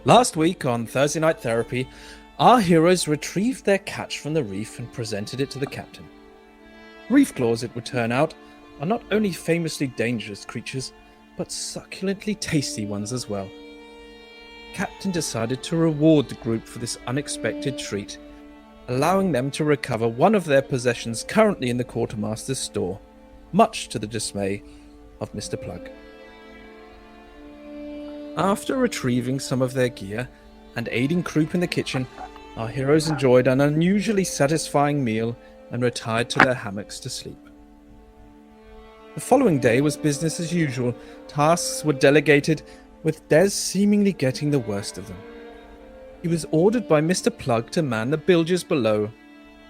Last week on Thursday Night Therapy, our heroes retrieved their catch from the reef and presented it to the captain. Reef claws, it would turn out, are not only famously dangerous creatures, but succulently tasty ones as well. Captain decided to reward the group for this unexpected treat, allowing them to recover one of their possessions currently in the quartermaster's store, much to the dismay of Mr. Plug. After retrieving some of their gear and aiding Croup in the kitchen, our heroes enjoyed an unusually satisfying meal and retired to their hammocks to sleep. The following day was business as usual. Tasks were delegated, with Des seemingly getting the worst of them. He was ordered by Mr. Plug to man the bilges below,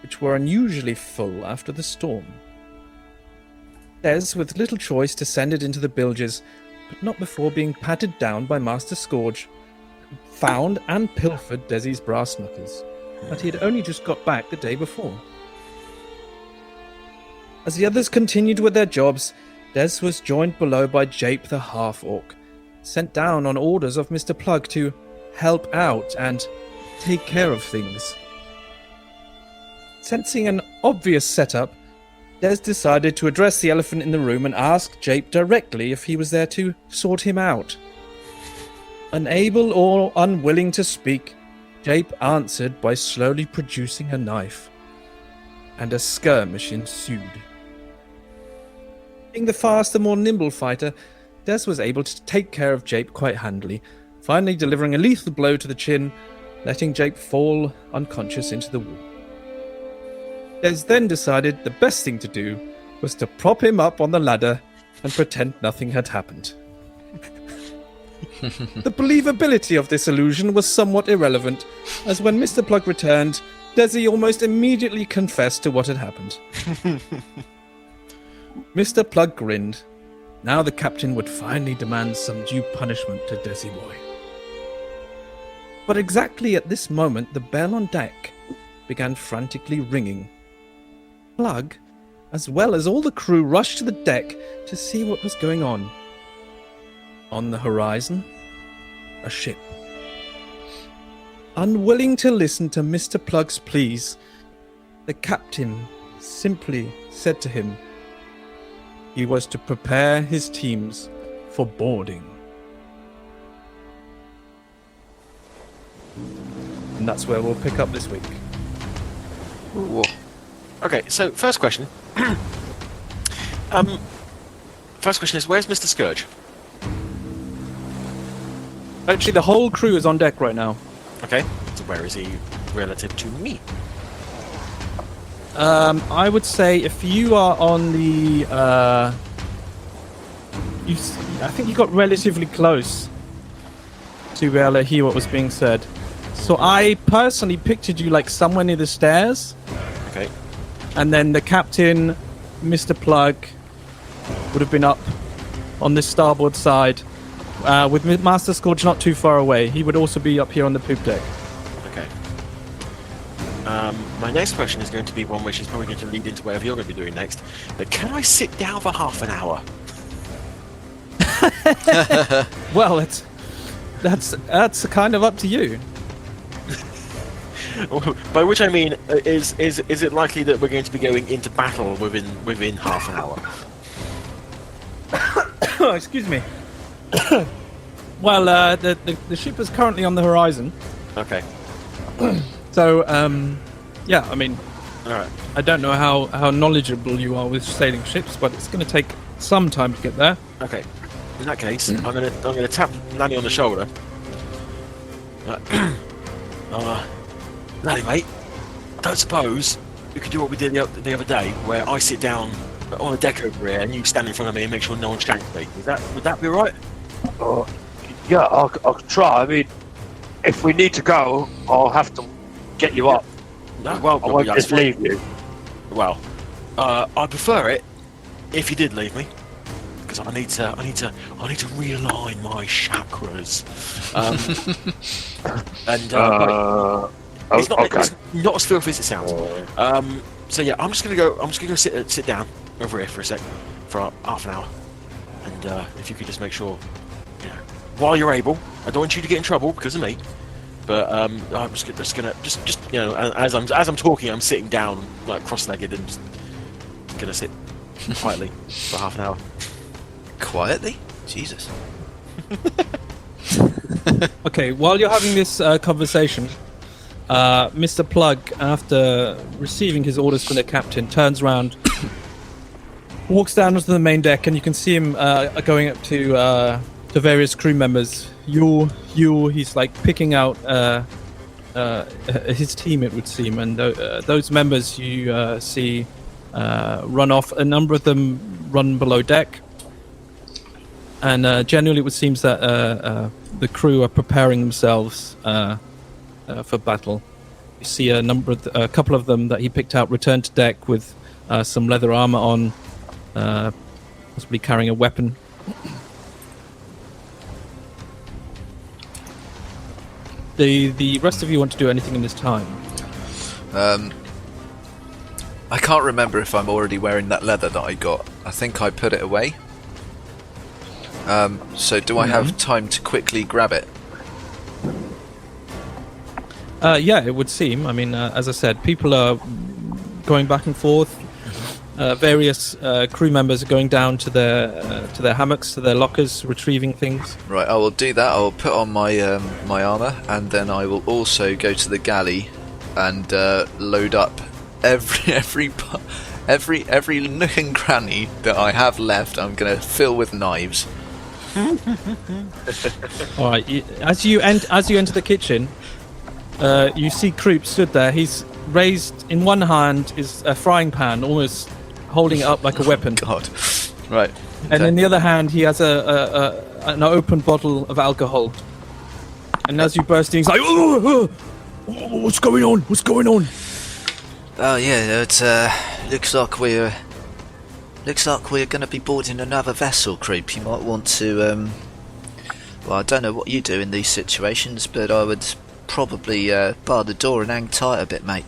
which were unusually full after the storm. Des, with little choice, descended into the bilges, but not before being patted down by Master Scourge, who found and pilfered Desi's brass knuckles, that he had only just got back the day before. As the others continued with their jobs, Des was joined below by Jape the half-orc, sent down on orders of Mr. Plug to help out and take care of things. Sensing an obvious setup, Des decided to address the elephant in the room and ask Jape directly if he was there to sort him out. Unable or unwilling to speak, Jape answered by slowly producing a knife, and a skirmish ensued. Being the faster, more nimble fighter, Des was able to take care of Jape quite handily, finally delivering a lethal blow to the chin, letting Jape fall unconscious into the wall. Des then decided the best thing to do was to prop him up on the ladder and pretend nothing had happened. The believability of this illusion was somewhat irrelevant, as when Mr. Plug returned, Desi almost immediately confessed to what had happened. Mr. Plug grinned. Now the captain would finally demand some due punishment to Desi boy. But exactly at this moment, the bell on deck began frantically ringing. Plug, as well as all the crew, rushed to the deck to see what was going on. On the horizon, a ship. Unwilling to listen to Mr. Plug's pleas, the captain simply said to him he was to prepare his teams for boarding. And that's where we'll pick up this week. Ooh. Okay, so first question. First question is, where's Mr. Scourge? Actually, the whole crew is on deck right now. Okay, so where is he relative to me? I would say if you are on the... I think you got relatively close to be able to hear what was being said. So I personally pictured you like somewhere near the stairs. Okay. And then the captain, Mr. Plug, would have been up on the starboard side, with Master Scourge not too far away. He would also be up here on the poop deck. Okay. My next question is going to be one which is probably going to lead into whatever you're going to be doing next. But can I sit down for half an hour? Well, that's kind of up to you. By which I mean, is it likely that we're going to be going into battle within half an hour? Oh, excuse me. Well, the ship is currently on the horizon. Okay. So, yeah, I mean, all right. I don't know how knowledgeable you are with sailing ships, but it's going to take some time to get there. Okay. In that case, I'm gonna tap Lanny on the shoulder. Lanny, mate, I don't suppose we could do what we did the other day, where I sit down on the deck over here and you stand in front of me and make sure no one shanks me. Would that be alright? Yeah, I'll try. I mean, if we need to go, I'll have to get you up. No, well, I won't just leave you. Well, I prefer it if you did leave me, because I need to realign my chakras. It's not as filthy as it sounds. So yeah, I'm just gonna go sit down over here for a sec, for half an hour, and if you could just make sure, while you're able, I don't want you to get in trouble because of me. But I'm just gonna as I'm talking, I'm sitting down like cross-legged and just gonna sit quietly for half an hour. Quietly? Jesus. Okay, while you're having this conversation, Mr. Plug, after receiving his orders from the captain, turns around, walks down onto the main deck, and you can see him going up to the various crew members. He's like picking out his team, it would seem, and those members you see run off. A number of them run below deck, and generally it would seem that the crew are preparing themselves for battle. You see a couple of them that he picked out return to deck with some leather armor on, possibly carrying a weapon. The rest of you want to do anything in this time? I can't remember if I'm already wearing that leather that I got. I think I put it away. So do I have time to quickly grab it? Yeah, it would seem. I mean, as I said, people are going back and forth. Various crew members are going down to their hammocks, to their lockers, retrieving things. Right, I will do that. I will put on my my armor, and then I will also go to the galley and load up every nook and cranny that I have left. I'm going to fill with knives. All right. As you enter the kitchen, you see Croup stood there. He's raised in one hand is a frying pan, almost holding it up like a weapon. God. Right. And in the other hand, he has an open bottle of alcohol. And as you burst in, he's like, "Oh, what's going on? What's going on?" Oh yeah, it looks like we're going to be boarding another vessel, Creep. You might want to. Well, I don't know what you do in these situations, but I would probably bar the door and hang tight a bit, mate.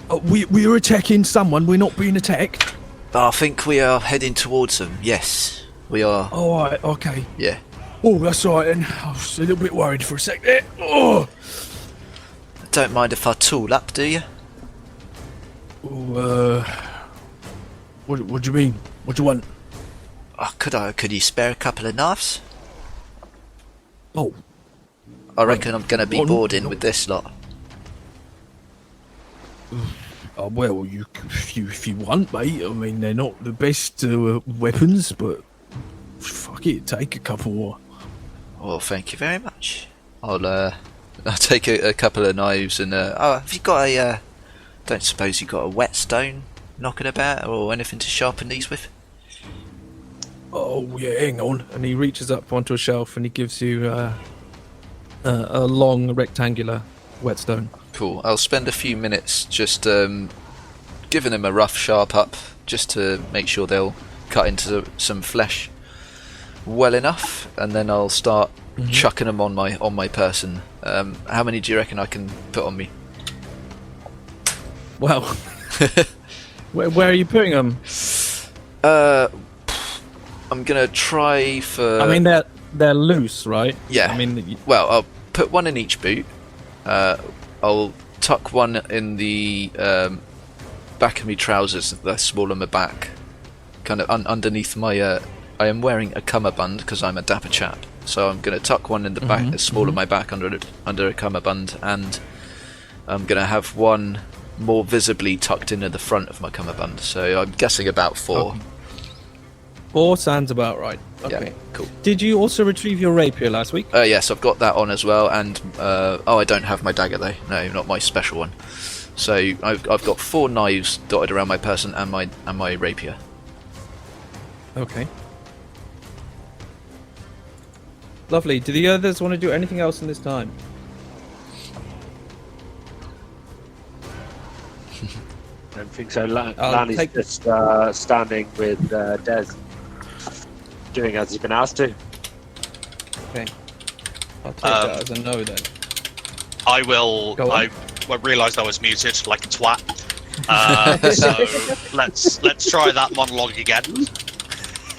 We're attacking someone. We're not being attacked. I think we are heading towards them. Yes, we are. All right. Okay. Yeah. Oh, that's all right. Then I was a little bit worried for a sec there. Oh. Don't mind if I tool up, do you? Oh, what do you mean? What do you want? Oh, could you spare a couple of knives? Oh. I reckon I'm going to be boarding with this lot. Well, if you want, mate. I mean, they're not the best weapons, but fuck it, take a couple more. Well, thank you very much. I'll take a couple of knives and have you got a? Don't suppose you got a whetstone knocking about or anything to sharpen these with? Oh yeah, hang on. And he reaches up onto a shelf and he gives you a long rectangular whetstone. Cool. I'll spend a few minutes just giving them a rough sharp up, just to make sure they'll cut into some flesh well enough, and then I'll start chucking them on my person. How many do you reckon I can put on me? Well, where are you putting them? I'm gonna try for. I mean, they're loose, right? Yeah. I mean, well, I'll put one in each boot. I'll tuck one in the back of my trousers, the small on my back, kind of underneath my. I am wearing a cummerbund because I'm a dapper chap, so I'm going to tuck one in the back, the small of my back under a cummerbund, and I'm going to have one more visibly tucked into the front of my cummerbund. So I'm guessing about 4. Okay. 4 sounds about right. Okay, yeah, cool. Did you also retrieve your rapier last week? Yes, I've got that on as well, and I don't have my dagger though. No, not my special one. So I've got 4 knives dotted around my person and my rapier. Okay. Lovely. Do the others want to do anything else in this time? I don't think so. Lani's just standing with Des, doing as he's been asked to. Okay. I'll take that as a no then. I will. I realised I was muted like a twat. So let's try that monologue again.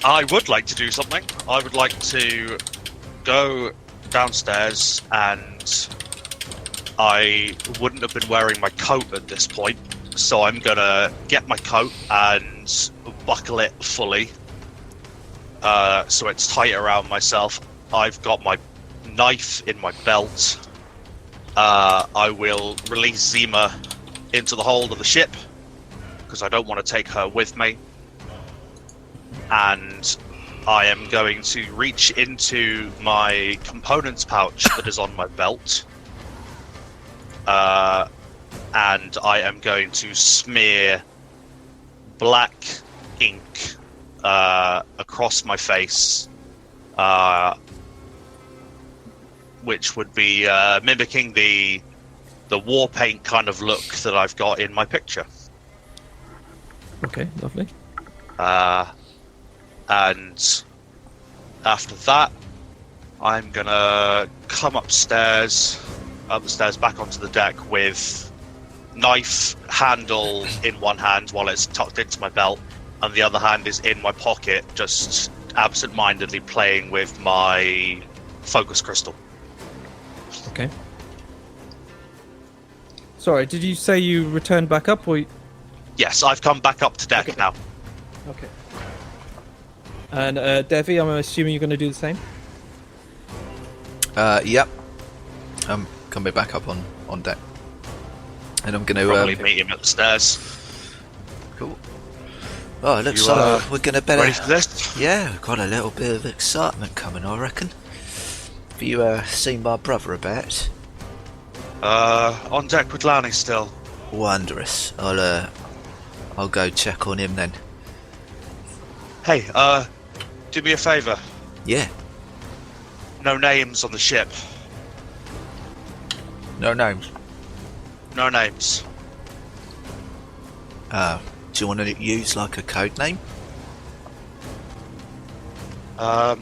I would like to do something. I would like to go downstairs, and I wouldn't have been wearing my coat at this point, so I'm gonna get my coat and buckle it fully, so it's tight around myself. I've got my knife in my belt. I will release Zima into the hold of the ship, because I don't want to take her with me. And I am going to reach into my components pouch that is on my belt. And I am going to smear black ink across my face, which would be mimicking the war paint kind of look that I've got in my picture. Okay, lovely. And after that, I'm gonna come up the stairs, back onto the deck with knife handle in one hand while it's tucked into my belt, and the other hand is in my pocket, just absent-mindedly playing with my focus crystal. Okay. Sorry, did you say you returned back up, or? Yes, I've come back up to deck now. Okay. And Devvie, I'm assuming you're going to do the same? Yep. I'm coming back up on deck. And I'm going to... Probably meet him at the stairs. Cool. Oh, it looks like we're going to better... Ready for this? Yeah, we've got a little bit of excitement coming, I reckon. Have you seen my brother about? On deck with Lani still. Wondrous. I'll go check on him then. Hey, do me a favour. Yeah. No names on the ship. No names. No names. Do you want to use like a code name? I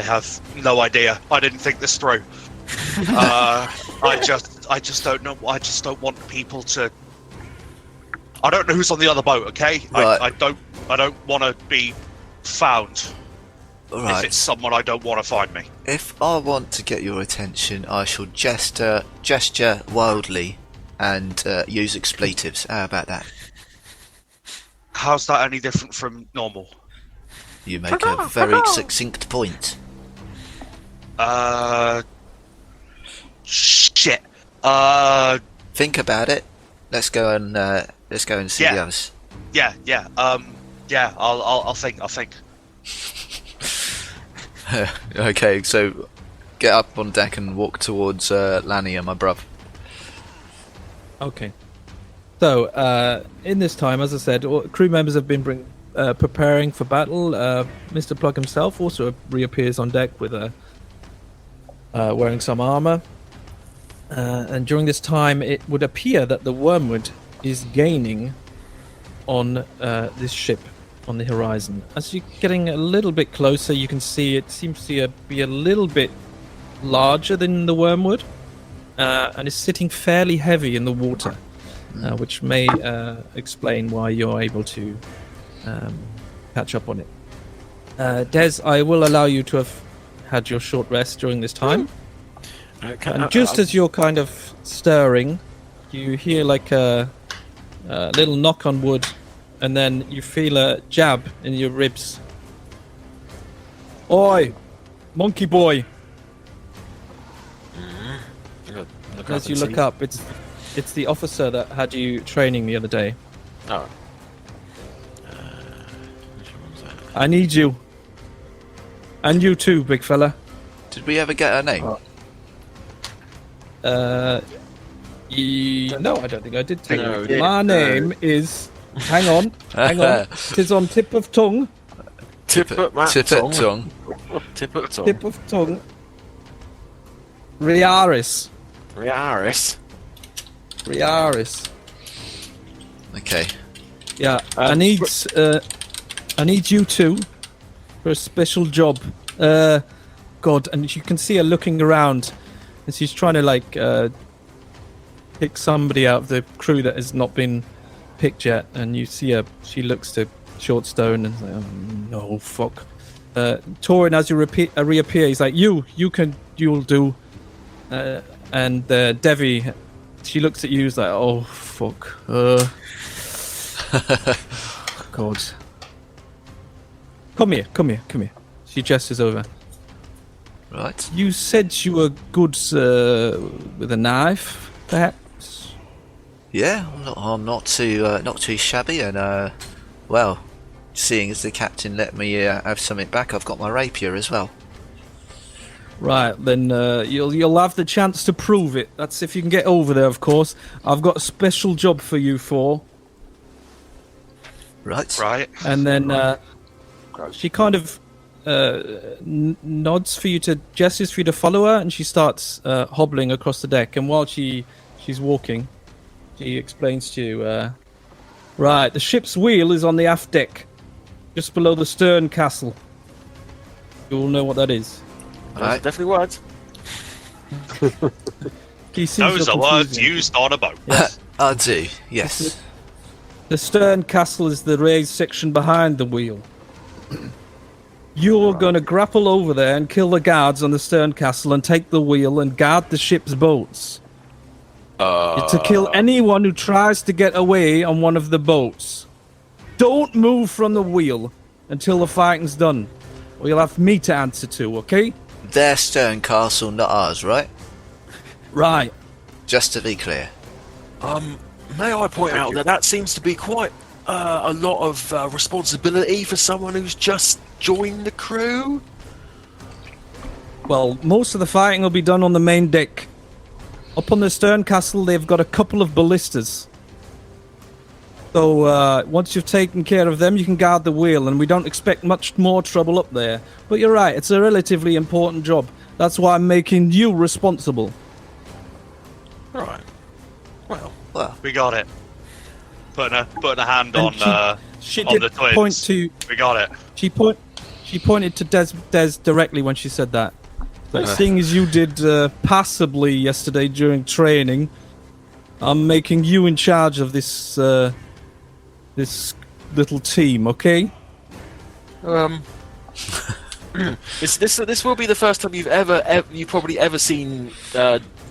have no idea. I didn't think this through. I just don't know. I just don't want people to. I don't know who's on the other boat. Okay, right. I don't want to be found. Right. If it's someone I don't want to find me. If I want to get your attention, I shall gesture wildly and use expletives. How about that? How's that any different from normal? You make a very succinct point. Shit. Think about it. Let's go and see the others. Yeah. I'll think. Okay, so get up on deck and walk towards Lani and my bruv. Okay. So, in this time, as I said, crew members have been preparing for battle. Mr. Plug himself also reappears on deck with wearing some armor. And during this time, it would appear that the wormwood is gaining on this ship on the horizon. As you're getting a little bit closer, you can see it seems to be a little bit larger than the wormwood, and is sitting fairly heavy in the water, which may explain why you're able to catch up on it. Des, I will allow you to have had your short rest during this time. And just as you're kind of stirring, you hear like a little knock on wood, and then you feel a jab in your ribs. Oi, monkey boy! As you look up, it's the officer that had you training the other day. Oh. I need you. And you too, big fella. Did we ever get her name? No, I don't think I did tell No, you. My name is... Hang on. It is on tip of tongue. Tip of tongue. Tip of tongue. Riaris. Okay. Yeah, I need you two for a special job. God, and you can see her looking around as she's trying to pick somebody out of the crew that has not been picked yet, and you see her. She looks to short stone and like, oh, no, fuck. Torrin, as you reappear, he's like, you'll do. And Devvie, she looks at you, is like, oh, fuck. God. Come here. She gestures over. Right. You said you were good with a knife, perhaps? Yeah, I'm not too shabby, and well, seeing as the captain let me have something back, I've got my rapier as well. Right, then you'll have the chance to prove it. That's if you can get over there, of course. I've got a special job for you four. Right. And then she kind of nods for you gestures for you to follow her, and she starts hobbling across the deck. And while she's walking, she explains to you, right, the ship's wheel is on the aft deck, just below the stern castle. You all know what that is. Right. Definitely words. Those are words used on a boat. Yes. I do, yes. The stern castle is the raised section behind the wheel. You're going to grapple over there and kill the guards on the stern castle and take the wheel and guard the ship's boats. To kill anyone who tries to get away on one of the boats. Don't move from the wheel until the fighting's done, or you'll have me to answer to, okay? Their stern castle, not ours, right? Right. Just to be clear. May I point out that seems to be quite a lot of responsibility for someone who's just joined the crew? Well, most of the fighting will be done on the main deck. Up on the stern castle, they've got a couple of ballistas. So once you've taken care of them, you can guard the wheel, and we don't expect much more trouble up there. But you're right, it's a relatively important job. That's why I'm making you responsible. Right. Well, We got it. Putting a hand And on she on did the twins. point to. We got it. She pointed to Des directly when she said that. But seeing as you did passably yesterday during training, I'm making you in charge of this this little team, okay? This will be the first time you've probably ever seen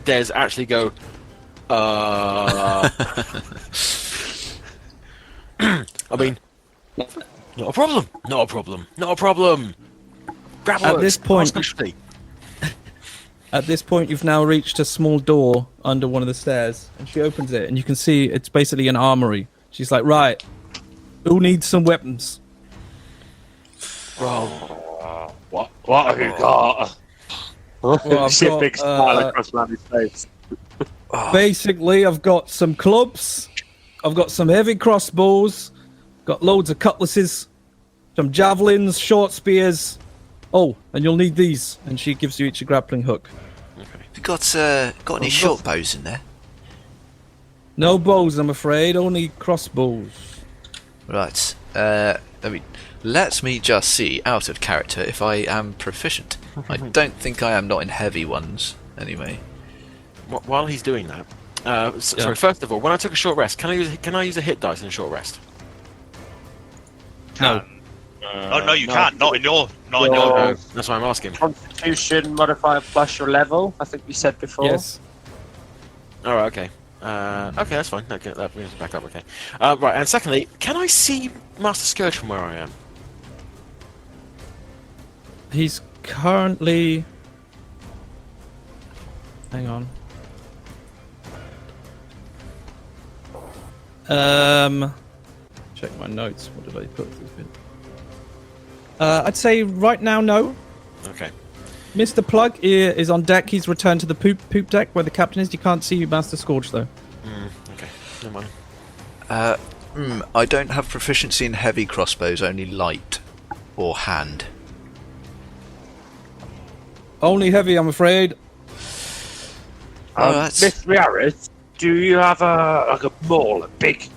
Des actually go. I mean, not a problem. Grab At this point, especially. At this point, you've now reached a small door under one of the stairs, and she opens it, and you can see it's basically an armory. She's like, right, who needs some weapons? What have you got? I've See a got, big smile across Lanny's face. Basically, I've got some clubs, I've got some heavy crossbows, got loads of cutlasses, some javelins, short spears. Oh, and you'll need these. And she gives you each a grappling hook. Have you got any short bows in there? No bows, I'm afraid. Only crossbows. Right. Let me just see, out of character, if I am proficient. I don't think I am, not in heavy ones, anyway. While he's doing that, sorry. First of all, when I took a short rest, can I use a hit dice in a short rest? No. Oh no, you can't. Not in your. No, that's why I'm asking. Constitution modifier plus your level, I think we said before. Yes. All right. Okay. Okay, that's fine. That brings us back up. Okay. Right. And secondly, can I see Master Scourge from where I am? He's currently... Hang on. Check my notes. What did I put? I'd say right now, no. Okay. Mr. Plug is on deck. He's returned to the poop deck where the captain is. You can't see Master Scourge, though. Okay. Never mind. I don't have proficiency in heavy crossbows, only light or hand. Only heavy, I'm afraid. Alright. Miss Riaris, do you have a maul, a big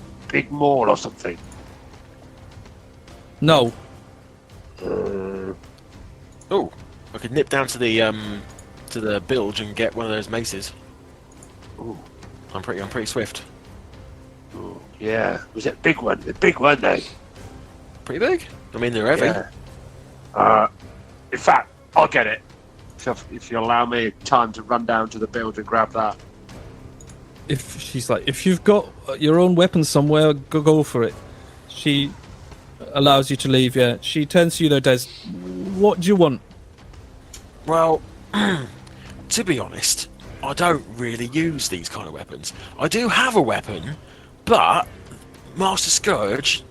maul or something? No. Oh, I could nip down to the bilge and get one of those maces. Ooh. I'm pretty swift. Ooh, yeah. Was it a big one? The big one, though. pretty big. I mean, they're heavy. Yeah. In fact, I'll get it. If you allow me time to run down to the build and grab that. If she's like, if you've got your own weapon somewhere, go for it. She allows you to leave. Yeah. She turns to you though, Des. What do you want? Well, to be honest, I don't really use these kind of weapons. I do have a weapon, but Master Scourge,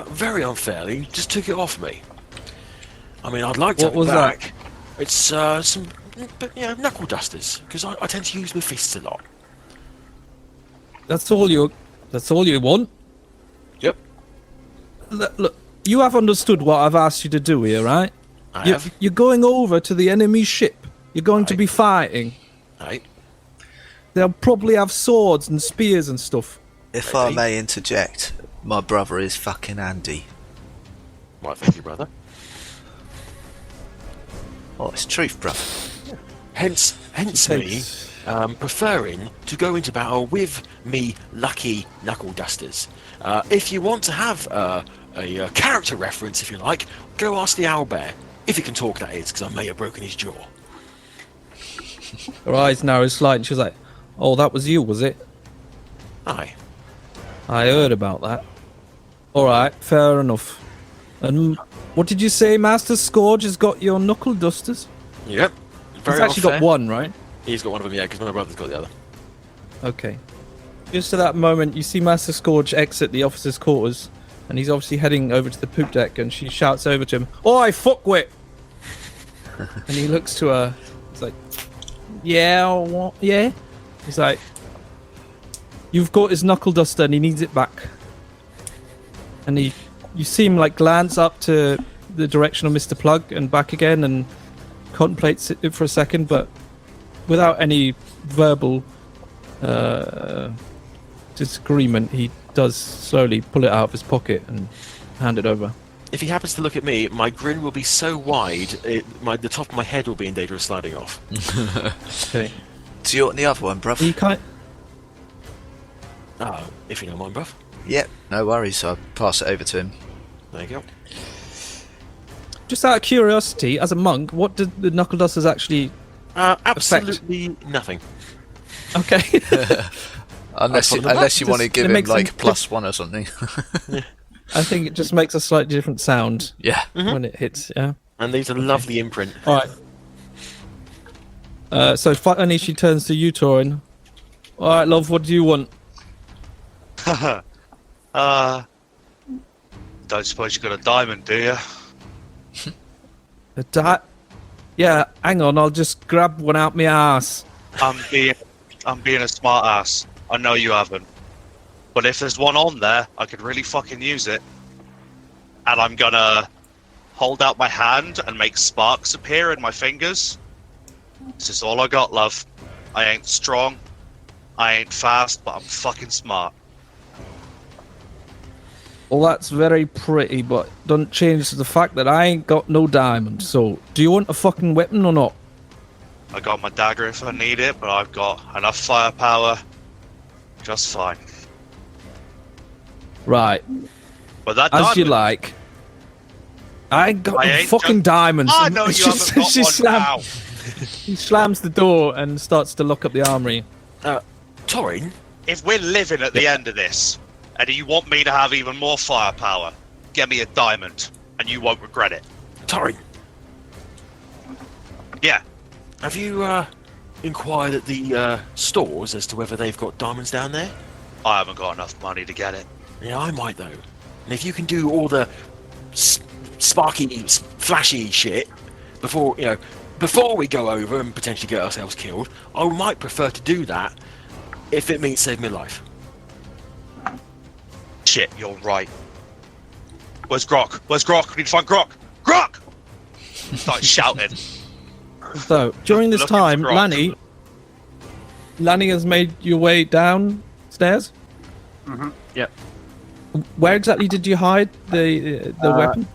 very unfairly, just took it off me. I mean, I'd like to have it back. That? It's some, knuckle dusters, because I tend to use my fists a lot. That's all you want? Yep. Look, you have understood what I've asked you to do here, right? I have. You're going over to the enemy ship. You're going to be fighting. Right. They'll probably have swords and spears and stuff. If I may interject, my brother is fucking handy. Why, thank you, brother. Oh, it's truth, brother. Hence me preferring to go into battle with me lucky knuckle dusters. If you want to have a character reference, if you like, go ask the owlbear. If he can talk, that is, because I may have broken his jaw. Her eyes narrowed slightly, and she was like, "Oh, that was you, was it?" Aye. I heard about that. Alright, fair enough. And what did you say, Master Scourge has got your knuckle dusters? Yep. He's actually got one, right? He's got one of them, yeah, because my brother's got the other. Okay. Just at that moment, you see Master Scourge exit the officer's quarters, and he's obviously heading over to the poop deck, and she shouts over to him, "Oi, fuckwit!" And he looks to her, he's like, "Yeah, what? Yeah?" He's like, "You've got his knuckle duster, and he needs it back." And you see him like glance up to the direction of Mr. Plug and back again, and contemplates it for a second, but without any verbal disagreement, he does slowly pull it out of his pocket and hand it over. If he happens to look at me, my grin will be so wide, the top of my head will be in danger of sliding off. Okay. Do you want the other one, bruv? He kind. Oh, if you don't mind, bruv. Yep, no worries. I'll pass it over to him. There you go. Just out of curiosity, as a monk, what did the knuckle dusters actually absolutely nothing. Okay. unless you want to give him like +1 or something. I think it just makes a slightly different sound. Yeah. When it hits, yeah. And these are lovely imprint. Alright. So finally she turns to you, Torrin. Alright, love, what do you want? Don't suppose you got a diamond, do you? Yeah, hang on, I'll just grab one out my ass. I'm being a smart ass. I know you haven't. But if there's one on there, I could really fucking use it. And I'm gonna hold out my hand and make sparks appear in my fingers. This is all I got, love. I ain't strong. I ain't fast, but I'm fucking smart. Well, that's very pretty, but doesn't change the fact that I ain't got no diamond. So, do you want a fucking weapon or not? I got my dagger if I need it, but I've got enough firepower. Just fine. Right. But that as diamond, you like. I ain't got no fucking diamonds. I know you haven't got one now. He slams the door and starts to lock up the armory. Torrin? If we're living at the end of this, and you want me to have even more firepower, get me a diamond, and you won't regret it. Torrin? Yeah. Have you inquired at the stores as to whether they've got diamonds down there? I haven't got enough money to get it. Yeah, I might though. And if you can do all the sparky, flashy shit before we go over and potentially get ourselves killed, I might prefer to do that if it means saving my life. Shit, you're right. Where's Grok? Where's Grok? We need to find Grok! Grok! Start shouting. So, during this time, Lani has made your way downstairs? Mm-hmm. Yep. Where exactly did you hide the weapon?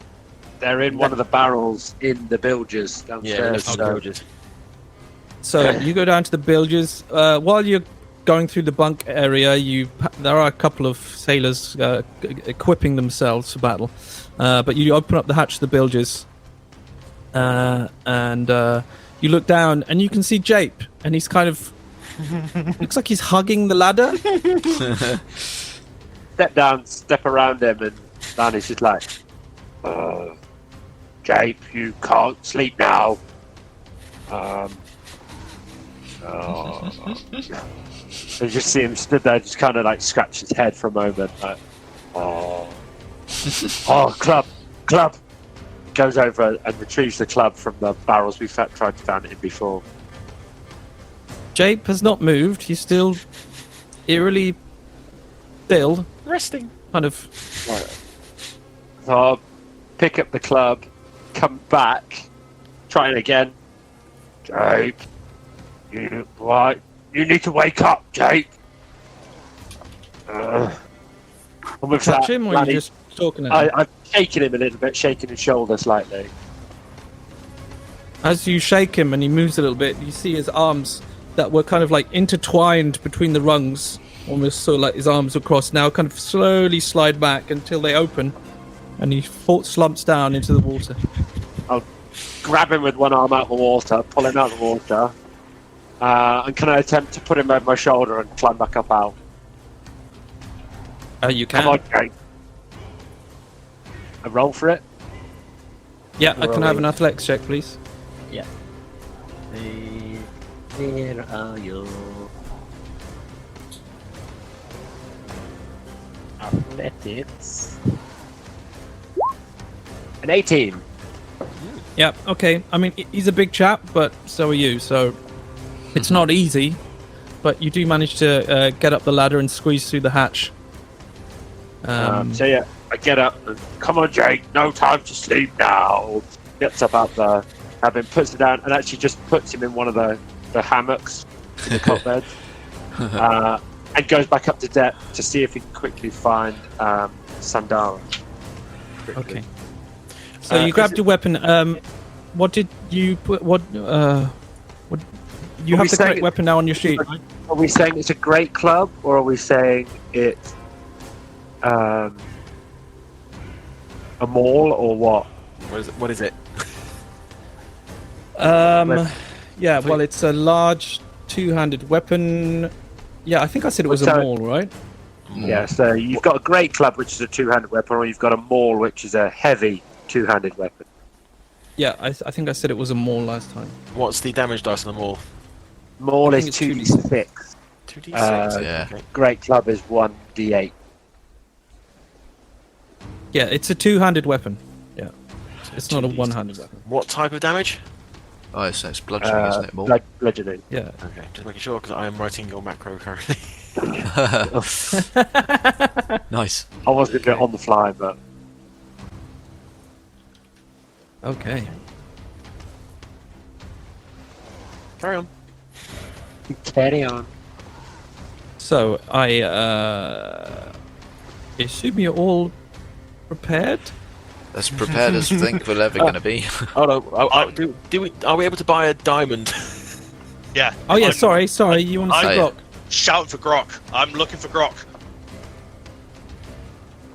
They're in one of the barrels in the bilges downstairs. Yeah, bilges. So you go down to the bilges. While you're going through the bunk area, there are a couple of sailors equipping themselves for battle. But you open up the hatch to the bilges, and you look down, and you can see Jape, and he's kind of looks like he's hugging the ladder. Step around him, and Lani's just like, Jape, you can't sleep now. You just see him stood there, just kind of like scratch his head for a moment, like, oh, club. Goes over and retrieves the club from the barrels we tried to found it in before. Jape has not moved. He's still eerily still. Resting. Kind of. Right. So I'll pick up the club, come back, try it again. Jape, you need to wake up, Jape. Touch him, or are you just talking at him? I'm shaking him a little bit, shaking his shoulder slightly. As you shake him and he moves a little bit, you see his arms that were kind of like intertwined between the rungs, almost so like his arms were crossed, now kind of slowly slide back until they open, and he slumps down into the water. I'll grab him with one arm out of the water, pull him out of the water, and can I attempt to put him over my shoulder and climb back up out? You can. Come on, Jake. A roll for it? Yeah, I can have an athletics check, please. Yeah. Where are you? Athletics. An 18. Yeah, okay. I mean, he's a big chap, but so are you, so it's not easy, but you do manage to get up the ladder and squeeze through the hatch. So yeah, I get up and, come on, Jake, no time to sleep now. Gets up out the cabin, puts him down, and actually just puts him in one of the hammocks in the cot bed, and goes back up to deck to see if he can quickly find Sandara. Okay. So you grabbed your weapon. What did you put? What? You have the correct weapon now on your sheet, right? Are we saying it's a great club, or are we saying it's a maul, or what? What is it? Yeah. Well, it's a large two-handed weapon. Yeah, I think I said it was a maul, right? Yeah. So you've got a great club, which is a two-handed weapon, or you've got a maul, which is a heavy two-handed weapon. Yeah, I think I said it was a maul last time. What's the damage dice on the maul? Maul is 2d6. 2d6. Yeah. Great club is 1d8. Yeah, it's a two-handed weapon. Yeah, it's not a one-handed weapon. What type of damage? Oh, so it's bludgeoning, isn't it? More? Bludgeoning. Yeah. Okay, just making sure because I am writing your macro currently. Nice. I was going to do it on the fly, but Okay. Carry on. Carry on. So I assume you're all prepared. As prepared as I think we're ever going to be. Oh no! Are we able to buy a diamond? Yeah. Oh yeah, sorry. You want to say Grok? Shout for Grok. I'm looking for Grok.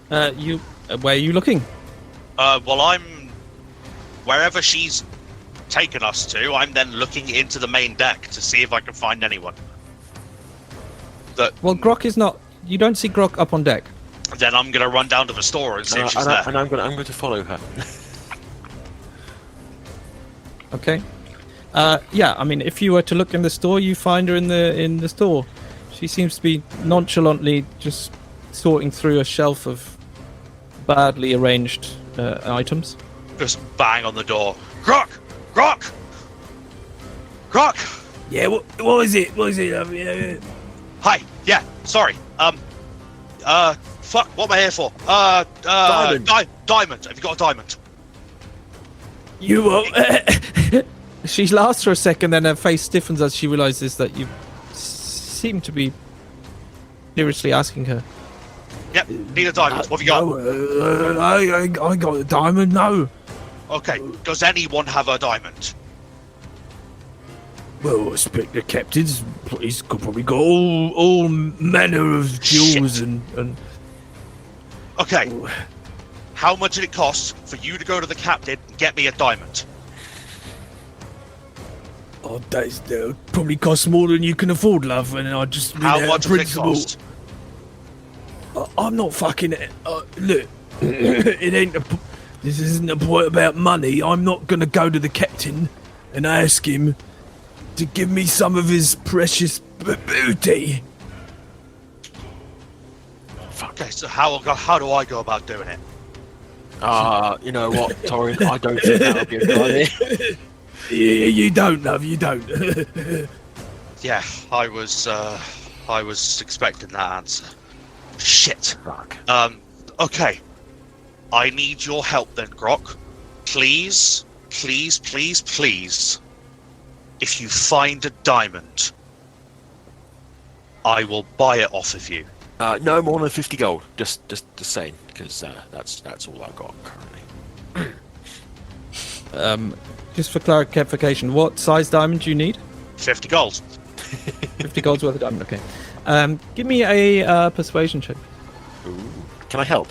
Where are you looking? Well, I'm wherever she's taken us to. I'm then looking into the main deck to see if I can find anyone. Well, Grok is not. You don't see Grok up on deck. Then I'm gonna run down to the store and see if she's there. And I'm going to follow her. Okay. Yeah, I mean, if you were to look in the store, you find her in the store. She seems to be nonchalantly just sorting through a shelf of badly arranged items. Just bang on the door. Grok! Grok! Grok! Yeah, what is it? What is it? Hi. Yeah. Sorry. Fuck. What am I here for? Diamond. Diamond. Have you got a diamond? You won't. She laughs for a second, then her face stiffens as she realizes that you seem to be seriously asking her. Yep. Need a diamond. What have you got? I got a diamond. No. Okay. Does anyone have a diamond? Well, I expect the captain's he's probably got all manner of jewels and. Okay. How much did it cost for you to go to the captain and get me a diamond? Oh, that probably costs more than you can afford, love. And I just How much did it cost? I'm not fucking. Look, it ain't. This isn't a point about money. I'm not gonna go to the captain and ask him to give me some of his precious booty. Okay, so how do I go about doing it? You know what, Torrin? I don't think that would be a good idea. Yeah, you don't, love. You don't. Yeah, I was expecting that answer. Shit. Fuck. Okay. I need your help then, Grok. Please, please, please, please. If you find a diamond, I will buy it off of you. No more than 50 gold. Just saying, because that's all I've got currently. Just for clarification, what size diamond do you need? 50 gold. 50 gold's worth of diamond. Okay. Give me a persuasion check. Ooh. Can I help?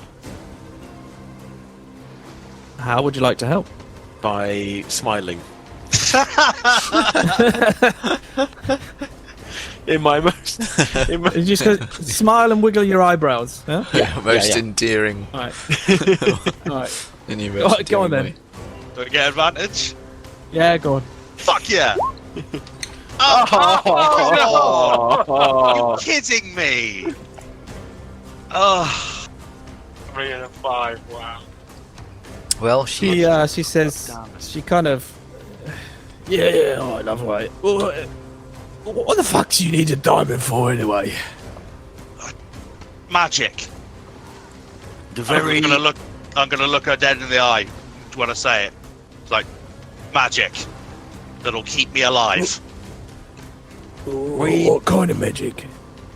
How would you like to help? By smiling. In my most... You just go, smile and wiggle your eyebrows. Yeah? Most endearing. All right. All right. In your most Go on then. way. Do I get advantage? Yeah, go on. Fuck yeah! Oh, you're kidding me! Oh. 3 and a 5. Wow. Well, She says she kind of. Yeah, I love it. Well, what the fuck do you need a diamond for anyway? Magic. The I'm gonna look her dead in the eye when I say it. It's like magic that'll keep me alive. What kind of magic?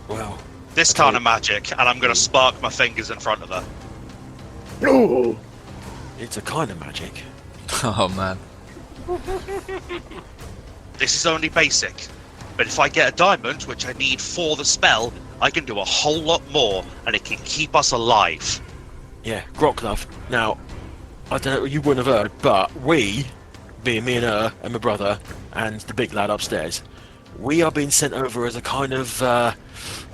Well, This kind of magic, and I'm gonna spark my fingers in front of her. Oh, it's a kind of magic. Oh man. This is only basic, but if I get a diamond, which I need for the spell, I can do a whole lot more, and it can keep us alive. Yeah, Grok love. Now, I don't know, you wouldn't have heard, but we, being me and her, and my brother, and the big lad upstairs, we are being sent over as a kind of, I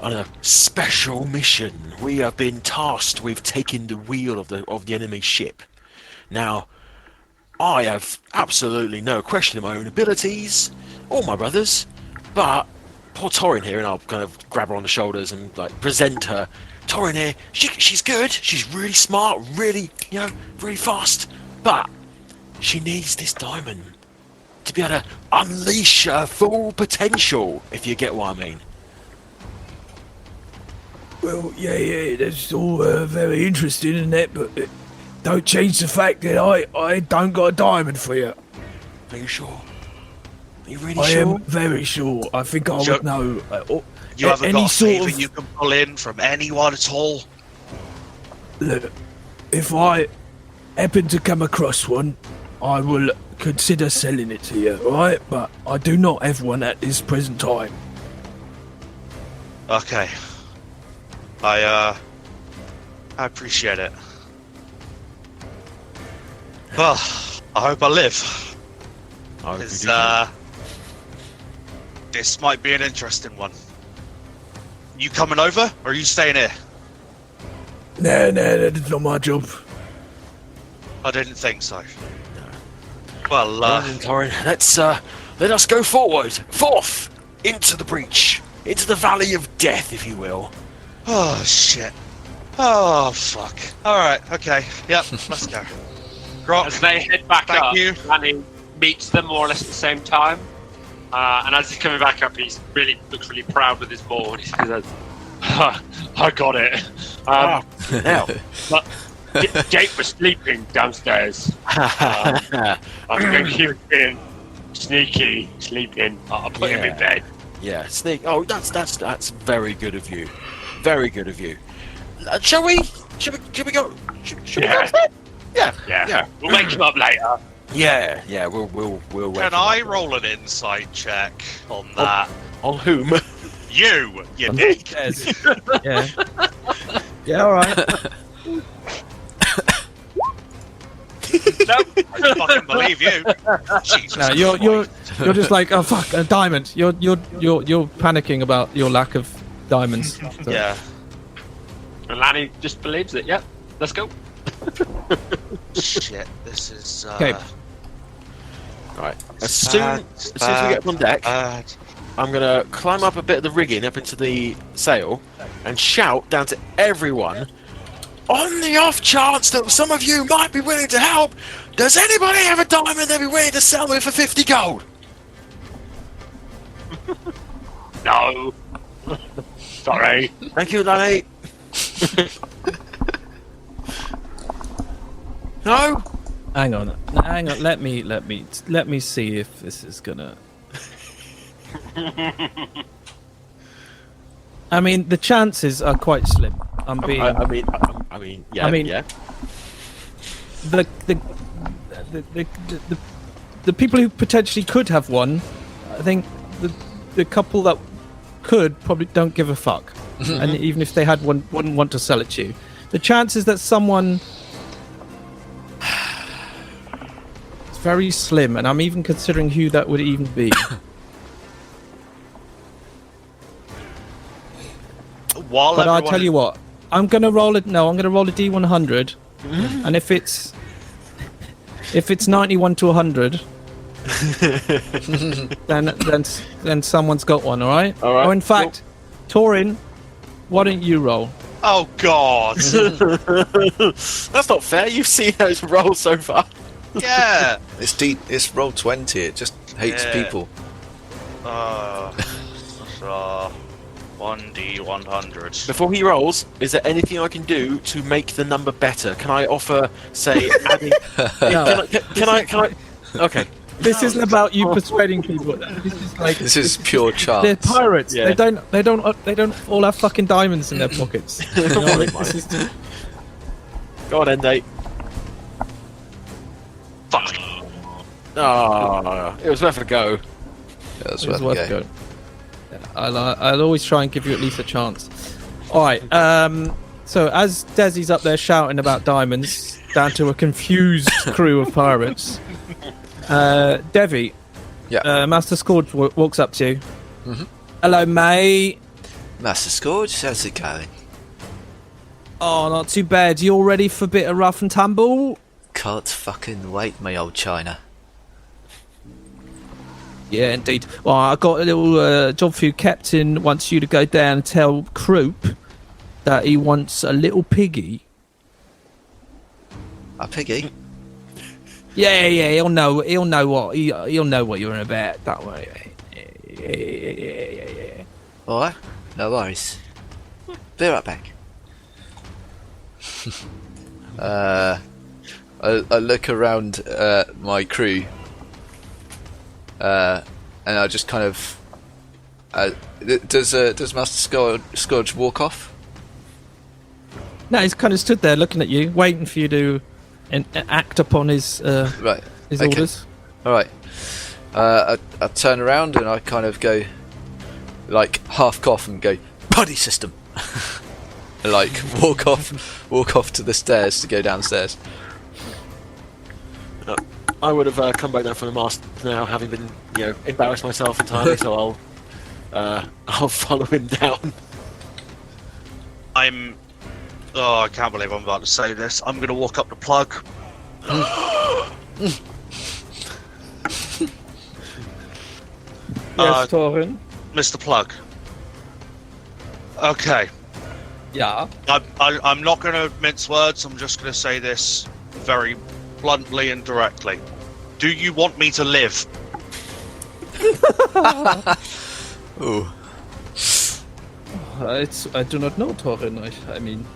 don't know, special mission. We have been tasked with taking the wheel of the enemy ship. Now, I have absolutely no question of my own abilities, or my brother's, but poor Torrin here, and I'll kind of grab her on the shoulders and like present her. Torrin here, she's good, she's really smart, really, really fast, but she needs this diamond to be able to unleash her full potential, if you get what I mean. well, yeah, that's all very interesting and that, but don't change the fact that I don't got a diamond for you. Are you sure? Are you really I sure? am very sure. I think I would know. You haven't any got a sort favour of- you can pull in from anyone at all? Look, if I happen to come across one, I will consider selling it to you, alright? But I do not have one at this present time. Okay. I appreciate it. Well, I hope I live. I hope you Because, do. this might be an interesting one. You coming over, or are you staying here? Nah, that's not my job. I didn't think so. Well, Right then, Torrin, let us go forth into the breach, into the valley of death, if you will. oh shit. Oh fuck. Alright, okay. Yep, let's go. Grok, As they head back Thank up, you. Lanny meets them more or less at the same time. And as he's coming back up, looks really proud with his ball. And he says, I got it. Now, But Jake was sleeping downstairs. I think he was being sneaky, sleeping. I put him in bed. yeah, sneak. Oh, that's very good of you. Very good of you. Shall we? Should we go? Should we go? Yeah. We'll wake him up later. Yeah. We'll wake can him I up. roll an insight check on that? On whom? You dick. Yes. Yeah. Yeah. All right. No, I fucking believe you. Jesus. No, you're just like, oh fuck, a diamond. You're panicking about your lack of diamonds. So. Yeah. And Lanny just believes it. Yep. Let's go. Shit. This is. Okay. Right. As soon as we get up on deck, Bad. I'm gonna climb up a bit of the rigging up into the sail and shout down to everyone. On the off chance that some of you might be willing to help, does anybody have a diamond they'd be willing to sell me for 50 gold? No. Sorry. Thank you, Lanny. No? Hang on. Let me see if this is gonna. I mean, the chances are quite slim. I'm being. I mean, yeah. Yeah. The people who potentially could have won, I think the couple that could probably don't give a fuck, and even if they had one, wouldn't want to sell it to you. The chances that someone. It's very slim, and I'm even considering who that would even be. But I'll tell you what, I'm gonna roll it. No, I'm gonna roll a D100, and if it's 91 to 100, then someone's got one. All right. All right. Or in fact, Torrin, why don't you roll? Oh God. That's not fair. You've seen those rolls so far. Yeah. It's roll 20. It just hates Yeah. people. 1D100. Before he rolls, is there anything I can do to make the number better? Can I offer, say, adding? Can I? Okay. This isn't about you persuading people. This is like This is pure chance. they're pirates. Yeah. They don't all have fucking diamonds in their pockets. You know, like, this is- Go on, Endate. Fuck. Oh, it was worth a go. Yeah, that's It was worth worth a a go. go. I'll always try and give you at least a chance. All right. So as Desi's up there shouting about diamonds, down to a confused crew of pirates, Devvie, Yeah. Master Scourge walks up to you. Mhm. Hello, mate. Master Scourge, how's it going? Oh, not too bad. You all ready for a bit of rough and tumble? Can't fucking wait, my old China. Yeah, indeed. Well, I got a little job for you. Captain wants you to go down and tell Croup that he wants a little piggy. A piggy? Yeah, he'll know what he'll know what you're about. Don't worry. Yeah. Alright, no worries. Be right back. I look around my crew, and I just kind of. Does Master Scourge walk off? No, he's kind of stood there looking at you, waiting for you to act upon his Right. his okay. orders. Alright. I turn around and I kind of go, like, half cough and go, buddy system! And, like, walk off to the stairs to go downstairs. I would have come back down from the mast now, having been, embarrassed myself entirely. So I'll follow him down. I can't believe I'm about to say this. I'm gonna walk up to Plug. Yes, Torrin. Mr. Plug. Okay. Yeah. I'm not gonna mince words. I'm just gonna say this very bluntly and directly. Do you want me to live? Ooh. I do not know, Torrin. I mean,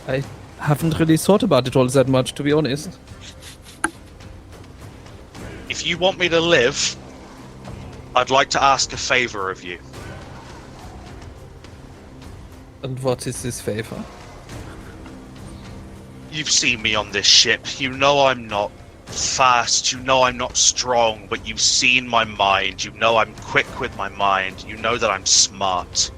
I haven't really thought about it all that much, to be honest. If you want me to live, I'd like to ask a favor of you. And what is this favor? You've seen me on this ship. You know I'm not fast, you know I'm not strong, but you've seen my mind, you know I'm quick with my mind, you know that I'm smart.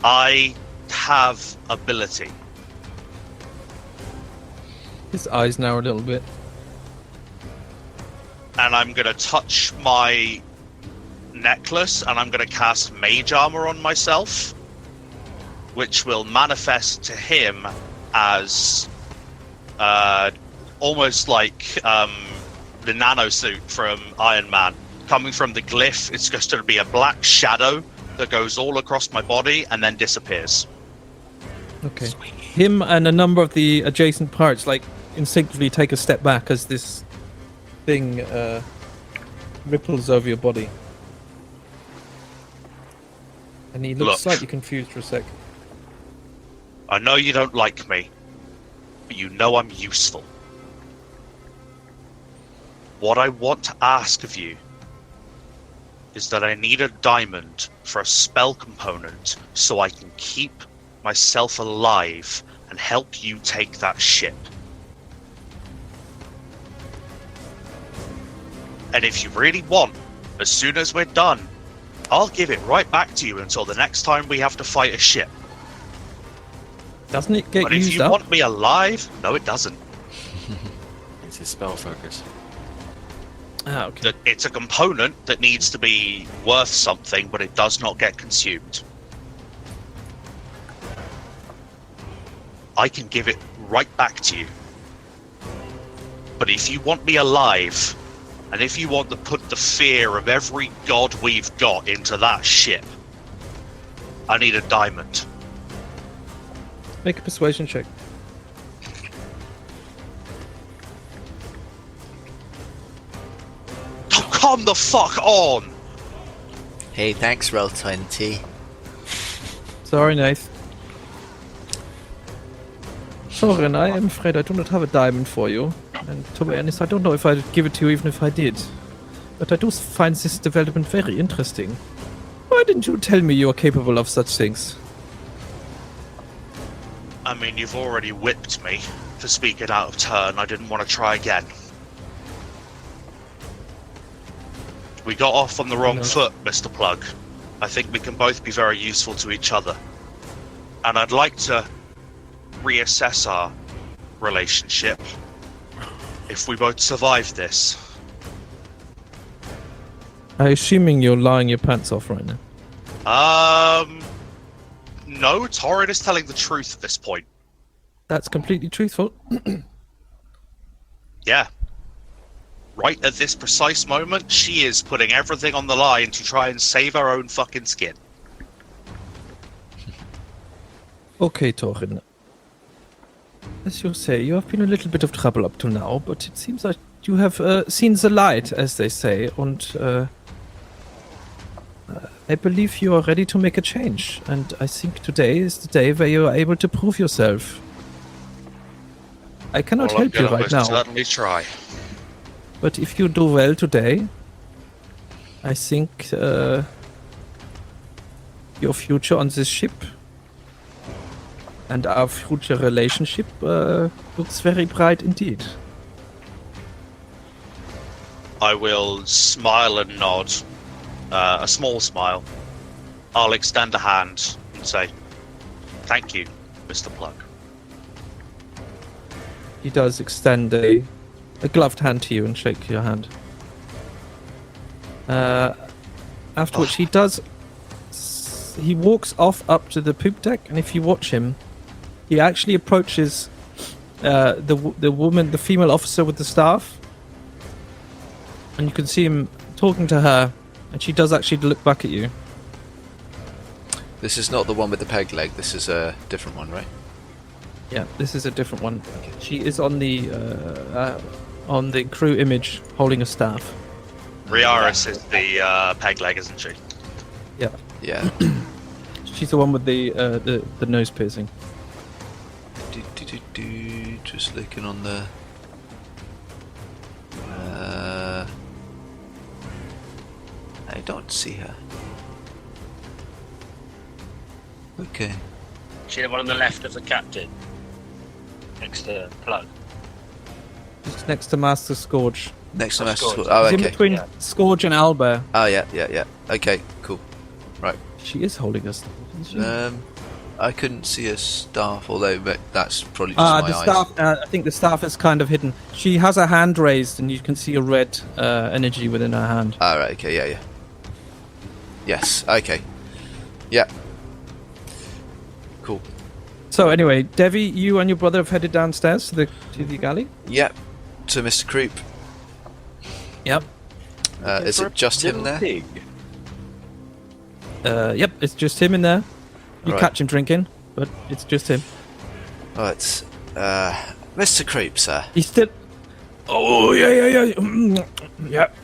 I have ability. His eyes narrow a little bit. And I'm gonna touch my necklace and I'm gonna cast mage armor on myself, which will manifest to him as almost like the nanosuit from Iron Man. Coming from the glyph, it's just going to be a black shadow that goes all across my body and then disappears. Okay. Him and a number of the adjacent parts, like, instinctively take a step back as this thing ripples over your body. And he looks Look. slightly confused for a sec. I know you don't like me, but you know I'm useful. What I want to ask of you is that I need a diamond for a spell component so I can keep myself alive and help you take that ship. And if you really want, as soon as we're done, I'll give it right back to you until the next time we have to fight a ship. Doesn't it get But if used you up? want me alive, no it doesn't. It's his spell focus. Ah, okay. That it's a component that needs to be worth something, but it does not get consumed. I can give it right back to you. But if you want me alive, and if you want to put the fear of every god we've got into that ship, I need a diamond. Make a persuasion check. Oh, come the fuck on! Hey, thanks, Roll20. Sorry, Nath. Torrin, I am afraid I do not have a diamond for you. And to be honest, I don't know if I'd give it to you even if I did. But I do find this development very interesting. Why didn't you tell me you are capable of such things? I mean, you've already whipped me for speaking out of turn. I didn't want to try again. We got off on the wrong foot, Mr. Plug. I think we can both be very useful to each other. And I'd like to reassess our relationship if we both survive this. I'm assuming you're lying your pants off right now. No, Torrin is telling the truth at this point. That's completely truthful. Yeah. Right at this precise moment, she is putting everything on the line to try and save her own fucking skin. Okay, Torrin. As you say, you have been a little bit of trouble up to now, but it seems like you have seen the light, as they say, and I believe you are ready to make a change, and I think today is the day where you are able to prove yourself. I cannot help you right now, Certainly try. but if you do well today, I think your future on this ship and our future relationship looks very bright indeed. I will smile and nod, a small smile. I'll extend a hand and say, "Thank you, Mr. Plug." He does extend a gloved hand to you and shake your hand. After which he does... He walks off up to the poop deck, and if you watch him, he actually approaches the woman, the female officer with the staff. And you can see him talking to her, and she does actually look back at you. This is not the one with the peg leg. This is a different one, right? Yeah, this is a different one. She is on the crew image holding a staff. Riaris is the peg leg, isn't she? Yeah, Yeah. she's the one with the nose piercing. Just looking on the. I don't see her. Okay. She the one on the left of the captain, next to Plug. Just next to Master Scourge. Next to Master Scourge. Scourge. Oh, He's in okay. between Scourge and Albert. Oh, yeah. Okay, cool. Right. She is holding us, isn't she? I couldn't see a staff, although that's probably just my the eyes. staff. I think the staff is kind of hidden. She has a hand raised, and you can see a red energy within her hand. Oh, right, okay, yeah. Yes, okay. Yeah. Cool. So anyway, Devvie, you and your brother have headed downstairs to the galley. Yep. To Mr. Croup. Yep. Is it just him there? Pig. Yep. It's just him in there. You Right. catch him drinking, but it's just him. Right. Mr. Croup, sir. He's still. Oh yeah. Yep.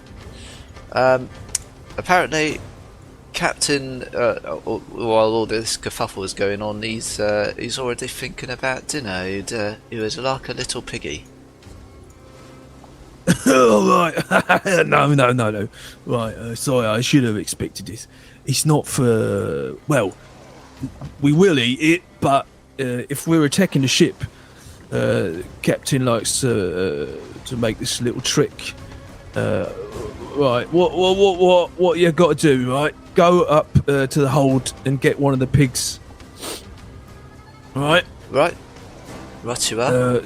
Apparently, Captain, while all this kerfuffle is going on, he's already thinking about dinner. He was like a little piggy. Oh, right. No. Right, sorry, I should have expected this. It's not for... Well, we will eat it, but if we're attacking the ship, Captain likes to make this little trick. Right, what you got to do, right? Go up to the hold and get one of the pigs. Right? Right you are.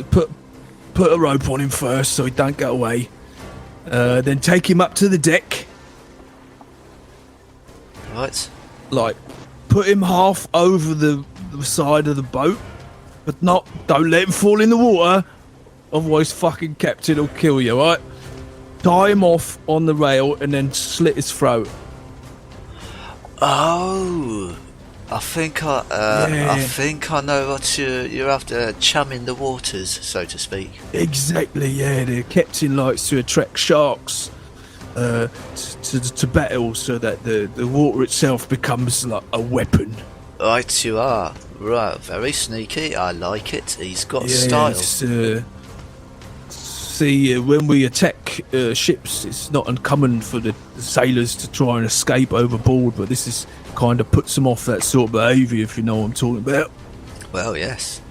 Put a rope on him first so he don't get away. Then take him up to the deck. Right. Like, put him half over the side of the boat, but don't let him fall in the water. Otherwise, fucking Captain will kill you, right? Tie him off on the rail and then slit his throat. Oh, I think I know what you're after, chumming the waters, so to speak. Exactly, yeah. The captain likes to attract sharks to battle so that the water itself becomes like a weapon. Right, you are. Right, very sneaky. I like it. He's got style. See, when we attack ships, it's not uncommon for the sailors to try and escape overboard, but this is kind of puts them off that sort of behaviour, if you know what I'm talking about. Well, yes.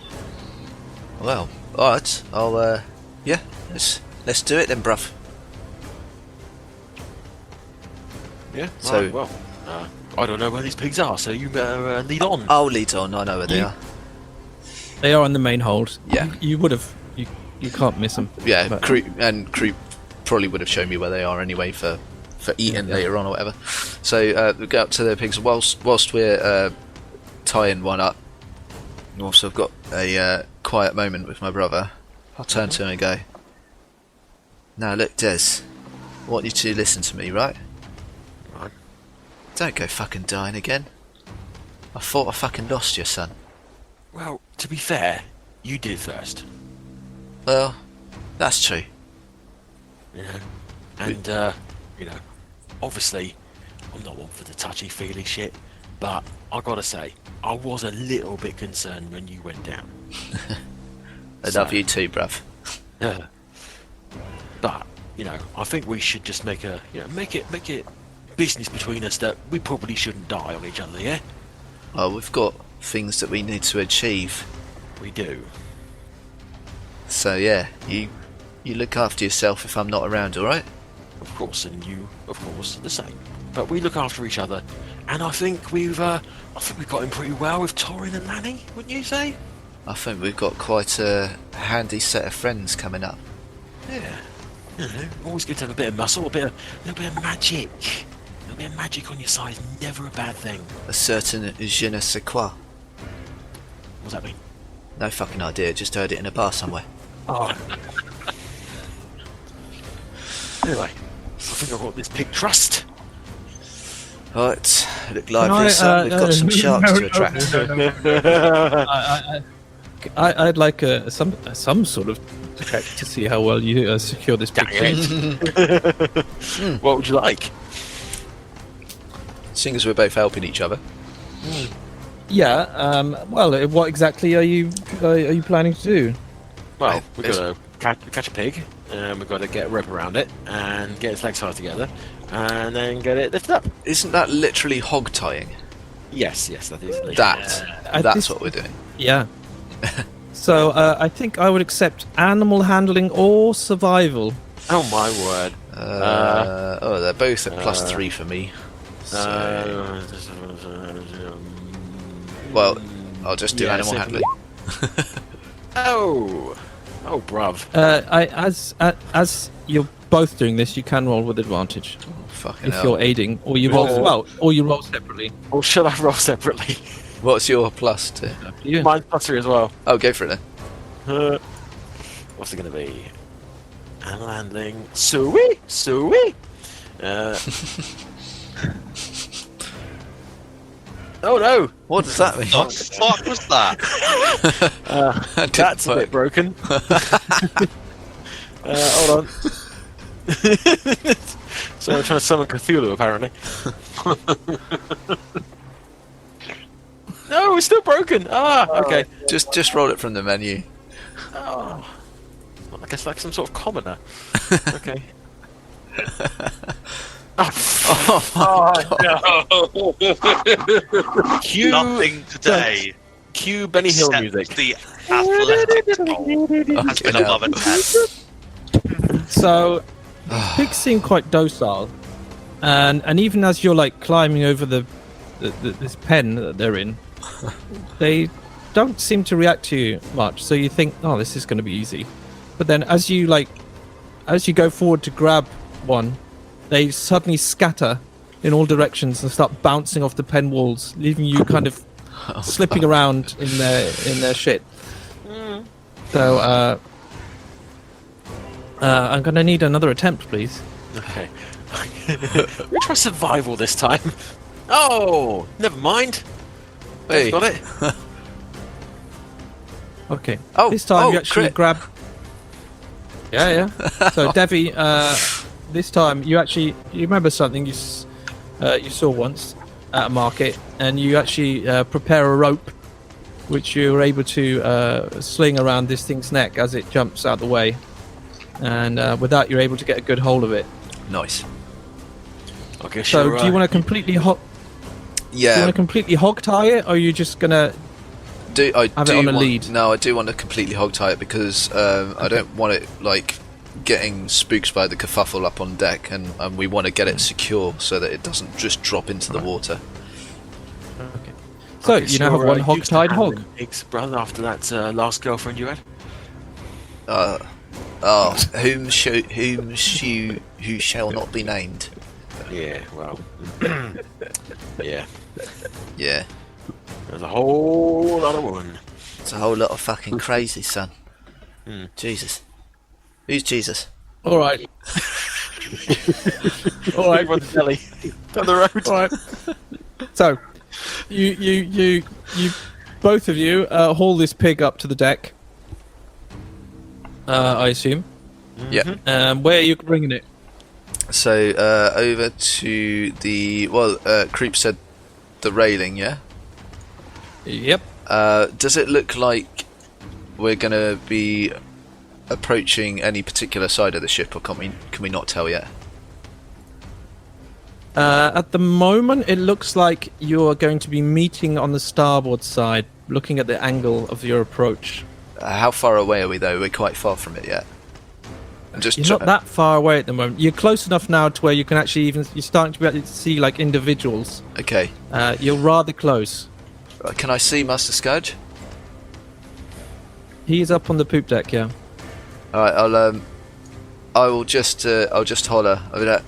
Well, alright. Let's do it then, bruv. Yeah. So- Right, well, I don't know where these pigs are, so you better lead on. I'll lead on. I know where they are. They are on the main hold. Yeah. You would have. You can't miss them. Yeah, But- Creep probably would have shown me where they are anyway for eating later on or whatever. So we go up to the pigs whilst we're tying one up. Also, I've got a quiet moment with my brother. I'll turn to him and go, "Now look, Des, I want you to listen to me, right? Right. Don't go fucking dying again. I thought I fucking lost you, son." Well, to be fair, you did first. Well, that's true. You know, and obviously, I'm not one for the touchy-feely shit, but I gotta say, I was a little bit concerned when you went down. I love you too, bruv. But I think we should just make it business between us that we probably shouldn't die on each other. Yeah, Well, we've got things that we need to achieve. we do. So yeah, you look after yourself if I'm not around, alright? Of course, and you, of course, the same. But we look after each other, and I think we've got in pretty well with Torrin and Lani, wouldn't you say? I think we've got quite a handy set of friends coming up. Yeah. Always good to have a bit of muscle, a little bit of magic. A little bit of magic on your side is never a bad thing. A certain je ne sais quoi. What does that mean? No fucking idea, just heard it in a bar somewhere. Oh. Anyway, I think I've got this pig trust. Right, look lively, son. We've got some sharks to attract. I'd like some sort of check to see how well you secure this pig. What would you like? Seeing as we're both helping each other. Yeah. Well, what exactly are you planning to do? Well, we've got to catch a pig, and we've got to get a rope around it, and get its legs tied together, and then get it lifted up. Isn't that literally hog tying? Yes, that is. That's what we're doing. Yeah. So I think I would accept animal handling or survival. Oh my word. They're both at +3 for me. So, well, I'll just do animal handling. Oh, bruv. As you're both doing this, you can roll with advantage Fucking if hell. you're aiding, or you roll or you roll separately. Or should I roll separately? What's your plus to? Yeah. Mine's +3 as well. Oh, go for it then. What's it going to be? Animal handling. Suey. Oh no! What does that mean? What the fuck was that? That's a bit broken. Hold on. So I'm trying to summon Cthulhu, apparently. No, it's still broken. Okay. Just roll it from the menu. Oh, I guess like some sort of commoner. Okay. Cue Nothing today. Cue Benny Hill except music. The athletics roll has been above a 10. So pigs seem quite docile, and even as you're like climbing over this pen that they're in, they don't seem to react to you much. So you think, oh, this is going to be easy. But then as you go forward to grab one, they suddenly scatter in all directions and start bouncing off the pen walls, leaving you kind of slipping around in their shit. So I'm going to need another attempt, please. Okay. We try survival this time. Oh, never mind. Hey. Got it. Okay. Oh, this time you actually crit. grab. Yeah. So Devvie, this time you remember something you saw once at a market, and you actually prepare a rope, which you were able to sling around this thing's neck as it jumps out the way, and with that you're able to get a good hold of it. Nice. Okay, So sure. do you want to completely Yeah. Do you want to completely hog tie it, or are you just gonna have it on a lead? No, I do want to completely hog tie it because I don't want it like getting spooked by the kerfuffle up on deck, and we want to get it secure so that it doesn't just drop into the water. Okay. So you now have one hog-tied hog. Pigs, brother, after that last girlfriend you had. Who shall not be named. Yeah, well, yeah. Yeah, There's a whole lot of woman. it's a whole lot of fucking crazy, son. Jesus. Who's Jesus? All right. All right. On the belly, down the road. All right. So, you both of you haul this pig up to the deck. I assume. Yeah. Where are you bringing it? So over to the Creep said the railing. Yeah. Yep. Does it look like we're gonna be approaching any particular side of the ship, or can we not tell yet? At the moment, it looks like you're going to be meeting on the starboard side, looking at the angle of your approach. How far away are we though? We're quite far from it yet. You're not that far away at the moment. You're close enough now to where you can actually you're starting to be able to see like individuals. Okay. You're rather close. Can I see Master Scourge? He's up on the poop deck, yeah. Alright, I'll just holler. I'll be like,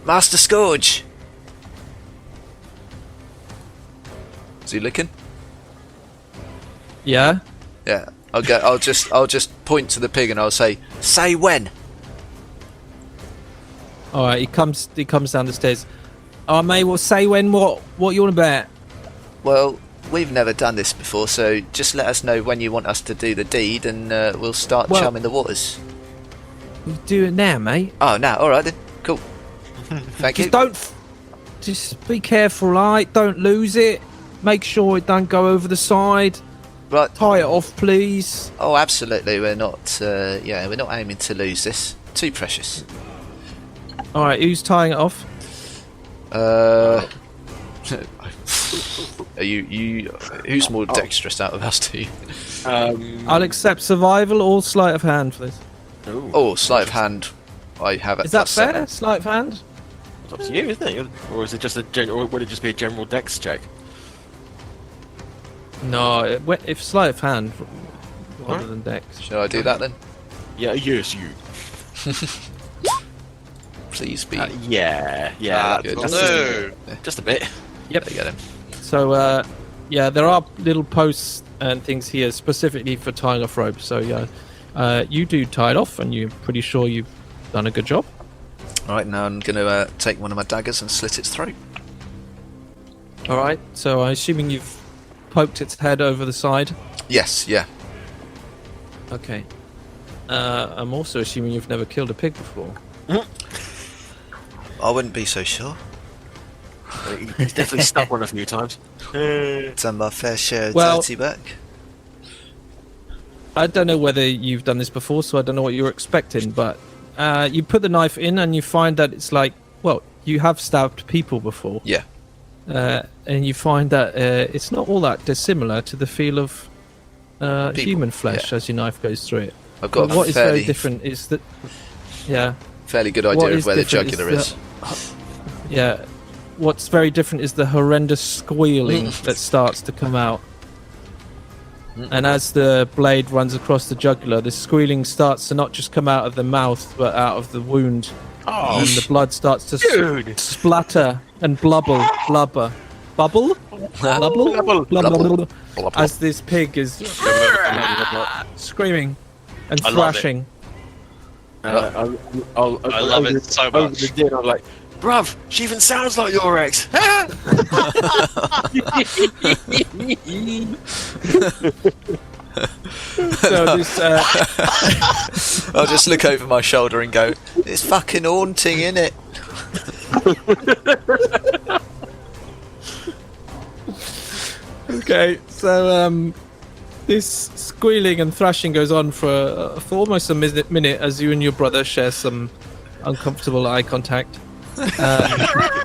Master Scourge. Is he looking? Yeah. Yeah. I'll just point to the pig and I'll say when. All right. He comes down the stairs. Oh, mate. Well, say when. What you want about? Well, we've never done this before, so just let us know when you want us to do the deed, and we'll start chumming the waters. We do it now, mate. Oh, no. All right then. Cool. Thank you. Just be careful, right? Don't lose it. Make sure it don't go over the side. Right. Tie it off, please. Oh, absolutely. We're not. We're not aiming to lose this. Too precious. All right. Who's tying it off? Are you who's more dexterous out of us two? I'll accept survival or sleight of hand for this. Oh, sleight of hand. I have it. Is that fair? Sleight of hand? It's up to you, isn't it? Or is it just or would it just be a general dex check? No, if sleight of hand rather than dex. Shall I do that then? Yeah, yes, you. Please be. Yeah. Good. Just a bit. Yep. There you go then. So, there are little posts and things here specifically for tying off ropes. So, you do tie it off, and you're pretty sure you've done a good job. All right, now I'm going to take one of my daggers and slit its throat. All right. So, I'm assuming you've poked its head over the side. Yes, yeah. Okay. I'm also assuming you've never killed a pig before. I wouldn't be so sure. He's definitely stuck one a few times. Done my fair share of Well- dirty work. I don't know whether you've done this before, so I don't know what you were expecting, but you put the knife in and you find that it's like, well, you have stabbed people before. Yeah. And you find that it's not all that dissimilar to the feel of human flesh as your knife goes through it. I've got But what a is very fairly, different is that, fairly good what idea of is where the different jugular is is. what's very different is the horrendous squealing that starts to come out. And as the blade runs across the jugular, the squealing starts to not just come out of the mouth, but out of the wound. Oh, And the blood starts to dude! splatter and blubble. Bubble? Blubble? Blubble. As this pig is screaming and I love it. thrashing. I love it so Over much. the din, I'm like, bruv, she even sounds like your ex. So this, I'll just look over my shoulder and go, it's fucking haunting, innit? okay, so this squealing and thrashing goes on for almost a minute as you and your brother share some uncomfortable eye contact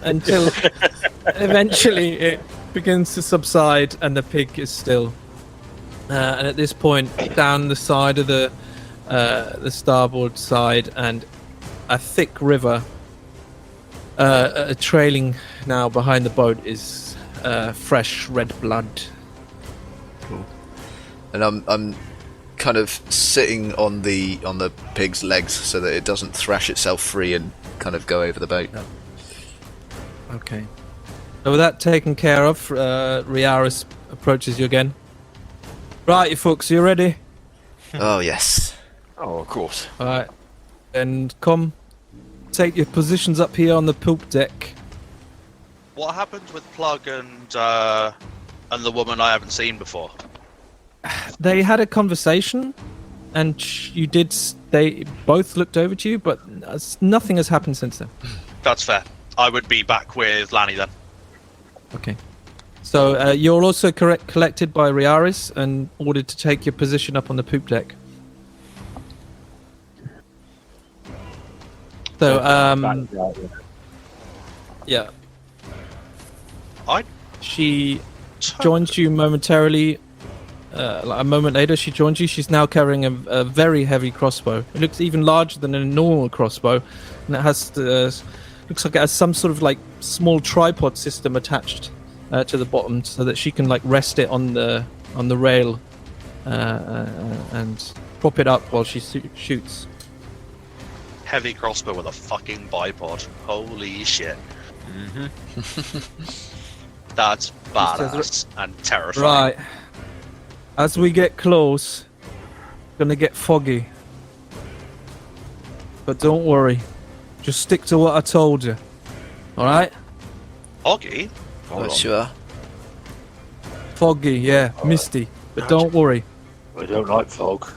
until eventually it begins to subside and the pig is still. And at this point, down the side of the starboard side and a thick river trailing now behind the boat is fresh red blood. And I'm kind of sitting on the pig's legs so that it doesn't thrash itself free and kind of go over the boat. Okay. So with that taken care of, Riaris approaches you again. Right, you folks, you ready? Oh yes. Oh, of course. Alright. And come, take your positions up here on the poop deck. What happened with Plug and the woman I haven't seen before? They had a conversation, and they both looked over to you, but nothing has happened since then. That's fair. I would be back with Lanny then. Okay. So you're also collected by Riaris and ordered to take your position up on the poop deck. So, yeah. She joins you momentarily. Like a moment later, she joins you. She's now carrying a very heavy crossbow. It looks even larger than a normal crossbow, and it has looks like it has some sort of like small tripod system attached to the bottom, so that she can like rest it on the rail and prop it up while she shoots. Heavy crossbow with a fucking bipod. Holy shit. That's badass and terrifying. Right. As we get close, it's gonna get foggy. But don't worry. Just stick to what I told you. Alright? Foggy? Oh, sure. Foggy, yeah. Misty. But don't worry. I don't like fog.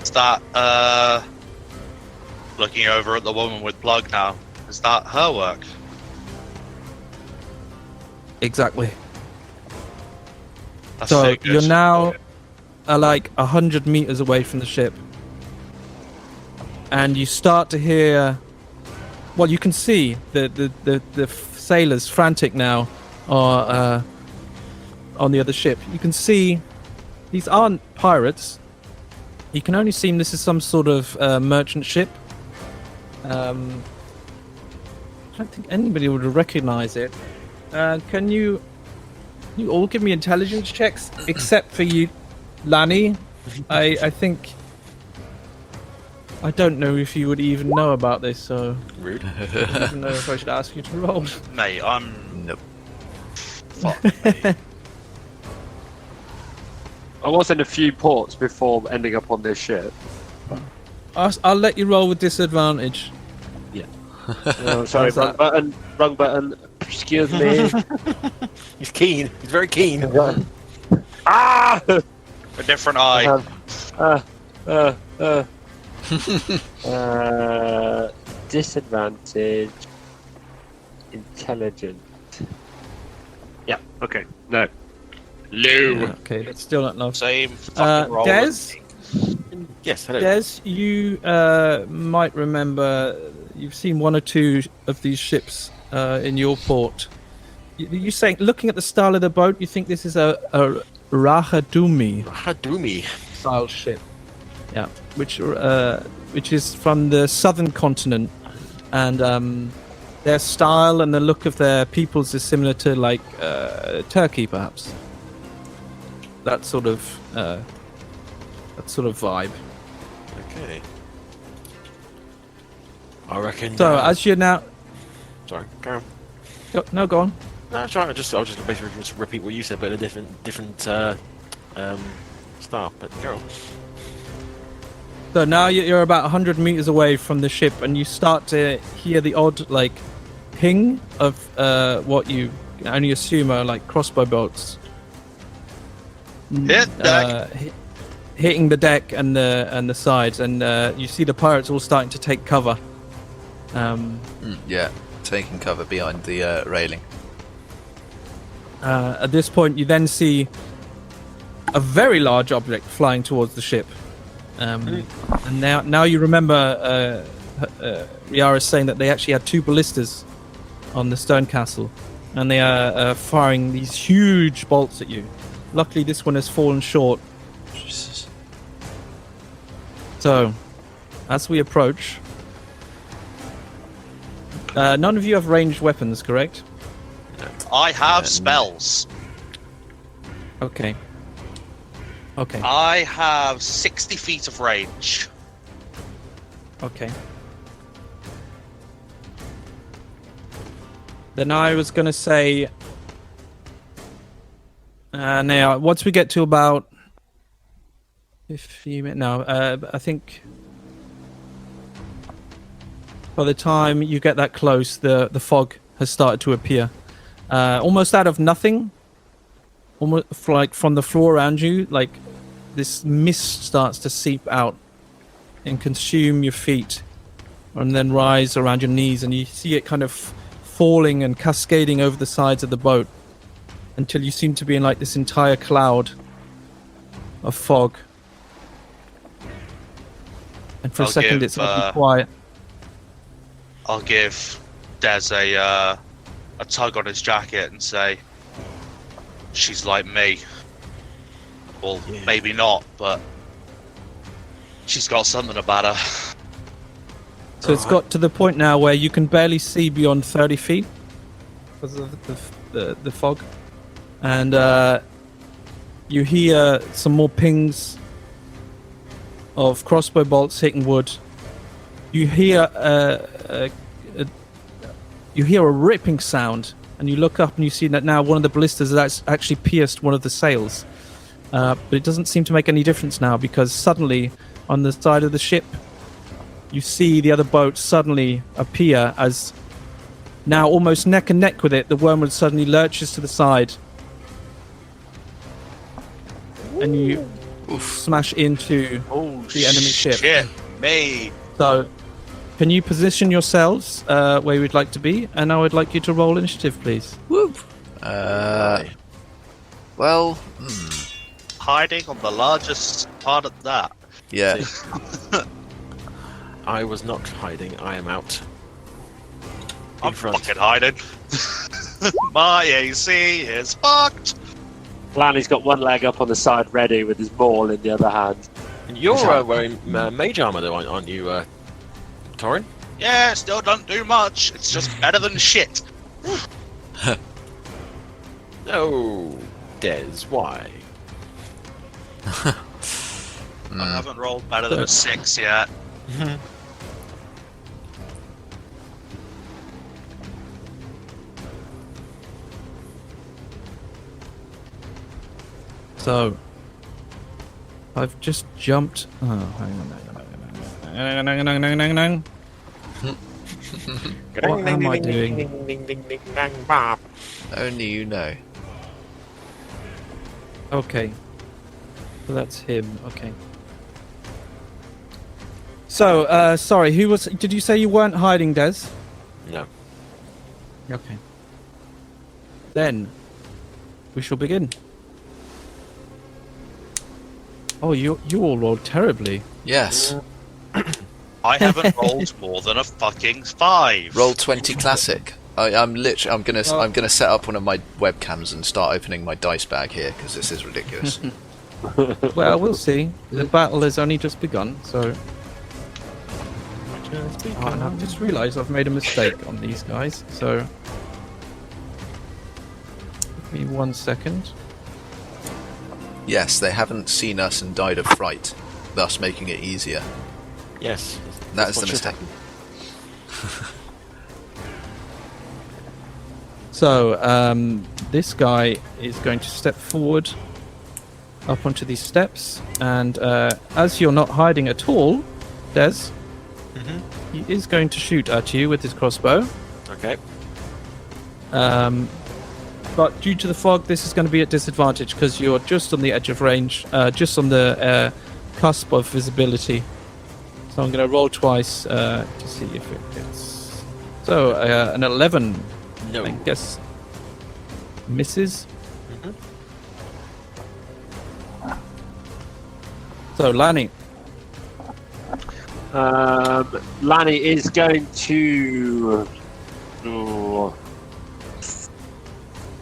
Is that, looking over at the woman with Plug now, is that her work? Exactly. That's So so good. you're now like 100 meters away from the ship. And you start to hear well, you can see the sailors frantic now are on the other ship. You can see these aren't pirates. You can only assume this is some sort of merchant ship. I don't think anybody would recognize it. Can you all give me intelligence checks except for you, Lani? I think I don't know if you would even know about this, so Rude. I don't even know if I should ask you to roll. Mate, I'm. Nope. Fuck me. I was in a few ports before ending up on this ship. I'll let you roll with disadvantage. Oh, sorry, How's that? wrong button. Excuse me. He's keen. He's very keen. Ah! A different eye. Disadvantage. Intelligent. Yeah. Okay. No. Lou. Yeah, okay, that's still not enough. Same fucking roll. Des, Yes, hello. Des, you might remember you've seen one or two of these ships in your port. You saying, looking at the style of the boat, you think this is a Rahadumi Hadumi. style ship? Yeah, which is from the southern continent, and their style and the look of their peoples is similar to like Turkey, perhaps. That sort of vibe. Okay. I reckon. So as you're now, Sorry, carry on. go on. No, that's right. I'll just basically just repeat what you said, but in a different style. But go on. So now you're about 100 meters away from the ship, and you start to hear the odd like ping of what you only assume are like crossbow bolts. Hit deck. Hitting the deck and the sides, and you see the pirates all starting to take cover. Yeah, taking cover behind the railing. At this point, you then see a very large object flying towards the ship. And now you remember Riara saying that they actually had two ballistas on the stone castle, and they are firing these huge bolts at you. Luckily, this one has fallen short. Jesus. So, as we approach, none of you have ranged weapons, correct? I have spells. Okay. Okay. I have 60 feet of range. Okay. Then I was going to say... now, once we get to about... I think... By the time you get that close, the fog has started to appear. Almost out of nothing. Almost like from the floor around you, like this mist starts to seep out and consume your feet, and then rise around your knees, and you see it kind of falling and cascading over the sides of the boat until you seem to be in like this entire cloud of fog. And for a second, it's oddly quiet. I'll give Des a tug on his jacket and say, "She's like me." Well, maybe not, but she's got something about her. So it's got to the point now where you can barely see beyond 30 feet because of the fog. And you hear some more pings of crossbow bolts hitting wood. You hear a ripping sound, and you look up and you see that now one of the ballistas has actually pierced one of the sails. But it doesn't seem to make any difference now, because suddenly on the side of the ship you see the other boat suddenly appear, as now almost neck and neck with it, the wormwood suddenly lurches to the side and you smash into the enemy ship. Shit, me. So can you position yourselves where you'd like to be, and I would like you to roll initiative, please. Whoop. Well, Hiding on the largest part of that. yeah. I was not hiding. I am out. I'm front. fucking hiding. My AC is fucked. Lanny's got one leg up on the side ready with his maul in the other hand. And you're wearing mage armor, though, aren't you, Torrin? Yeah, still don't do much. It's just better than shit. No, Des, why? I haven't rolled better than a 6 yet. So, I've just jumped. Oh, hang on. What am I doing? Only you know. Okay. So that's him. Okay. So, sorry, who was... Did you say you weren't hiding, Des? No. Okay. Then, we shall begin. Oh, you all rolled terribly. Yes. I haven't rolled more than a fucking 5. Roll 20 classic. I'm gonna set up one of my webcams and start opening my dice bag here because this is ridiculous. Well, we'll see. The battle has only just begun, so... Oh, and I've just realised I've made a mistake on these guys, so... Give me 1 second. Yes, they haven't seen us and died of fright, thus making it easier. Yes. That is the mistake. So, this guy is going to step forward up onto these steps, and as you're not hiding at all, Des, he is going to shoot at you with his crossbow. Okay. But due to the fog, this is going to be at disadvantage because you're just on the edge of range, just on the cusp of visibility. So I'm going to roll twice to see if it gets... So, an 11, No. I guess, misses. So, Lanny. Lanny is going to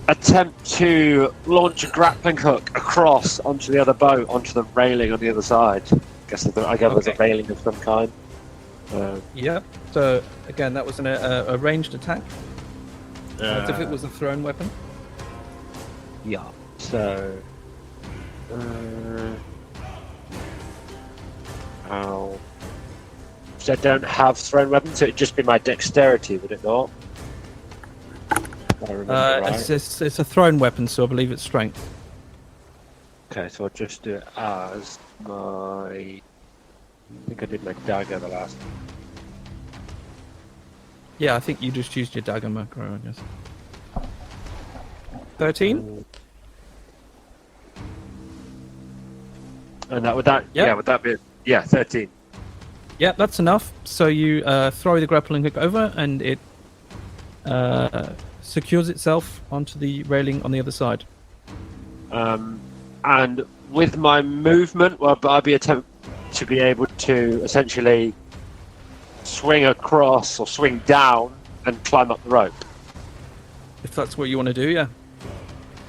attempt to launch a grappling hook across onto the other boat, onto the railing on the other side. I guess there's a railing of some kind. Yep. So, again, that was a ranged attack. As if it was a thrown weapon. Yeah. So... So I don't have thrown weapons, so it'd just be my dexterity, would it not? If I remember right. It's a thrown weapon, so I believe it's strength. Okay, so I'll just do it as my... I think I did my dagger the last time. Yeah, I think you just used your dagger, McCrae, I guess. 13? And would that be... Yeah, 13. Yeah, that's enough. So you throw the grappling hook over, and it secures itself onto the railing on the other side. And with my movement, well, I'd be attempting to be able to essentially swing across or swing down and climb up the rope. If that's what you want to do, yeah.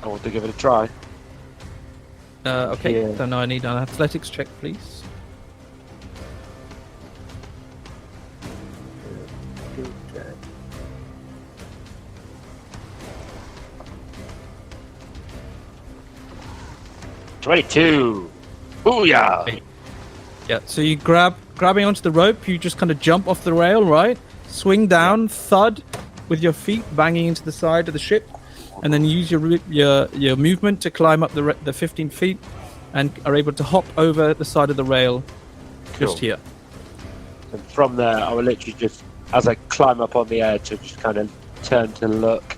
I want to give it a try. Okay, Yeah. then I need an athletics check, please. Okay. $22. Booyah! Yeah, so you grabbing onto the rope, you just kind of jump off the rail, right? Swing down, thud with your feet banging into the side of the ship, and then use your movement to climb up the 15 feet and are able to hop over the side of the rail just here. And from there, I will literally just, as I climb up on the edge, I just kind of turn to look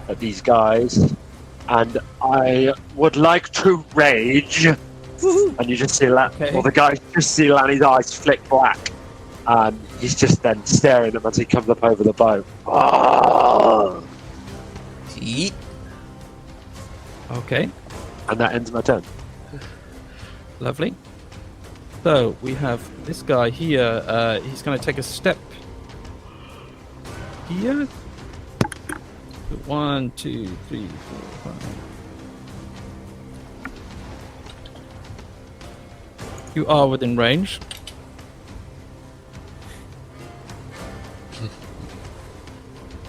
at these guys, and I would like to rage. And you just see the guys just see Lanny's eyes flick black, and he's just then staring at him as he comes up over the boat. Oh! Yeet. Okay, And that ends my turn. lovely. So we have this guy here. He's going to take a step here, 1, 2, 3, 4, 5. You are within range.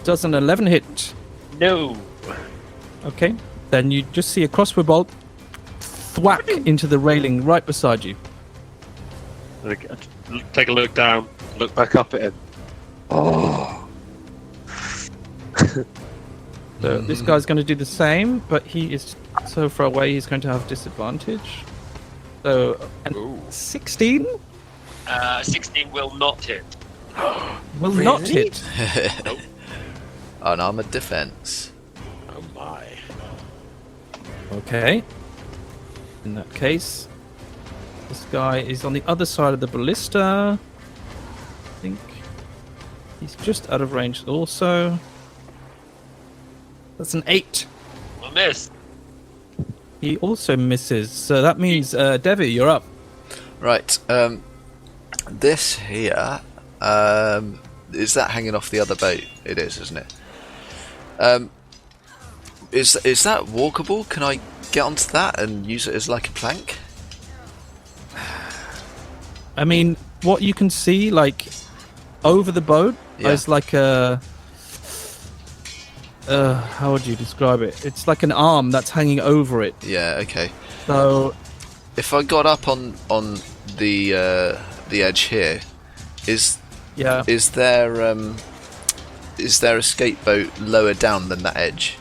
Does an 11 hit? No. Okay. Then you just see a crossbow bolt thwack into the railing right beside you. Take a look down, look back up at him. Oh. So this guy's going to do the same, but he is so far away he's going to have disadvantage. So, and 16? 16 will not hit. Will not hit. Nope. Unarmored defense. Oh my. Okay. In that case, this guy is on the other side of the ballista. I think he's just out of range also. That's an 8. We'll miss. He also misses. So that means, Devvie, you're up. Right. This here. Is that hanging off the other boat? It is, isn't it? Is that walkable? Can I get onto that and use it as like a plank? I mean, what you can see, like, over the boat is like a... how would you describe it? It's like an arm that's hanging over it. Yeah. Okay. So, If I got up on the edge here, is there a skateboat lower down than that edge?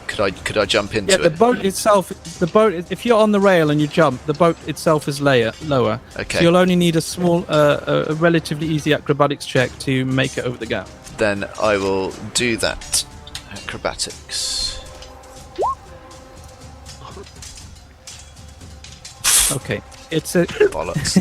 Could I jump into yeah, the it? boat itself, if you're on the rail and you jump, the boat itself is lower. Okay. So you'll only need a small, a relatively easy acrobatics check to make it over the gap. Then I will do that. Acrobatics. Okay. It's a Bollocks.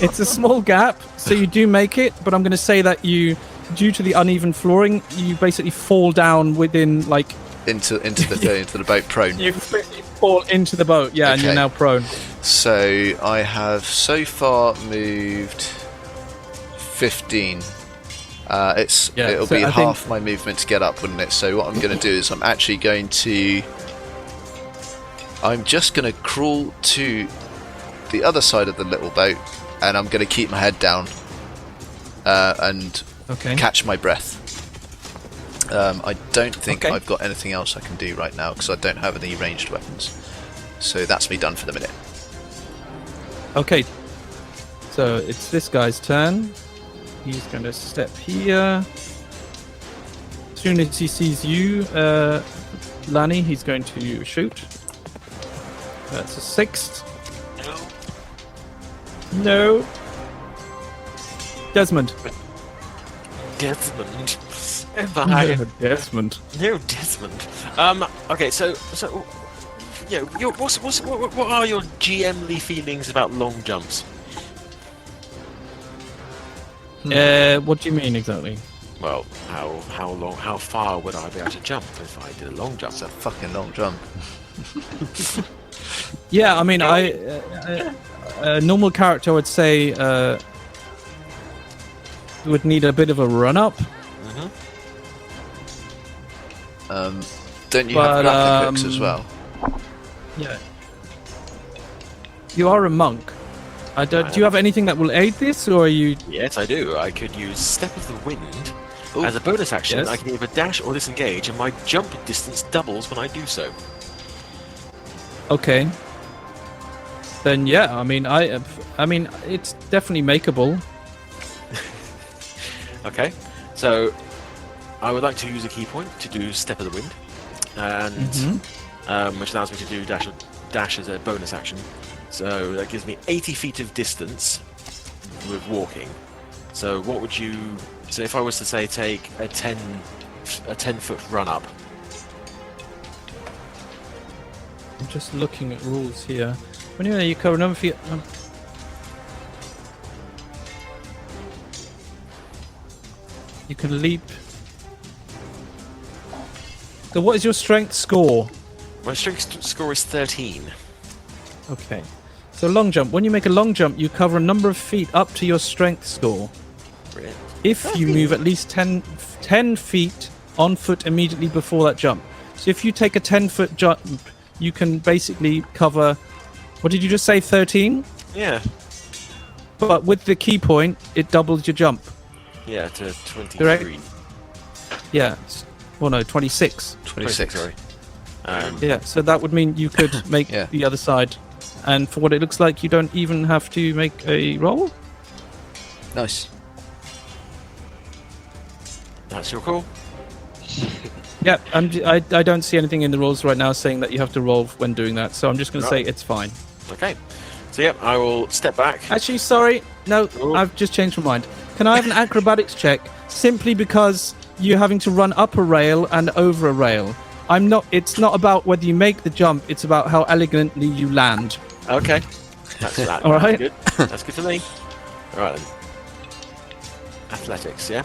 it's a small gap, so you do make it, but I'm going to say that you, due to the uneven flooring, you basically fall down within, like... into the boat prone. You fall into the boat, yeah, and you're Okay. now prone. So I have so far moved 15. It'll so be I half my movement to get up, wouldn't it? So what I'm going to do is I'm just going to crawl to the other side of the little boat, and I'm going to keep my head down and catch my breath. I don't think I've got anything else I can do right now because I don't have any ranged weapons. So that's me done for the minute. Okay. So it's this guy's turn. He's going to step here. As soon as he sees you, Lani, he's going to shoot. That's a 6. No. Desmond. Desmond. Am I? No, Desmond. No, Desmond. Okay, so yeah, what are your GM-ly feelings about long jumps? What do you mean exactly? Well, how far would I be able to jump if I did a long jump? It's a fucking long jump. Yeah, I mean, a normal character would say would need a bit of a run up. Don't you have grappling hooks as well? Yeah. You are a monk. Do you have anything that will aid this, or are you? Yes, I do. I could use Step of the Wind. Ooh. As a bonus action, Yes. I can either dash or disengage, and my jump distance doubles when I do so. Okay. Then yeah, I mean, it's definitely makeable. Okay, so I would like to use a key point to do Step of the Wind, and which allows me to do dash as a bonus action. So that gives me 80 feet of distance with walking. So what would you? So if I was to say take a 10-foot run up. I'm just looking at rules here. Anyway, you cover number feet. You can leap. So what is your strength score? My strength score is 13. Okay. So long jump. When you make a long jump, you cover a number of feet up to your strength score. Brilliant. If you move at least 10 feet on foot immediately before that jump. So if you take a 10-foot jump, you can basically cover, what did you just say, 13? Yeah. But with the key point, it doubles your jump. Yeah, to 23. Correct. Yeah. Well, no, 26. 26. Sorry. Yeah, so that would mean you could make Yeah. the other side. And for what it looks like, you don't even have to make a roll. Nice. That's your call. Yeah, I don't see anything in the rules right now saying that you have to roll when doing that, so I'm just going to say it's fine. Okay. So, yep, I will step back. Actually, sorry. No, Oh. I've just changed my mind. Can I have an acrobatics check simply because you're having to run up a rail and over a rail? It's not about whether you make the jump, it's about how elegantly you land. Okay. That's that. All right. Good. That's good for me. All right then. Athletics, yeah?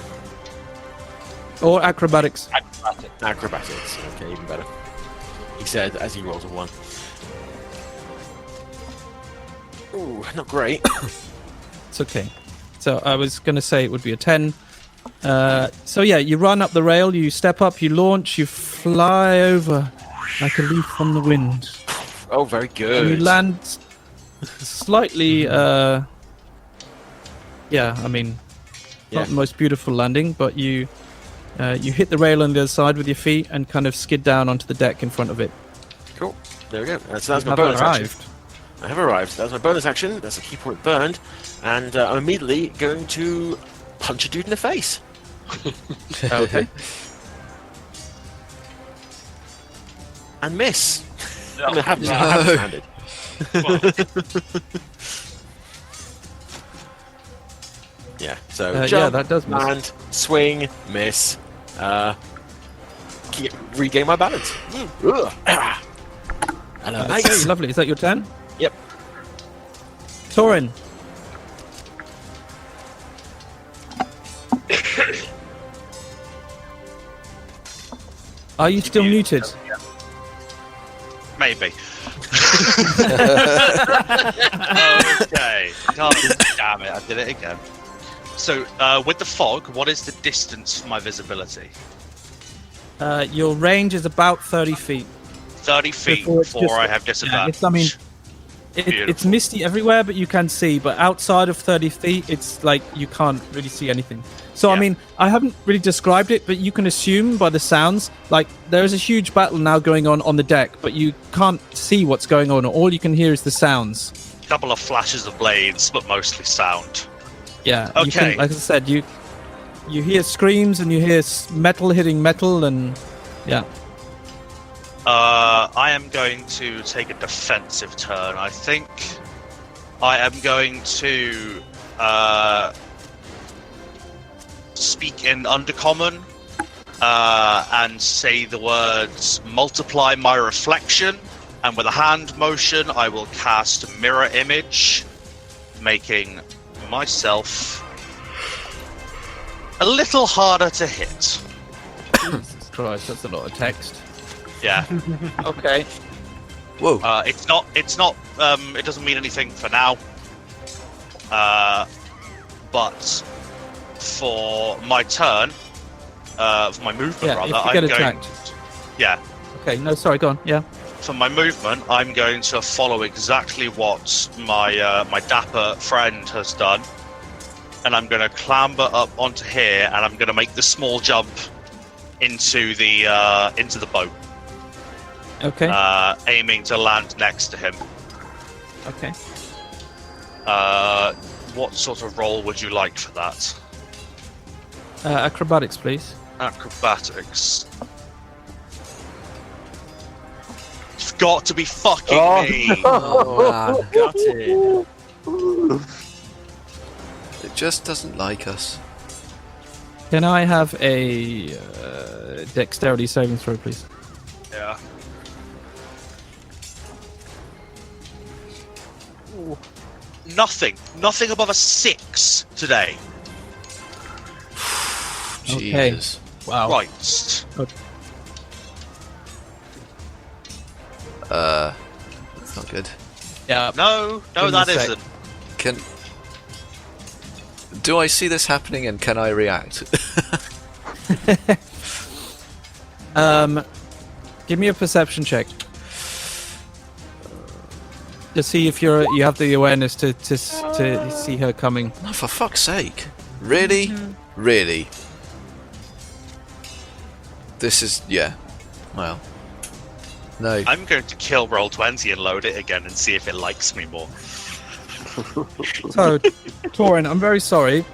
Or acrobatics. Acrobatics. Okay, even better. He said as he rolls a 1. Ooh, not great. It's okay. So I was going to say it would be a 10. So yeah, you run up the rail, you step up, you launch, you fly over like a leaf on the wind. Oh, very good. And you land slightly, yeah, I mean, not the most beautiful landing, but you hit the rail on the other side with your feet and kind of skid down onto the deck in front of it. Cool. There we go. So that's my Have bonus action. arrived. I have arrived. That's my bonus action. That's a key point burned. And I'm immediately going to punch a dude in the face. Okay. And miss. No. I'm going to have handed. Yeah, so yeah, jump, that does miss. land, swing, miss, regain my balance. Ugh. Ah. Hello, Okay, mates. lovely. Is that your turn? Yep. Torrin. Are you still muted? Maybe. Okay. God damn it, I did it again. So, with the fog, what is the distance for my visibility? Your range is about 30 feet. 30 feet Before it's before just- I have Yeah, disadvantage. it's Beautiful. misty everywhere, but you can see. But outside of 30 feet, it's like you can't really see anything. So, I Yeah. mean, I haven't really described it, but you can assume by the sounds, like, there is a huge battle now going on the deck, but you can't see what's going on. All you can hear is the sounds. Couple of flashes of blades, but mostly sound. Yeah. You Okay. can, like I said, you hear screams and you hear metal hitting metal, and yeah. I am going to take a defensive turn. I think I am going to speak in Undercommon and say the words multiply my reflection, and with a hand motion I will cast mirror image, making myself a little harder to hit. Jesus Christ, that's a lot of text. Yeah. Okay. Whoa. It's not. It doesn't mean anything for now. But for my turn, for my movement Yeah, rather, if you I'm get going. attacked. Yeah. Okay, no, sorry, go on. Yeah. For my movement, I'm going to follow exactly what my my dapper friend has done, and I'm going to clamber up onto here, and I'm going to make the small jump into the boat, Okay. aiming to land next to him. Okay. What sort of roll would you like for that? Acrobatics, please. Acrobatics. You've got to be fucking Oh, me! Oh, man. Gutted. It just doesn't like us. Can I have a dexterity saving throw, please? Yeah. Nothing above a 6 today. Okay. Jesus. Wow. Right. That's not good. Yeah. No, Give me that a sec. isn't. Can... Do I see this happening and can I react? Give me a perception check to see if you have the awareness to see her coming. Oh, for fuck's sake! Really, really. This is Well, no. I'm going to kill Roll20 and load it again and see if it likes me more. So, Torrin, I'm very sorry,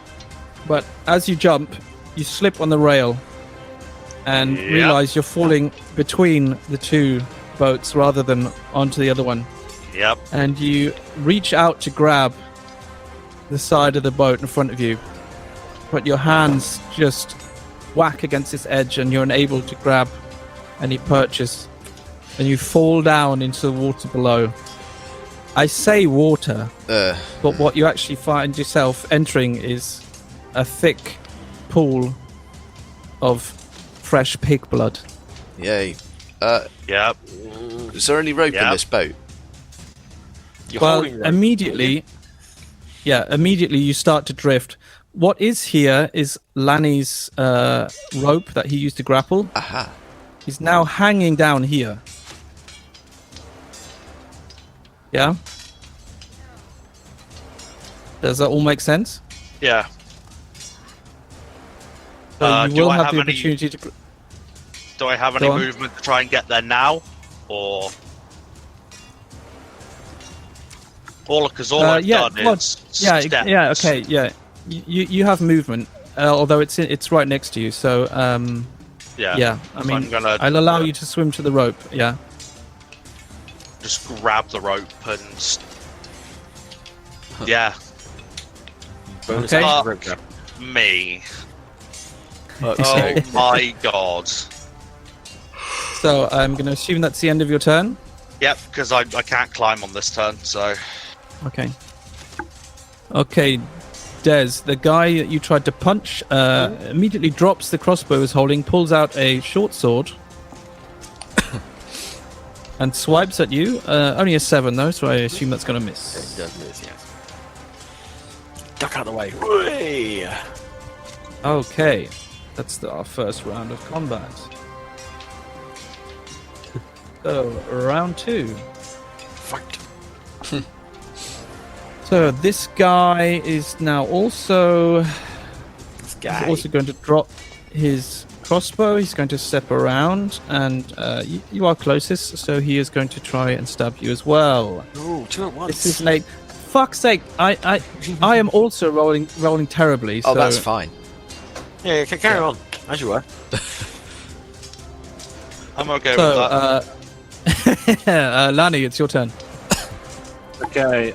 but as you jump, you slip on the rail and realize you're falling between the two boats rather than onto the other one. Yep. And you reach out to grab the side of the boat in front of you, but your hands just whack against this edge and you're unable to grab any purchase, and you fall down into the water below. I say water, but what you actually find yourself entering is a thick pool of fresh pig blood. Yay. Yep. Is there any rope in this boat? Well, immediately you start to drift. What is here is Lanny's rope that he used to grapple. Aha. He's now hanging down here. Yeah? Does that all make sense? Yeah. So you do will I have have the any- opportunity to... Do I have any Go on. movement to try and get there now? Or... Because all I've done is steps. Okay. You have movement, although it's right next to you. So Yeah. I So mean, I'm gonna I'll allow you to swim to the rope. Yeah. just grab the rope and... Yeah. Okay. Fuck me. Oh my god. So I'm going to assume that's the end of your turn. Yep, because I can't climb on this turn, so... Okay. Okay, Des, the guy that you tried to punch immediately drops the crossbow he was holding, pulls out a short sword, and swipes at you. Only a 7 though, so I assume that's going to miss. It does miss, yes. Duck out of the way. Whee! Okay, that's our first round of combat. So, round 2. Fight. So this guy is now also going to drop his crossbow. He's going to step around, and you are closest, so he is going to try and stab you as well. Ooh, 2 at once. This is Nate. Fuck's sake! I am also rolling terribly. Oh, so that's fine. Yeah, carry on, as you were. I'm okay So, with that. Lani, it's your turn. Okay,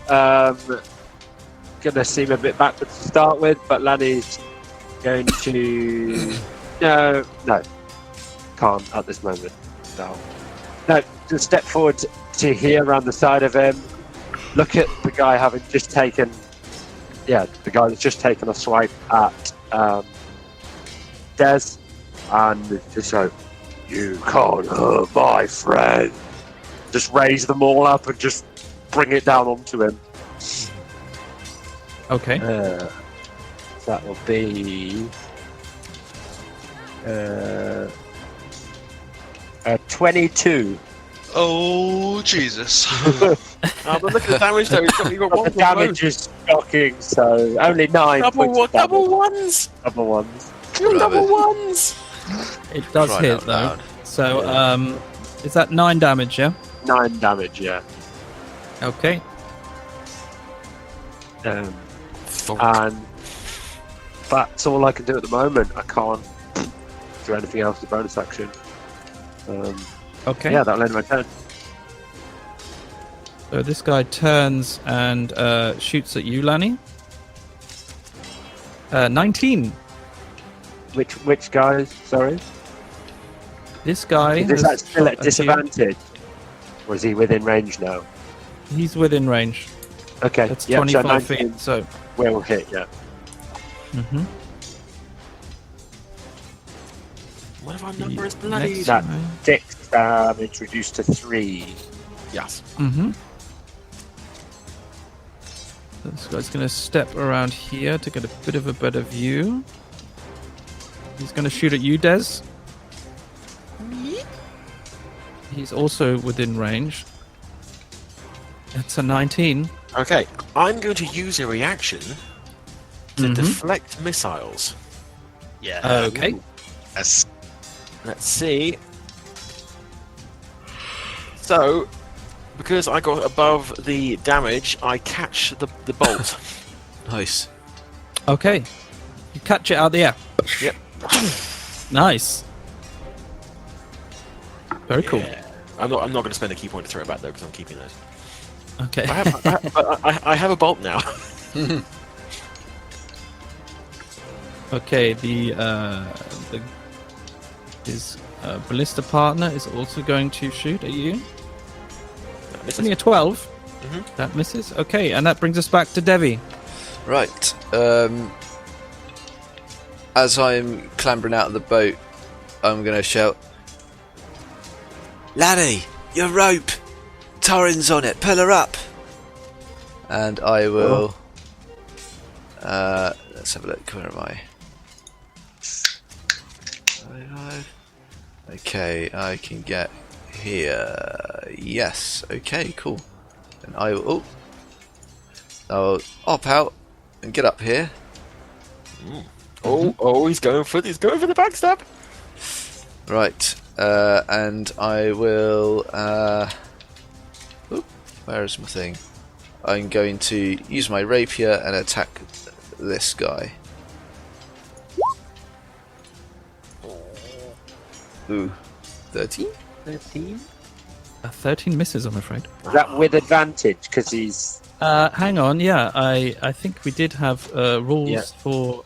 gonna seem a bit backwards to start with, but Lanny's going to... No, can't at this moment. No, just step forward to here around the side of him. Look at the guy having just taken... Yeah, the guy that's just taken a swipe at Des, and just go, "You can't hurt my friend." Just raise them all up and just bring it down onto him. Okay. That will be 22. Oh, Jesus. But look at the damage though. You've got But one the damage is shocking, so only 9 points of damage. double ones. Double ones. You're double ones. It does Crying hit out though. loud. So is that 9 damage? Yeah. 9 damage, yeah. Okay. And that's all I can do at the moment. I can't do anything else with bonus action. Okay. Yeah, that'll end my turn. So this guy turns and shoots at you, Lanny. 19. Which guys? Sorry. This guy. Is that has still shot at you. disadvantage? Or is he within range now? He's within range. Okay. That's yeah, 25 so 19 feet. So. will hit, yeah. Mm-hmm. Whatever number is bloody. Next That guy. 6 damage reduced to 3. Yes. Mm-hmm. This guy's going to step around here to get a bit of a better view. He's going to shoot at you, Des. He's also within range. It's a 19. Okay, I'm going to use a reaction to deflect missiles. Yeah. Okay. Yes. Let's see. So, because I got above the damage, I catch the bolt. Nice. Okay. You catch it out of the air. Yep. Nice. Very cool. Yeah. I'm not going to spend a key point to throw it back though, because I'm keeping those. Okay. I have a bolt now. Okay. His ballista partner is also going to shoot at you. It's only a 12. That misses. Okay, and that brings us back to Devvie. Right. As I'm clambering out of the boat, I'm going to shout, "Laddie, your rope! Torrin's on it, pull her up!" And I will... let's have a look, where am I? Okay, I can get here. Yes, okay, cool. And I will... I'll hop out and get up here. He's going for the backstab. Right, and I will... where is my thing? I'm going to use my rapier and attack this guy. Ooh, 13? 13? 13 misses, I'm afraid. Is that with advantage? Because he's... Hang on, yeah, I think we did have rules for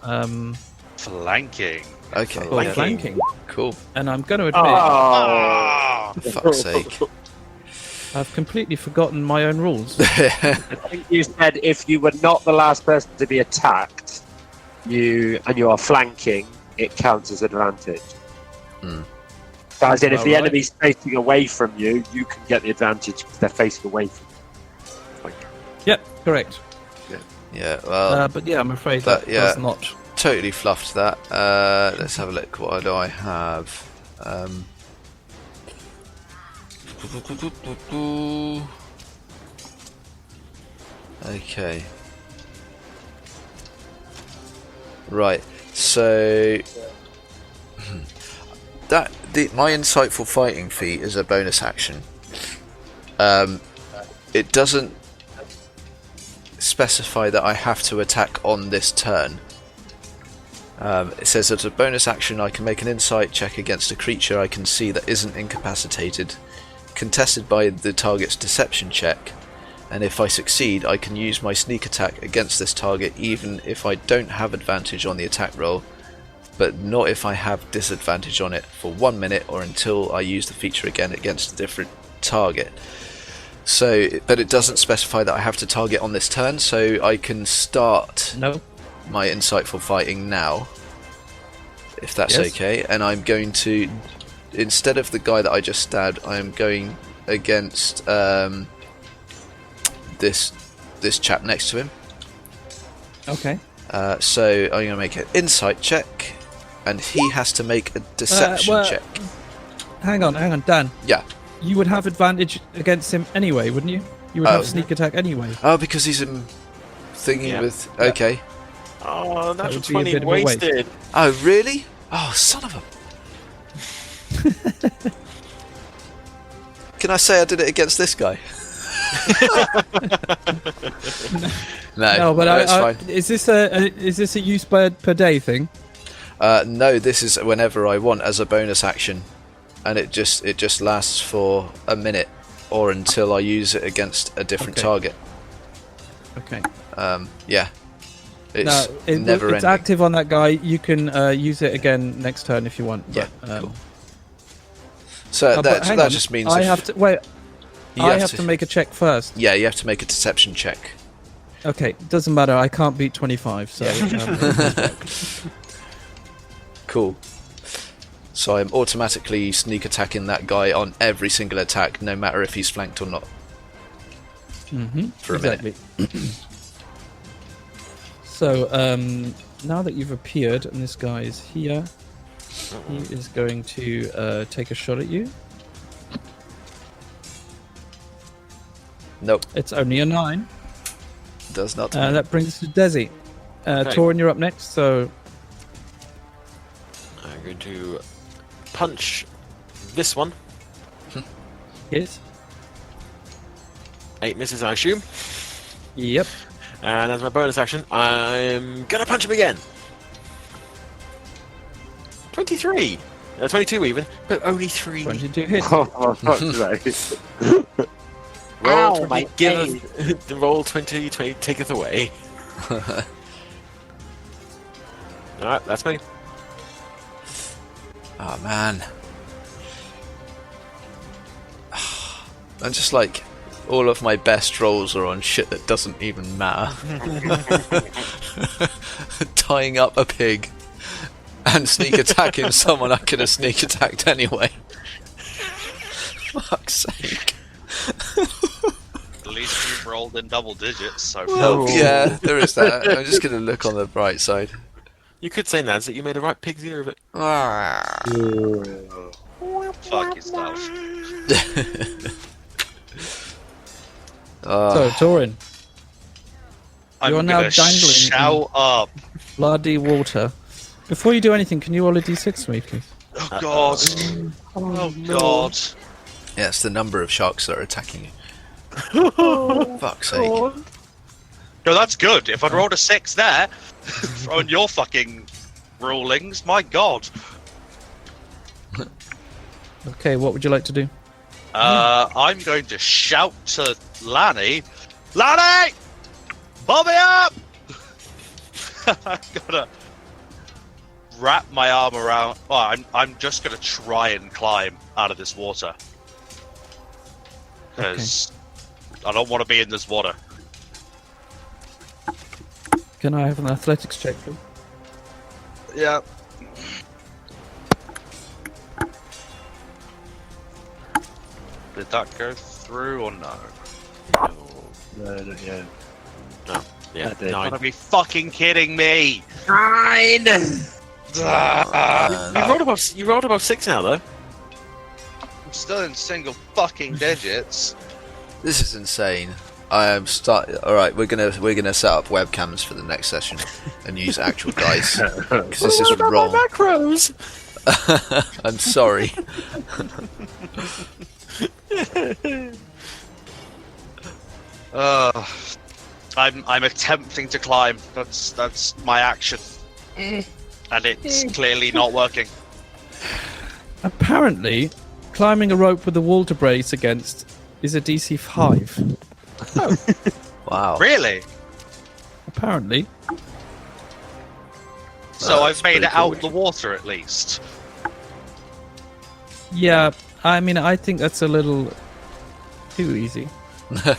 Flanking. Okay, for flanking, cool. and I'm going to admit Ah! For fuck's sake. I've completely forgotten my own rules. I think you said if you were not the last person to be attacked, you are flanking, it counts as advantage. So as in, if the enemy's facing away from you, you can get the advantage because they're facing away from you. Yep, correct. Yeah, well, But yeah, I'm afraid that does not. totally fluffed that. Let's have a look. What do I have? Okay. Right. So my insightful fighting feat is a bonus action. It doesn't specify that I have to attack on this turn. It says as a bonus action I can make an insight check against a creature I can see that isn't incapacitated, contested by the target's deception check, and if I succeed I can use my sneak attack against this target even if I don't have advantage on the attack roll, but not if I have disadvantage on it for 1 minute or until I use the feature again against a different target. So, but it doesn't specify that I have to target on this turn, so I can start my insightful fighting now, if that's okay. And I'm going to, instead of the guy that I just stabbed, I'm going against this chap next to him. Okay. So I'm going to make an insight check, and he has to make a deception check. Hang on, Dan. Yeah. You would have advantage against him anyway, wouldn't you? You would have sneak attack anyway. Oh, because he's thinking with... Okay. Oh, That natural would be a 20 bit of a waste. wasted. Oh, really? Oh, son of a... Can I say I did it against this guy? No, it's fine. Is this a use per day thing? No, this is whenever I want as a bonus action, and it just lasts for a minute or until I use it against a different target. Okay. Yeah. It's it's ending. active on that guy. You can use it again next turn if you want. Yeah. Cool. So that just means I have to wait. I have to make a check first. Yeah, you have to make a deception check. Okay, doesn't matter. I can't beat 25. So. Cool. So I'm automatically sneak attacking that guy on every single attack, no matter if he's flanked or not. For a minute. So now that you've appeared and this guy is here, he is going to take a shot at you. Nope, It's only a 9. does not. That brings us to Desi. Torrin, you're up next, so... I'm going to punch this one. Yes. 8 misses, I assume. Yep. And as my bonus action, I'm gonna punch him again. 23. 22 even, but only 3. 22 hits. Oh, fuck's sake. Roll Ow, 20, my the roll 20, 20 taketh away. Alright, that's me. Oh man. I'm just like, all of my best rolls are on shit that doesn't even matter. Tying up a pig and sneak attacking someone I could have sneak attacked anyway. Fuck's sake. At least you've rolled in double digits so far. Well, yeah, there is that. I'm just going to look on the bright side. You could say, Nadz, that you made a right pig's ear of it. Fuck yourself. So, Torrin, I'm You're now gonna dangling shout up. bloody water. Before you do anything, can you roll a d6 for me, please? Oh god. Oh god. Yeah, it's the number of sharks that are attacking you. Fuck's sake. No, that's good. If I'd rolled a 6 there, on your fucking rulings, my god. Okay, what would you like to do? I'm going to shout to Lanny. Lanny! Pull me up! I'm gonna wrap my arm around. Well, I'm just gonna try and climb out of this water. Because I don't want to be in this water. Can I have an athletics check, please? Yeah. Did that go through or no? No, not yet. No. Yeah, I did. You 9. gotta be fucking kidding me! 9! You rolled above 6 now, though. I'm still in single fucking digits. This is insane. I am Alright, we're gonna set up webcams for the next session and use actual dice. Because this is wrong. Macros? I'm sorry. I'm attempting to climb. That's my action, and it's clearly not working. Apparently, climbing a rope with a wall to brace against is a DC 5. Wow. Really? Apparently. So I've made pretty it cool. out the water at least. Yeah, I mean, I think that's a little too easy.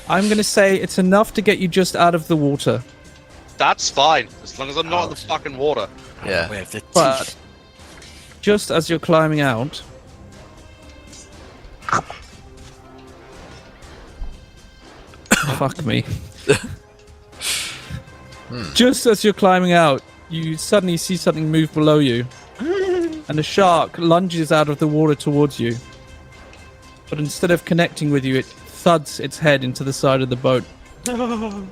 I'm going to say it's enough to get you just out of the water. That's fine, as long as I'm not in the fucking water. Yeah. Way of the But teeth. just as you're climbing out... Fuck me. Just as you're climbing out, you suddenly see something move below you. And a shark lunges out of the water towards you. But instead of connecting with you, it thuds its head into the side of the boat. It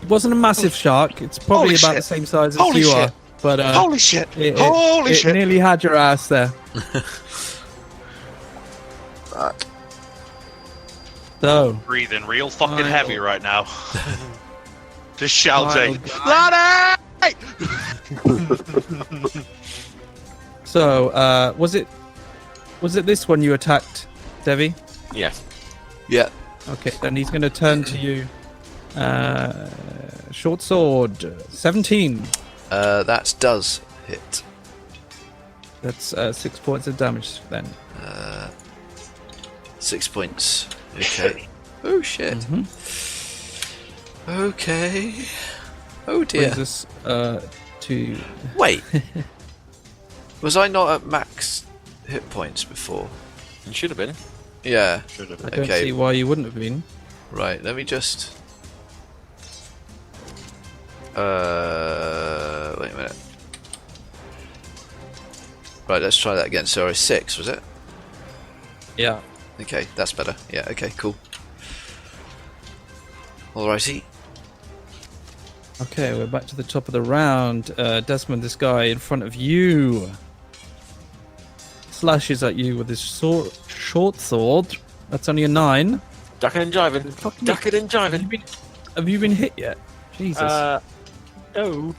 wasn't a massive shark. It's probably Holy about shit. the same size as Holy you shit. are. But Holy shit! it shit! nearly had your ass there. So, Breathing real fucking Wild. heavy right now. Just shouting, Wild Lanny! so was it this one you attacked, Devvie? Yes. Yeah. Okay, then he's going to turn to you. Short sword, 17. That does hit. That's 6 points of damage then. 6 points. Okay. Oh shit. Okay. Oh dear. Brings us to... Wait. Was I not at max hit points before? You should have been. Yeah. Should have I been. don't Okay. see why you wouldn't have been. Right. Let me just. Wait a minute. Right. Let's try that again. Sorry, 6 was it? Yeah. Okay, that's better. Yeah. Okay. Cool. Alrighty. Okay, we're back to the top of the round. Desmond, this guy in front of you, slashes at you with his short sword. That's only a 9. Ducking and jiving. Ducking and jiving. Have you been hit yet? Jesus. No.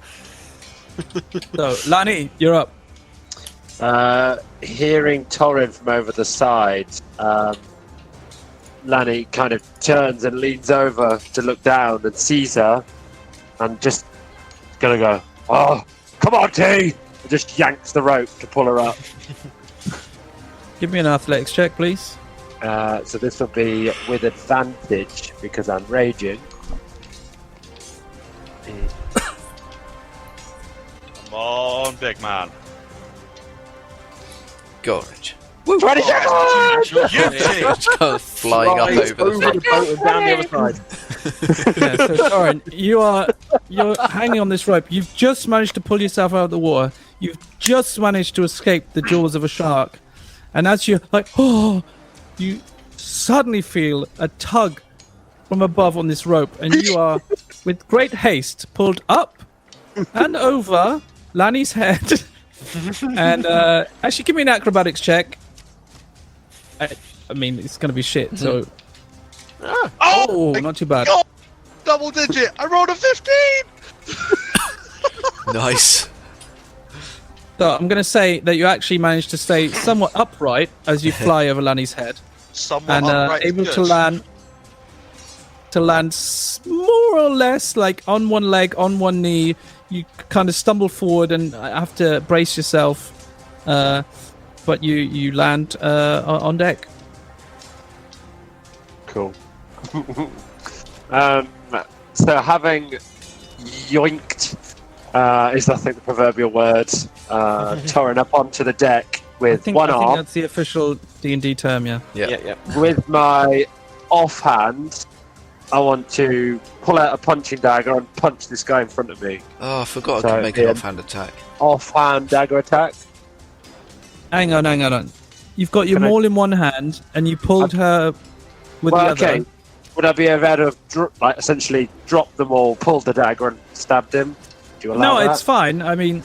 So, Lani, you're up. Hearing Torrin from over the side, Lani kind of turns and leans over to look down and sees her, and just gonna go, "Oh, come on, T!" and just yanks the rope to pull her up. Give me an athletics check, please. So this will be with advantage because I'm raging. Come on, big man. Gorge. 20 seconds! Just go flying up over the boat and down the other side. Yeah, so Torrin, you're hanging on this rope. You've just managed to pull yourself out of the water. You've just managed to escape the jaws of a shark. And as you're like, oh, you suddenly feel a tug from above on this rope, and you are, with great haste, pulled up and over Lani's head. And actually, give me an acrobatics check. I mean, it's going to be shit, so... Oh, not too bad. God, double digit. I rolled a 15. Nice. So I'm going to say that you actually managed to stay somewhat upright as you fly over Lani's head, Somewhat and upright is able good. to land more or less like on one leg, on one knee. You kind of stumble forward and have to brace yourself, but you land on deck. Cool. So having yoinked is, I think, the proverbial word, Torrin up onto the deck with one I think arm, that's the official D&D term, yeah. Yeah. with my offhand. I want to pull out a punching dagger and punch this guy in front of me. Oh, I forgot I So, could make an yeah. offhand attack. Offhand dagger attack. Hang on. You've got your Can I- maul in one hand, and you pulled her with Well, the other. okay. Would I be able to have essentially dropped them all, pulled the dagger, and stabbed him? Do you allow No, that? it's fine. I mean,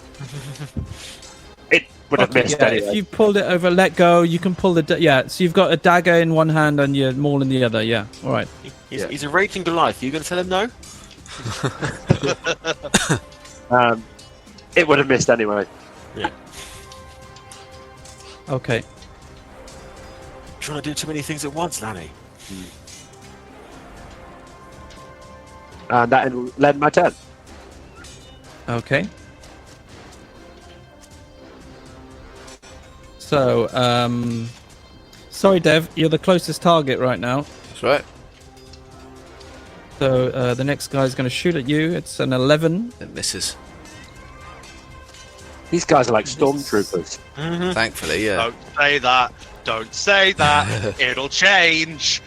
It would have okay, missed yeah, anyway. if you pulled it over, let go. You can pull the so you've got a dagger in one hand and your maul in the other. Yeah, all right. He's a raging Goliath. Are you going to tell him no? It would have missed anyway. Okay. Trying to do too many things at once, Lani. And that led my turn. Okay. So, sorry, Dev, you're the closest target right now. That's right. So the next guy's going to shoot at you. It's an 11. It misses. These guys are like stormtroopers. Thankfully, yeah. Don't say that. Don't say that. It'll change.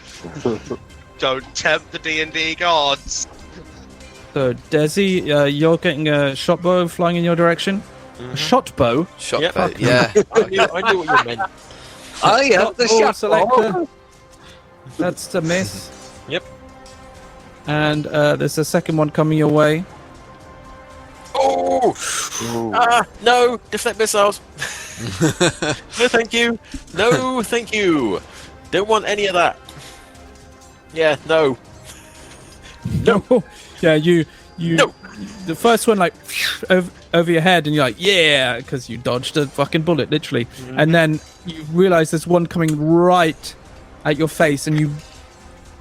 Don't tempt the D&D gods. So, Desi, you're getting a shot bow flying in your direction. A shot bow? Shot Yep. bow, yeah. I knew what you meant. Oh yeah, Shot ball selector. That's a miss. Yep. And there's a second one coming your way. Oh! No! Deflect missiles! No, thank you! No, thank you! Don't want any of that. Yeah, no. No. Yeah, you. No. The first one, like, over your head, and you're like, yeah, because you dodged a fucking bullet, literally. And then you realize there's one coming right at your face, and you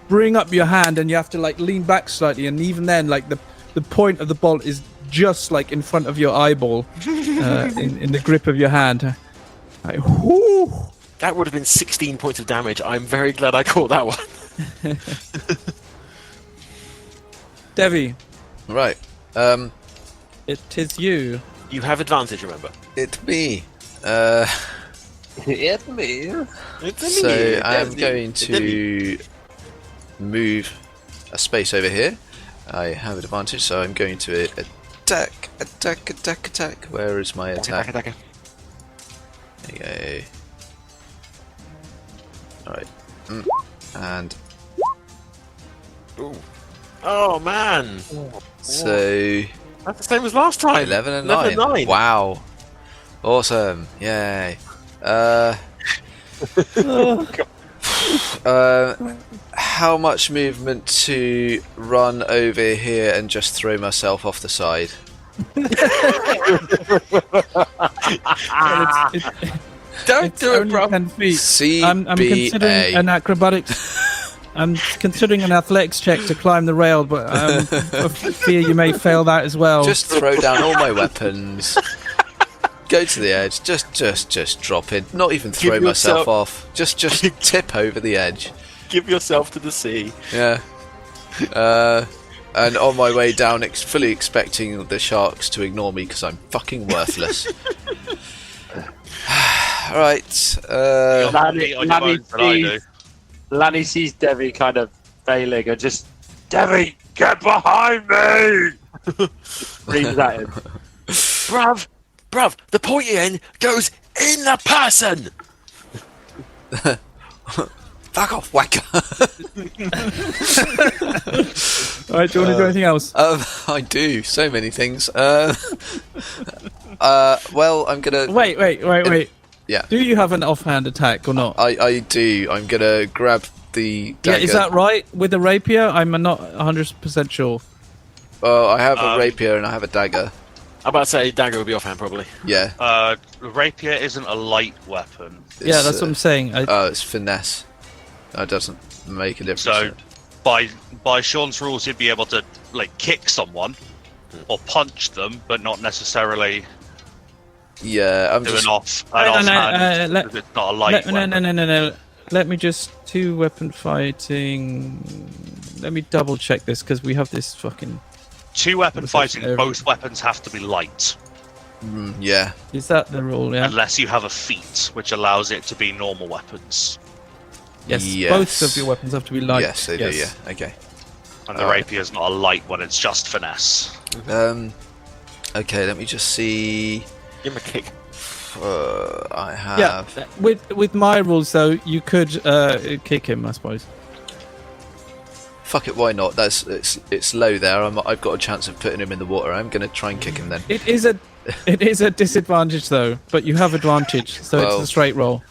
bring up your hand, and you have to, like, lean back slightly, and even then, like, the point of the bolt is just, like, in front of your eyeball, in the grip of your hand. Like, whoo! That would have been 16 points of damage. I'm very glad I caught that one. Devvie, Right. it is you. You have advantage, remember. It me. It's me. So I'm going to move a space over here. I have advantage, so I'm going to attack. Where is my attack? There you go. Alright. And... Ooh. Oh man! So That's the same as last time. 11 and 11 9. and 9. Wow. Awesome. Yay. How much movement to run over here and just throw myself off the side? Don't do it, only bro. 10 feet. CBA. I'm considering an acrobatics. I'm considering an athletics check to climb the rail, but I fear you may fail that as well. Just throw down all my weapons. Go to the edge. Just drop in. Not even throw myself off. Just tip over the edge. Give yourself to the sea. Yeah. And on my way down, fully expecting the sharks to ignore me because I'm fucking worthless. Alright. Lanny sees Devvie kind of failing and just, Devvie, get behind me! Screams at him. Bruv, the pointy end goes in the person! Fuck off, whacker. Alright, do you want to do anything else? I do. So many things. Well, I'm gonna... Wait. Yeah. Do you have an offhand attack or not? I do. I'm gonna grab the dagger. Yeah, is that right? With a rapier? I'm not 100% sure. Well, I have a rapier and I have a dagger. I'm about to say dagger would be offhand, probably. Yeah. Rapier isn't a light weapon. Yeah, that's what I'm saying. It's finesse. That doesn't make a difference. So, by Sean's rules, he'd be able to kick someone or punch them, but not necessarily. Yeah, I'm do just... an offhand. It's not a light weapon. No. Let me just... 2 weapon fighting... Let me double check this, because we have this fucking... 2 weapon fighting, both weapons have to be light. Yeah. Is that the rule, yeah? Unless you have a feat, which allows it to be normal weapons. Yes, both of your weapons have to be light. Yes, they do, yeah. Okay. And the rapier is not a light one, it's just finesse. Okay, let me just see... Give him a kick. I have... Yeah, with my rules, though, you could kick him, I suppose. Fuck it, why not? It's low there. I've got a chance of putting him in the water. I'm going to try and kick him then. It is a disadvantage, though, but you have advantage, so it's a straight roll.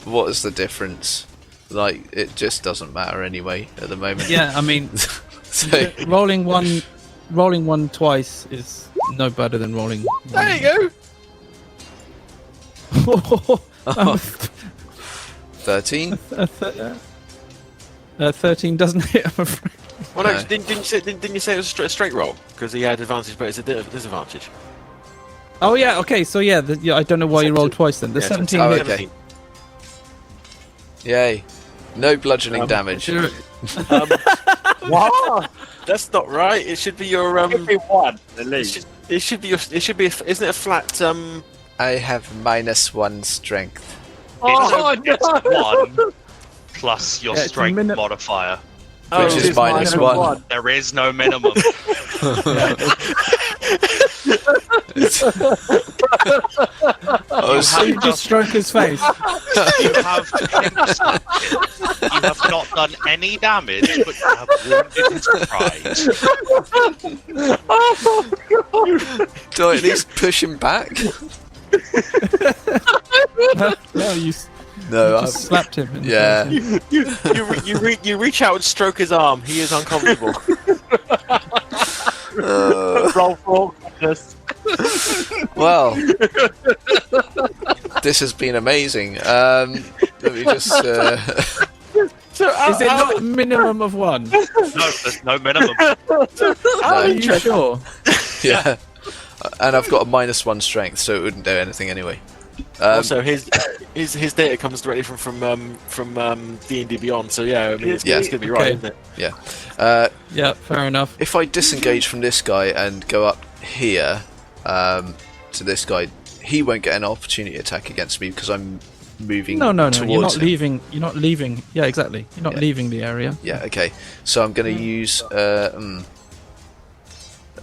What is the difference? It just doesn't matter anyway at the moment. Yeah, I mean, so... rolling one twice is no better than rolling one. There you go. 13? 13 doesn't hit, I'm afraid. Well, no, didn't you say it was a straight roll? Because he had advantage, but it's a disadvantage. Oh, yeah, okay, so yeah, I don't know why you rolled twice then. The 17 hit. Okay. Yay. No bludgeoning damage. What? That's not right. It should be your It should be 1, at least. It should be isn't it a flat I have -1 strength. Oh, it's 1 plus your it's strength modifier. Which is -1. There is no minimum. You just stroke his face. You have you have not done any damage, but you have wounded his pride. Do I at least push him back? No, I slapped him. Yeah. You reach out and stroke his arm. He is uncomfortable. Roll for awkwardness. Well, this has been amazing. Let me just. Is it not a minimum of 1? No, there's no minimum. Are you sure? Yeah. And I've got a -1 strength, so it wouldn't do anything anyway. Also, his data comes directly from D&D Beyond, so yeah, I mean, it's going to be right, isn't it? Yeah. Yeah, fair enough. If I disengage from this guy and go up here to this guy, he won't get an opportunity attack against me because I'm moving. No. Towards You're not him. leaving. You're not leaving. Yeah, exactly. You're not leaving the area. Yeah. Okay. So I'm going to use.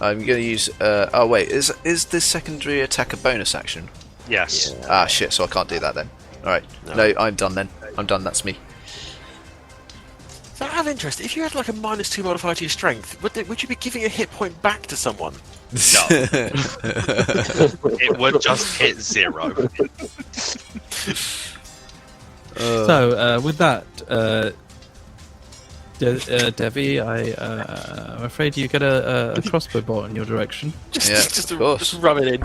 I'm going to use. Oh wait, is this secondary attack a bonus action? Yes. Yeah. Ah shit. So I can't do that then. All right. No, I'm done then. I'm done. That's me. So out of interest, if you had like a -2 modifier to your strength, would you be giving a hit point back to someone? No. It would just hit 0. So, with that, Devvie, I'm afraid you get a crossbow bolt in your direction. Just of course. just rub it in.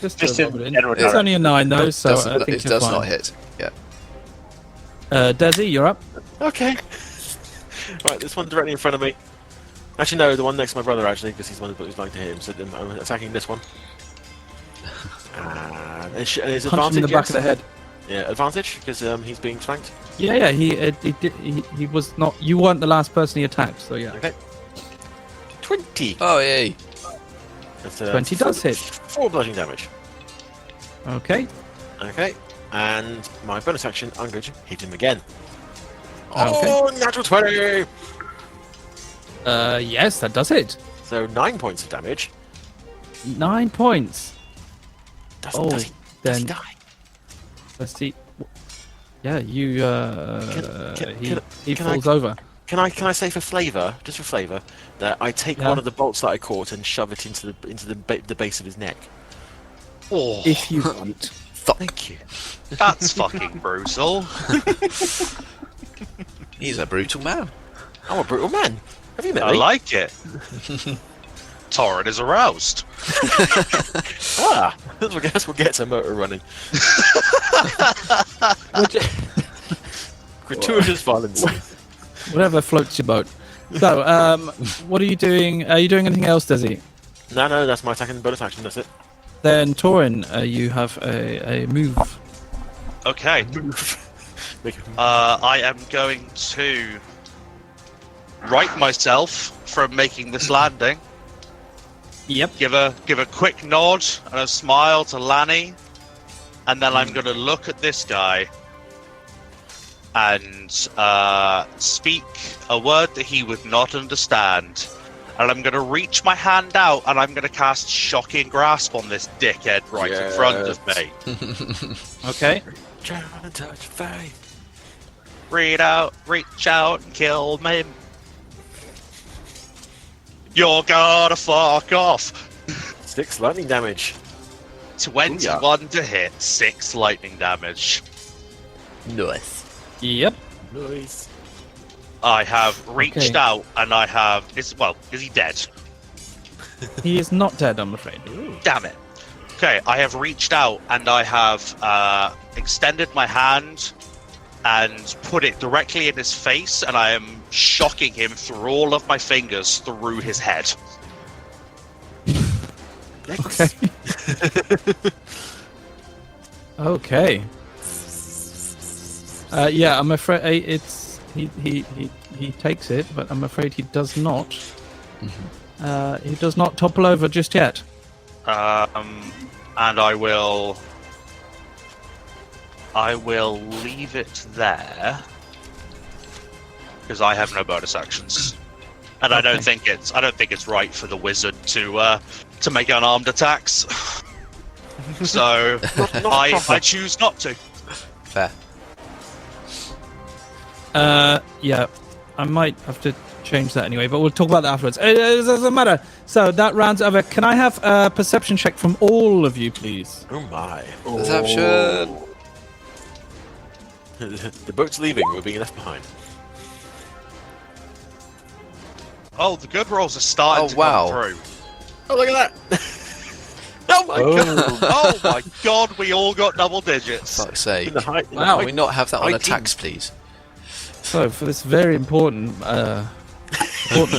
Just Just rub in it in. general It's only a 9 though, so I think it you're does fine. not hit. Yeah. Desi, you're up. Okay. Right, this one directly in front of me. Actually, no, the one next to my brother, actually, because he's the one who's like to hit him. So I'm attacking this one. And it's Punch advantage. him in the back of the yes? head. Yeah, advantage because he's being flanked. Yeah, he was not. You weren't the last person he attacked, so yeah. Okay. 20. Oh, yay. That's, 20 does hit. 4 bludgeoning damage. Okay. Okay. And my bonus action, I'm going to hit him again. Okay. Oh, natural 20! Yes, that does hit. So 9 points of damage. 9 points. Does then he die? let's see. Yeah, you. He can I- falls over. Can I say for flavour, just for flavour, that I take Yeah. one of the bolts that I caught and shove it into the base of his neck? Oh, If you want. Thank you. that's fucking brutal. He's a brutal man. I'm a brutal man. Have you met I me? like it. Torrin is aroused. Ah, that's what gets a motor running. Gratuitous violence. Whatever floats your boat. So, what are you doing? Are you doing anything else, Desi? No, that's my attack and bonus action. That's it. Then, Torrin, you have a move. Okay. Make it- I am going to right myself from making this landing. Yep. Give a quick nod and a smile to Lanny, and then I'm going to look at this guy and speak a word that he would not understand. And I'm going to reach my hand out and I'm going to cast Shocking Grasp on this dickhead right in front of me. Okay. Drown and touch faith. Reach out and kill me. You're gonna fuck off. 6 lightning damage. 21 to hit, 6 lightning damage. Nice. Yep. Nice. I have reached Okay. out and I have. Is he dead? He is not dead, I'm afraid. Damn it. Okay, I have reached out and I have extended my hand and put it directly in his face, and I am shocking him through all of my fingers through his head. Okay. Okay. Yeah, I'm afraid it's he takes it, but I'm afraid he does not. He does not topple over just yet. And I will leave it there because I have no bonus actions, and I don't think it's right for the wizard to make unarmed attacks. So I choose not to. Fair. Yeah, I might have to change that anyway, but we'll talk about that afterwards. It doesn't matter. So that round's over. Can I have a perception check from all of you, please? Oh my. Perception. The boat's leaving, we're being left behind. Oh, the good rolls are starting to wow. come through. Oh, look at that! Oh my god! Oh my god, we all got double digits. Fuck's sake. In the height, in the Wow. Can we not have that on I attacks, please? So for this very important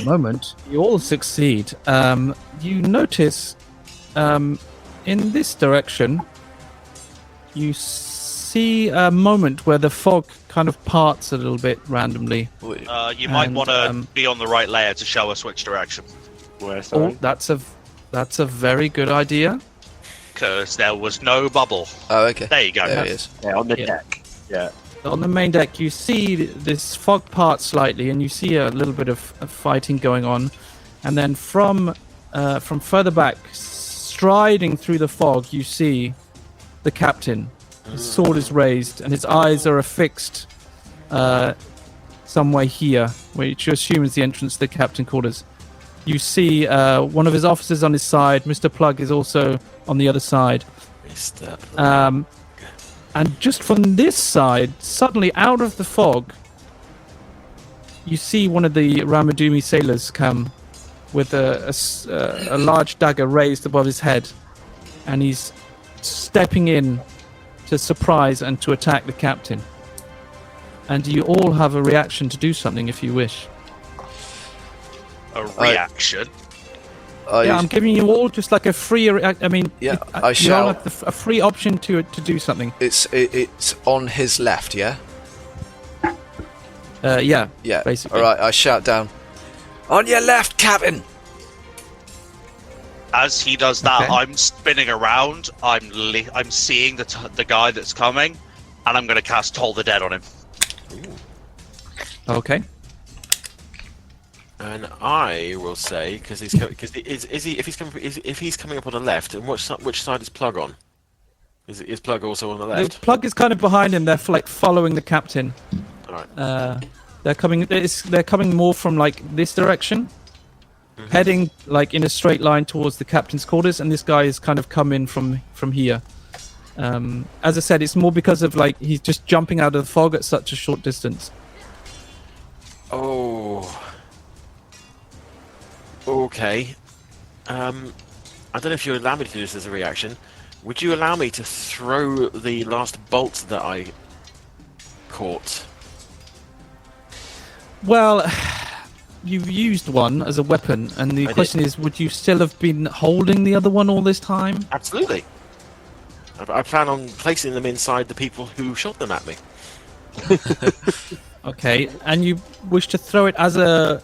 moment, you all succeed. You notice in this direction, you see a moment where the fog kind of parts a little bit randomly. You might And, want to be on the right layer to show us which direction, Where, Oh, sorry? that's a very good idea. because there was no bubble. Oh, okay. There you go. There he is. Yeah, on the Yeah. deck. Yeah. On the main deck, you see this fog part slightly, and you see a little bit of fighting going on. And then from further back, striding through the fog, you see the captain. His sword is raised, and his eyes are affixed, somewhere here, which you assume is the entrance to the captain quarters. You see one of his officers on his side. Mr. Plug is also on the other side. Mr. Plug. And just from this side, suddenly out of the fog, you see one of the Ramadumi sailors come with a large dagger raised above his head, and he's stepping in to surprise and to attack the captain. And you all have a reaction to do something if you wish. A reaction? Yeah, I'm giving you all just like a free. I mean, Yeah, you I all shout. have a free option to do something. It's on his left, yeah? Yeah, Yeah. basically. Alright, I shout down. On your left, Captain! As he does that, Okay. I'm spinning around. I'm seeing the guy that's coming, and I'm going to cast Toll the Dead on him. Okay. And I will say, because he's if he's coming up on the left, and which side is Plug on? Is Plug also on the The left? Plug is kind of behind him. They're like following the captain. All right. They're coming more from like this direction, heading like in a straight line towards the captain's quarters, and this guy is kind of coming from here. As I said, it's more because of like he's just jumping out of the fog at such a short distance. Oh. Okay. I don't know if you allow me to do this as a reaction. Would you allow me to throw the last bolt that I caught? Well, you've used one as a weapon, and the question is, would you still have been holding the other one all this time? Absolutely. I plan on placing them inside the people who shot them at me. Okay, and you wish to throw it as a...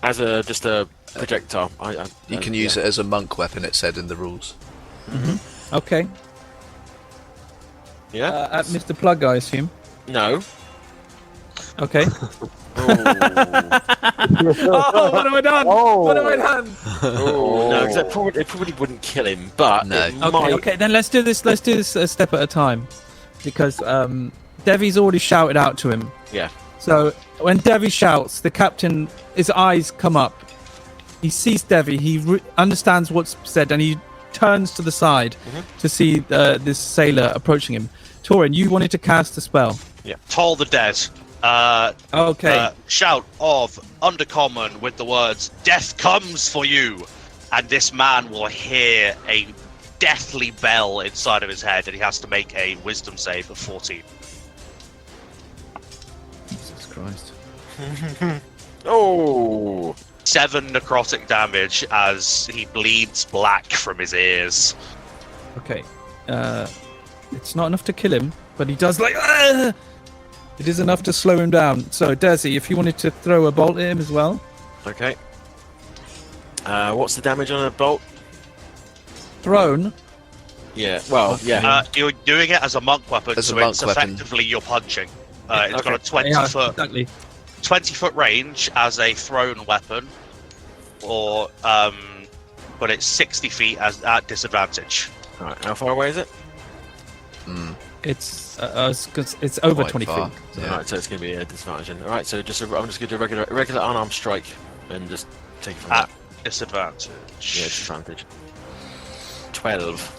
Just a projectile. You can use it as a monk weapon, it said in the rules. Okay. Yeah? At Mr. Plug, I assume. No. Okay. Oh. Oh, what have I done? Oh. What have I done? No, because it probably wouldn't kill him, but No. it Okay, might... okay, then let's do this a step at a time. Because Devvie's already shouted out to him. Yeah. So when Devvie shouts, the captain, his eyes come up. He sees Devvie, he understands what's said, and he turns to the side to see this sailor approaching him. Torrin, you wanted to cast a spell. Toll the Dead. Okay. Shout of Undercommon with the words, "Death comes for you!" And this man will hear a deathly bell inside of his head, and he has to make a wisdom save of 14. Jesus Christ. Oh! 7 necrotic damage as he bleeds black from his ears. Okay. It's not enough to kill him, but he does like... "Ah!" It is enough to slow him down. So, Desi, if you wanted to throw a bolt at him as well. Okay. What's the damage on a bolt? Thrown. Yeah, well, yeah. You're doing it as a monk weapon, As a so monk it's weapon. effectively you're punching. It's got a Yeah, 20-foot exactly. range as a thrown weapon, or but it's 60 feet at disadvantage. Alright, how far away is it? It's over Quite 20 far. feet. Yeah. Alright, so it's going to be a disadvantage. Alright, so I'm just going to do a regular unarmed strike and just take it from At there. disadvantage. Yeah, disadvantage. 12.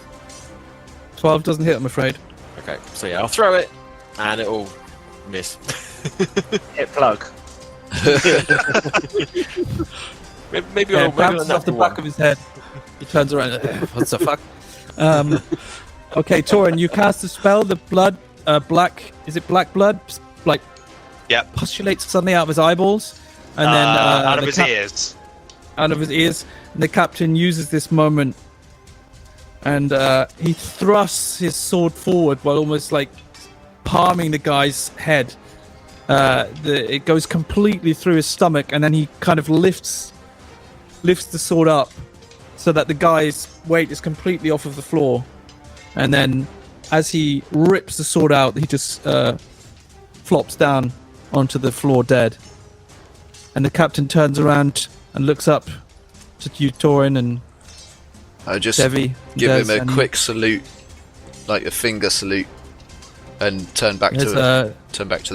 12 doesn't hit, I'm afraid. Okay, so yeah, I'll throw it and it'll miss. Hit Plug. maybe Yeah, I'll bounces off the back of his head. He turns around. What the fuck? Okay, Torrin, you cast a spell. The blood, black. Is it black blood? Like, Yep. postulates suddenly out of his eyeballs, and then Out of the his ears. out of his ears. And the captain uses this moment, and he thrusts his sword forward while almost like palming the guy's head. It goes completely through his stomach, and then he kind of lifts the sword up so that the guy's weight is completely off of the floor. And then as he rips the sword out, he just flops down onto the floor dead. And the captain turns around and looks up to you, Torrin, and I just Devvie. give him Des, a and- quick salute, like a finger salute, and turn back to the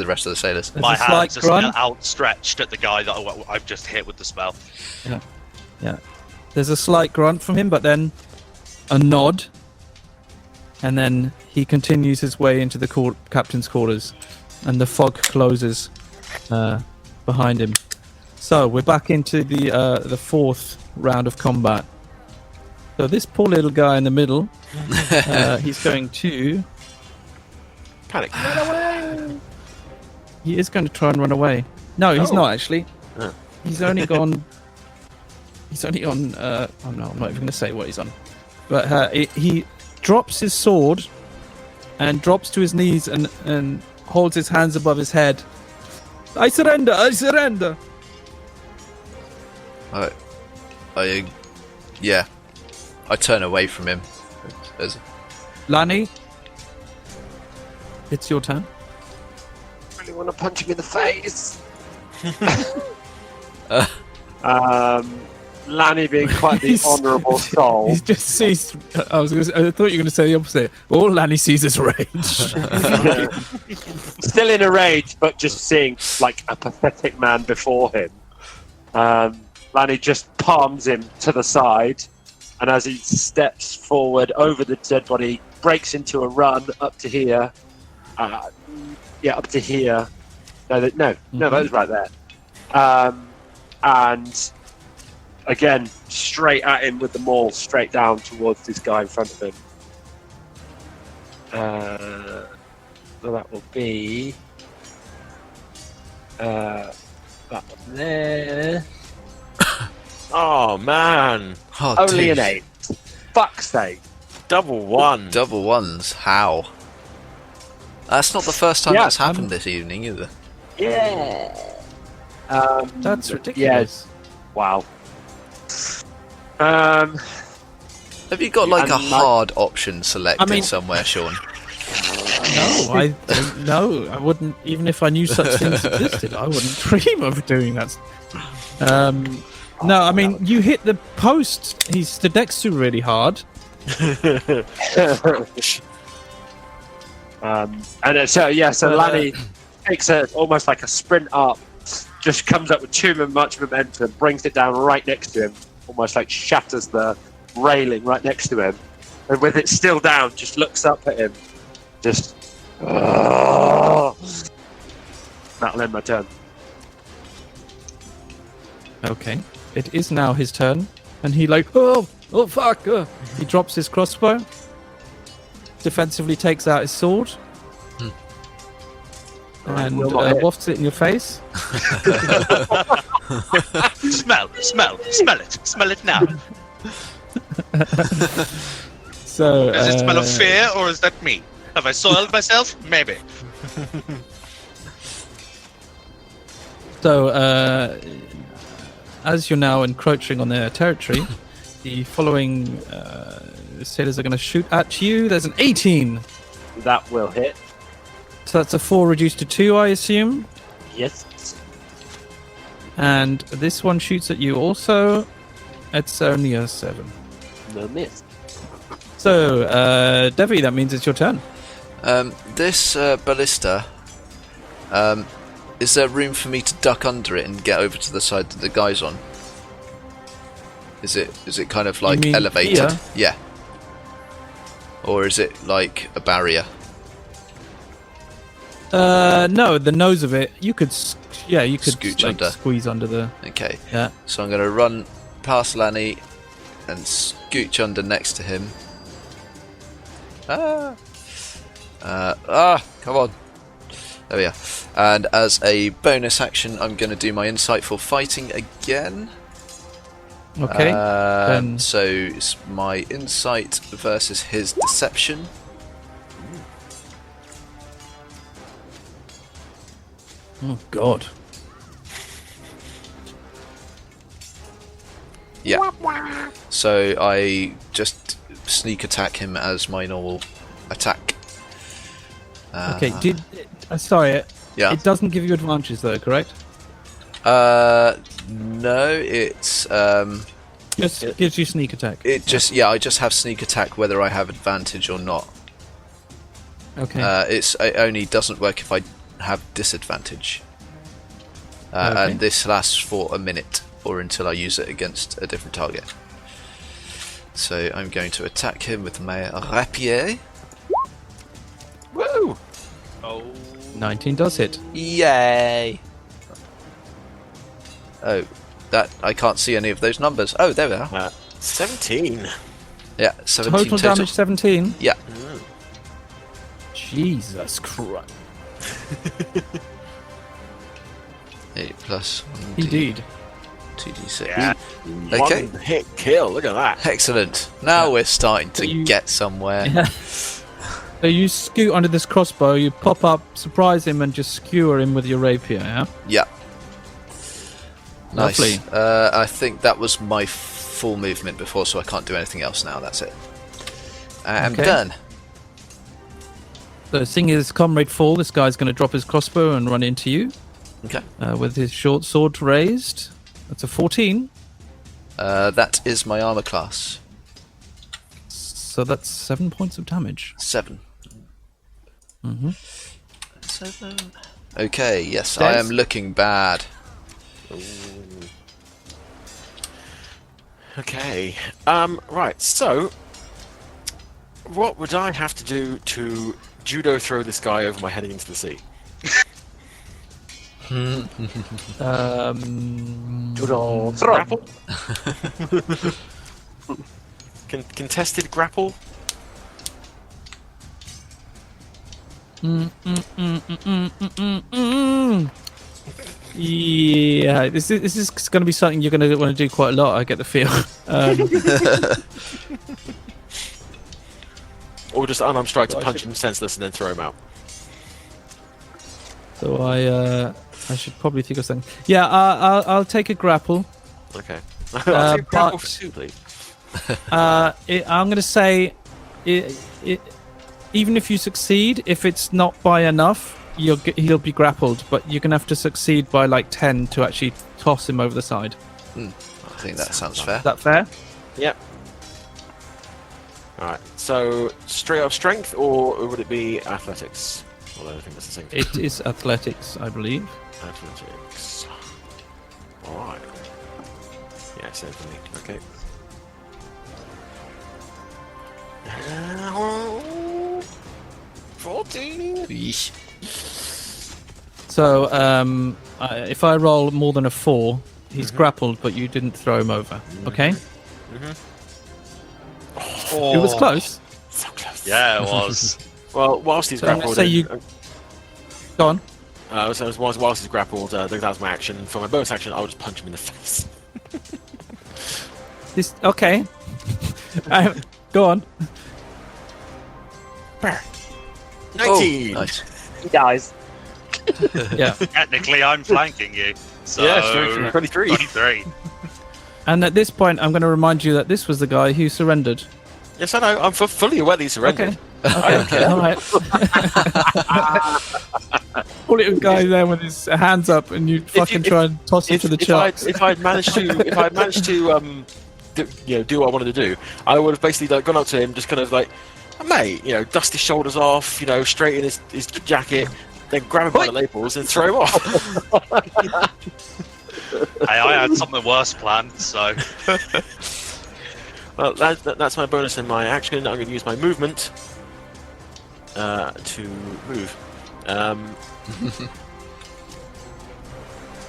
rest of the sailors. My a slight hands are grunt. outstretched at the guy that I've just hit with the spell. Yeah. There's a slight grunt from him, but then a nod, and then he continues his way into the captain's quarters, and the fog closes behind him. So we're back into the fourth round of combat. So this poor little guy in the middle, he's going to Panic. He is going to try and run away. No, he's not actually. Oh. He's only gone. He's only on. Oh no, I'm not even going to say what he's on. But he drops his sword and drops to his knees and holds his hands above his head. I surrender! I surrender! I turn away from him. Lani, it's your turn. I really want to punch him in the face. Lanny being quite the honourable soul. He's just sees. I thought you were going to say the opposite. All Lani sees is rage. Still in a rage, but just seeing like a pathetic man before him. Lanny just palms him to the side, and as he steps forward over the dead body, breaks into a run up to here. Up to here. No, that was right there. And again, straight at him with the maul, straight down towards this guy in front of him. So that will be that one there. Oh man! Oh, Only dude. an 8. Fuck's sake! Double one. Double ones. How? That's not the first time Yeah, that's happened this evening, either. Yeah. That's ridiculous. Wow. Have you got like a And my- hard option selected I mean- somewhere, Sean? No, I don't know. I wouldn't, even if I knew such things existed, I wouldn't dream of doing that. No, I mean, you hit the post he's stood next to really hard. So Lanny takes almost like a sprint up, just comes up with too much momentum, brings it down right next to him, almost like shatters the railing right next to him, and with it still down, just looks up at him, just. That'll end my turn. Okay, it is now his turn, and he oh fuck! He drops his crossbow, defensively takes out his sword, and will not hit. wafts it in your face. Smell it now. So Does it smell of fear, or is that me? Have I soiled myself? Maybe. So, as you're now encroaching on their territory, the following sailors are going to shoot at you. There's an 18. That will hit. So that's a 4 reduced to 2, I assume. Yes. And this one shoots at you also. It's only a 7. No miss. So, Devvie, that means it's your turn. This ballista, is there room for me to duck under it and get over to the side that the guy's on? Is it kind of like mean elevated? here? Yeah. Or is it like a barrier? No, the nose of it, you could Scooch like, under. squeeze under the. Okay. Yeah. So I'm going to run past Lanny and scooch under next to him. Come on. There we are. And as a bonus action, I'm going to do my insightful fighting again. Okay. then So it's my insight versus his deception. Oh God. Yeah. So I just sneak attack him as my normal attack. Okay. Sorry. Yeah. It doesn't give you advantages though, correct? No, it's Just gives you sneak attack. I just have sneak attack whether I have advantage or not. Okay. It only doesn't work if I have disadvantage. Okay. And this lasts for a minute, or until I use it against a different target. So I'm going to attack him with my rapier. Woo! Oh. 19 does hit. Yay! Oh, that I can't see any of those numbers. Oh, there we are. 17. Yeah, 17 Total damage 17. Yeah. Jesus Christ. 8 plus 1d, Indeed. 2d6. Yeah. Okay. One hit kill. Look at that. Excellent. Now we're starting to get somewhere. So you scoot under this crossbow, you pop up, surprise him, and just skewer him with your rapier, yeah? Yeah. Nice. Lovely. I think that was my full movement before, so I can't do anything else now. That's it. I'm Okay. done. So seeing his comrade fall, this guy's going to drop his crossbow and run into you Okay. with his short sword raised. That's a 14. That is my armor class. So that's 7 points of damage. 7. Mm-hmm. 7. Okay, yes, Des? I am looking bad. Okay. Right. So, what would I have to do to judo throw this guy over my head into the sea? Grapple? Contested grapple? Yeah, this is going to be something you're going to want to do quite a lot, I get the feel. Or just unarmed strike to punch him senseless and then throw him out? So I should probably think of something. Yeah, I'll take a grapple. Okay. I'll take grapple but- for 2, please. I'm going to say, even if you succeed, if it's not by enough, he'll be grappled. But you're going to have to succeed by like 10 to actually toss him over the side. I think that sounds fair. Is that fair? Yep. Alright, so straight up strength, or would it be athletics? Although I think that's the same thing. It is athletics, I believe. Athletics. Alright. Yeah, same for me. Okay. 14? Yeesh. So if I roll more than a 4, he's grappled, but you didn't throw him over. Okay? Oh, It was close. So close. Yeah, it was. Well, whilst he's So I'm gonna grappled, say you- Go on. whilst he's grappled, that was my action. For my bonus action, I'll just punch him in the face. This okay. Go on. 19. Oh, nice. He dies. Yeah. Technically, I'm flanking you. So Yeah, sure, 23. 23. And at this point, I'm going to remind you that this was the guy who surrendered. Yes, I know. I'm fully aware that he surrendered. Okay. All right. All it guy there with his hands up, and you fucking try and toss him to the sharks. If I'd managed to, do what I wanted to do, I would have basically like, gone up to him, just kind of like, mate, dust his shoulders off, straighten his jacket, then grab him by the lapels and throw him off. Hey, I had something worse planned, so. Well, that's my bonus and my action. I'm going to use my movement to move. I'm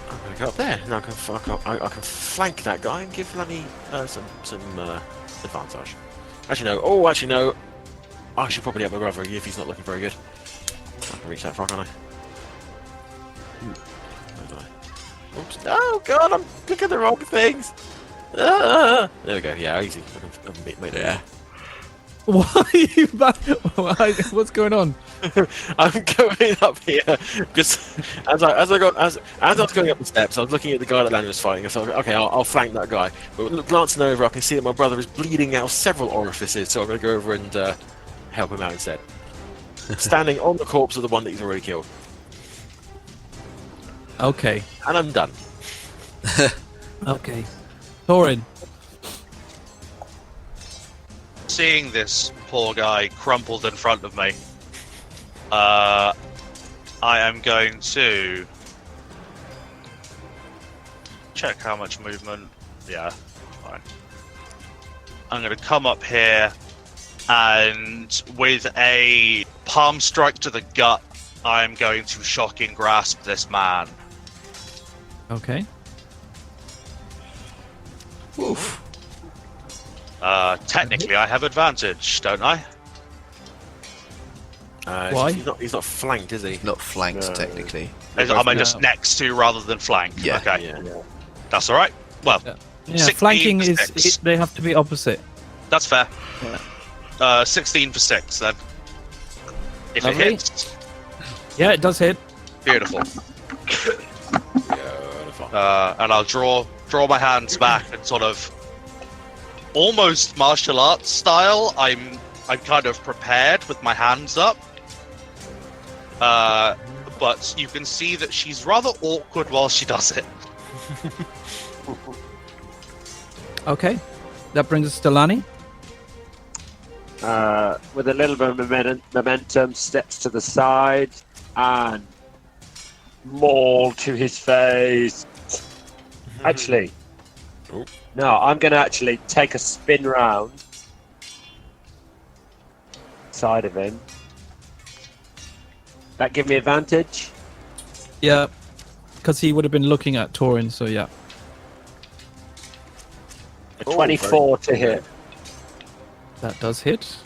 going to go up there. Now I can flank that guy and give Lani some advantage. Actually, no. Oh, actually, no. I should probably help my brother if he's not looking very good. I can reach that far, can't I? Oops. Oh, God, I'm clicking the wrong things. There we go. Yeah, easy. I've made it. Yeah. Why are you back? What's going on? I'm going up here because as I was going up the steps, I was looking at the guy that Lani was fighting. I thought, okay, I'll flank that guy. But glancing over, I can see that my brother is bleeding out several orifices, so I'm going to go over and help him out instead. Standing on the corpse of the one that he's already killed, Okay. and I'm done. Okay. Torrin. Seeing this poor guy crumpled in front of me, I am going to check how much movement. Yeah, fine. I'm going to come up here, and with a palm strike to the gut, I'm going to shocking grasp this man. Okay. Oof. Technically, I have advantage, don't I? Why? He's not flanked, is he? Not flanked, No. technically. Am I just next to rather than flanked? Yeah. Okay, Yeah. that's all right. Well, Yeah, 16 flanking for is six. they have to be opposite. that's fair. Yeah. 16 for 6 then. If Lovely. it hits, Yeah, it does hit. beautiful. Beautiful. And I'll draw my hands back and sort of almost martial arts style. I'm kind of prepared with my hands up. But you can see that she's rather awkward while she does it. Okay. That brings us to Lani. With a little bit of momentum, steps to the side and maul to his face. Actually, Oh. no, I'm going to actually take a spin round side of him. That give me advantage? Yeah. Because he would have been looking at Torrin, so yeah. A 24 to hit. That does hit.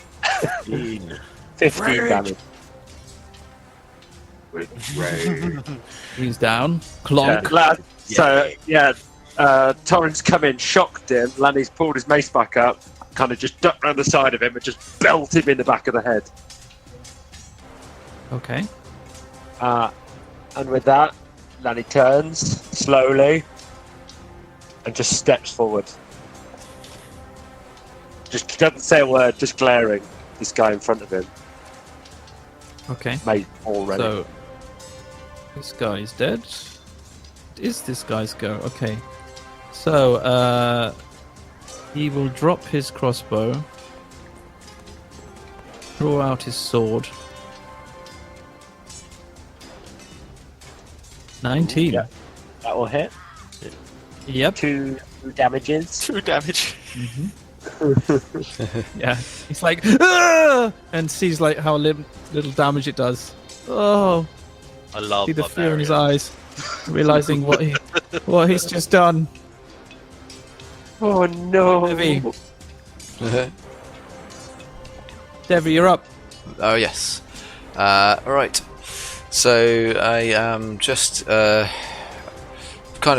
15 damage. He's down. Clonk. So, Torrin's come in, shocked him. Lanny's pulled his mace back up, kind of just ducked round the side of him and just belt him in the back of the head. Okay. And with that, Lanny turns slowly and just steps forward. Just doesn't say a word, just glaring this guy in front of him. Okay. Mate already. So this guy is dead. Is this guy's go? Okay. So he will drop his crossbow, draw out his sword. 19. Yeah. That will hit. Yep. 2 damages. 2 damage. Yeah. He's like, "Ah!" and sees like how little damage it does. Oh, I love see the fear in his barbarians. eyes, realizing what he's just done. Oh no! Devvie. Devvie, you're up. Oh yes. Right. So I am just kind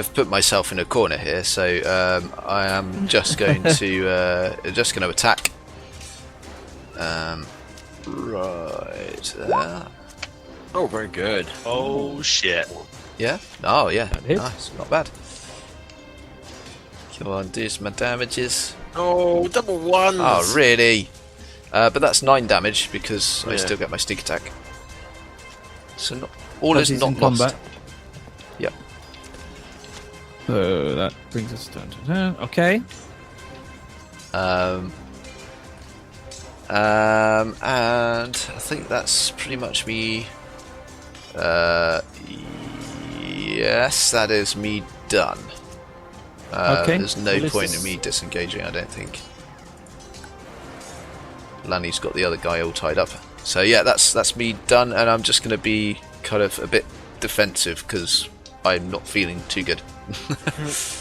of put myself in a corner here. So I am just going to attack. Right there. Oh, very good. Oh shit. Yeah. Oh yeah. hits. Nice. Not bad. Come on, do some damages. Oh, double ones. Oh really? But that's 9 damage because I Yeah. still get my sneak attack. So all Because is he's not in lost. combat. Yep. So that brings us down to 10. Okay. And I think that's pretty much me. Yes, that is me done. Okay. There's no Well, this point is- in me disengaging, I don't think. Lanny's got the other guy all tied up. So yeah, that's me done, and I'm just going to be kind of a bit defensive because I'm not feeling too good.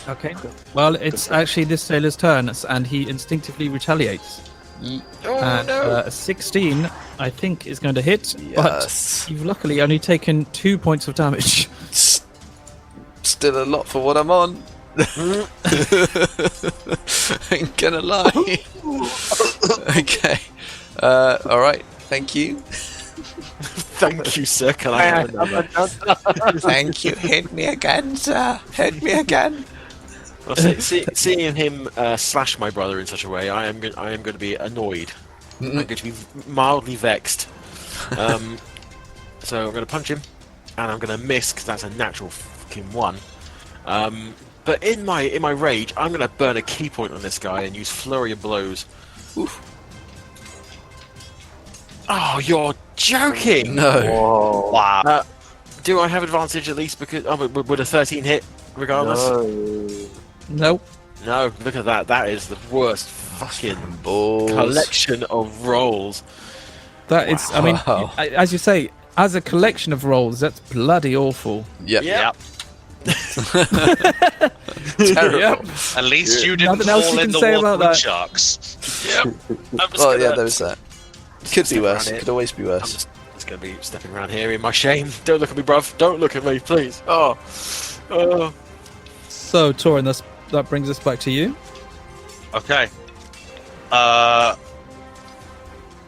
Okay. Well, it's actually this sailor's turn, and he instinctively retaliates. Oh, And no. a 16, I think, is going to hit, Yes. but you've luckily only taken 2 points of damage. Still a lot for what I'm on. Ain't gonna lie. Okay. Alright, thank you. Thank you, sir. Can I have another? Thank you. Hit me again, sir. Hit me again. Well, seeing him slash my brother in such a way, I am going to be annoyed. I'm going to be mildly vexed. So I'm going to punch him, and I'm going to miss because that's a natural fucking 1. But in my rage, I'm going to burn a key point on this guy and use flurry of blows. Oof. Oh, you're joking! No. Whoa. Wow. Do I have advantage at least because would a 13 hit regardless? No. Nope. No, look at that. That is the worst fucking Balls. collection of rolls. That is, I mean, Wow. as you say, as a collection of rolls, that's bloody awful. Yep. Yep. Terrible. Yep. At least you didn't Nothing else fall you in can the say water about with that. sharks. Yep. Oh yeah, there was that. Could be Step worse. around here. Could always be I'm worse. just going to be stepping around here in my shame. Don't look at me, bruv. Don't look at me, please. Oh. So, Torrin, that brings us back to you. Okay.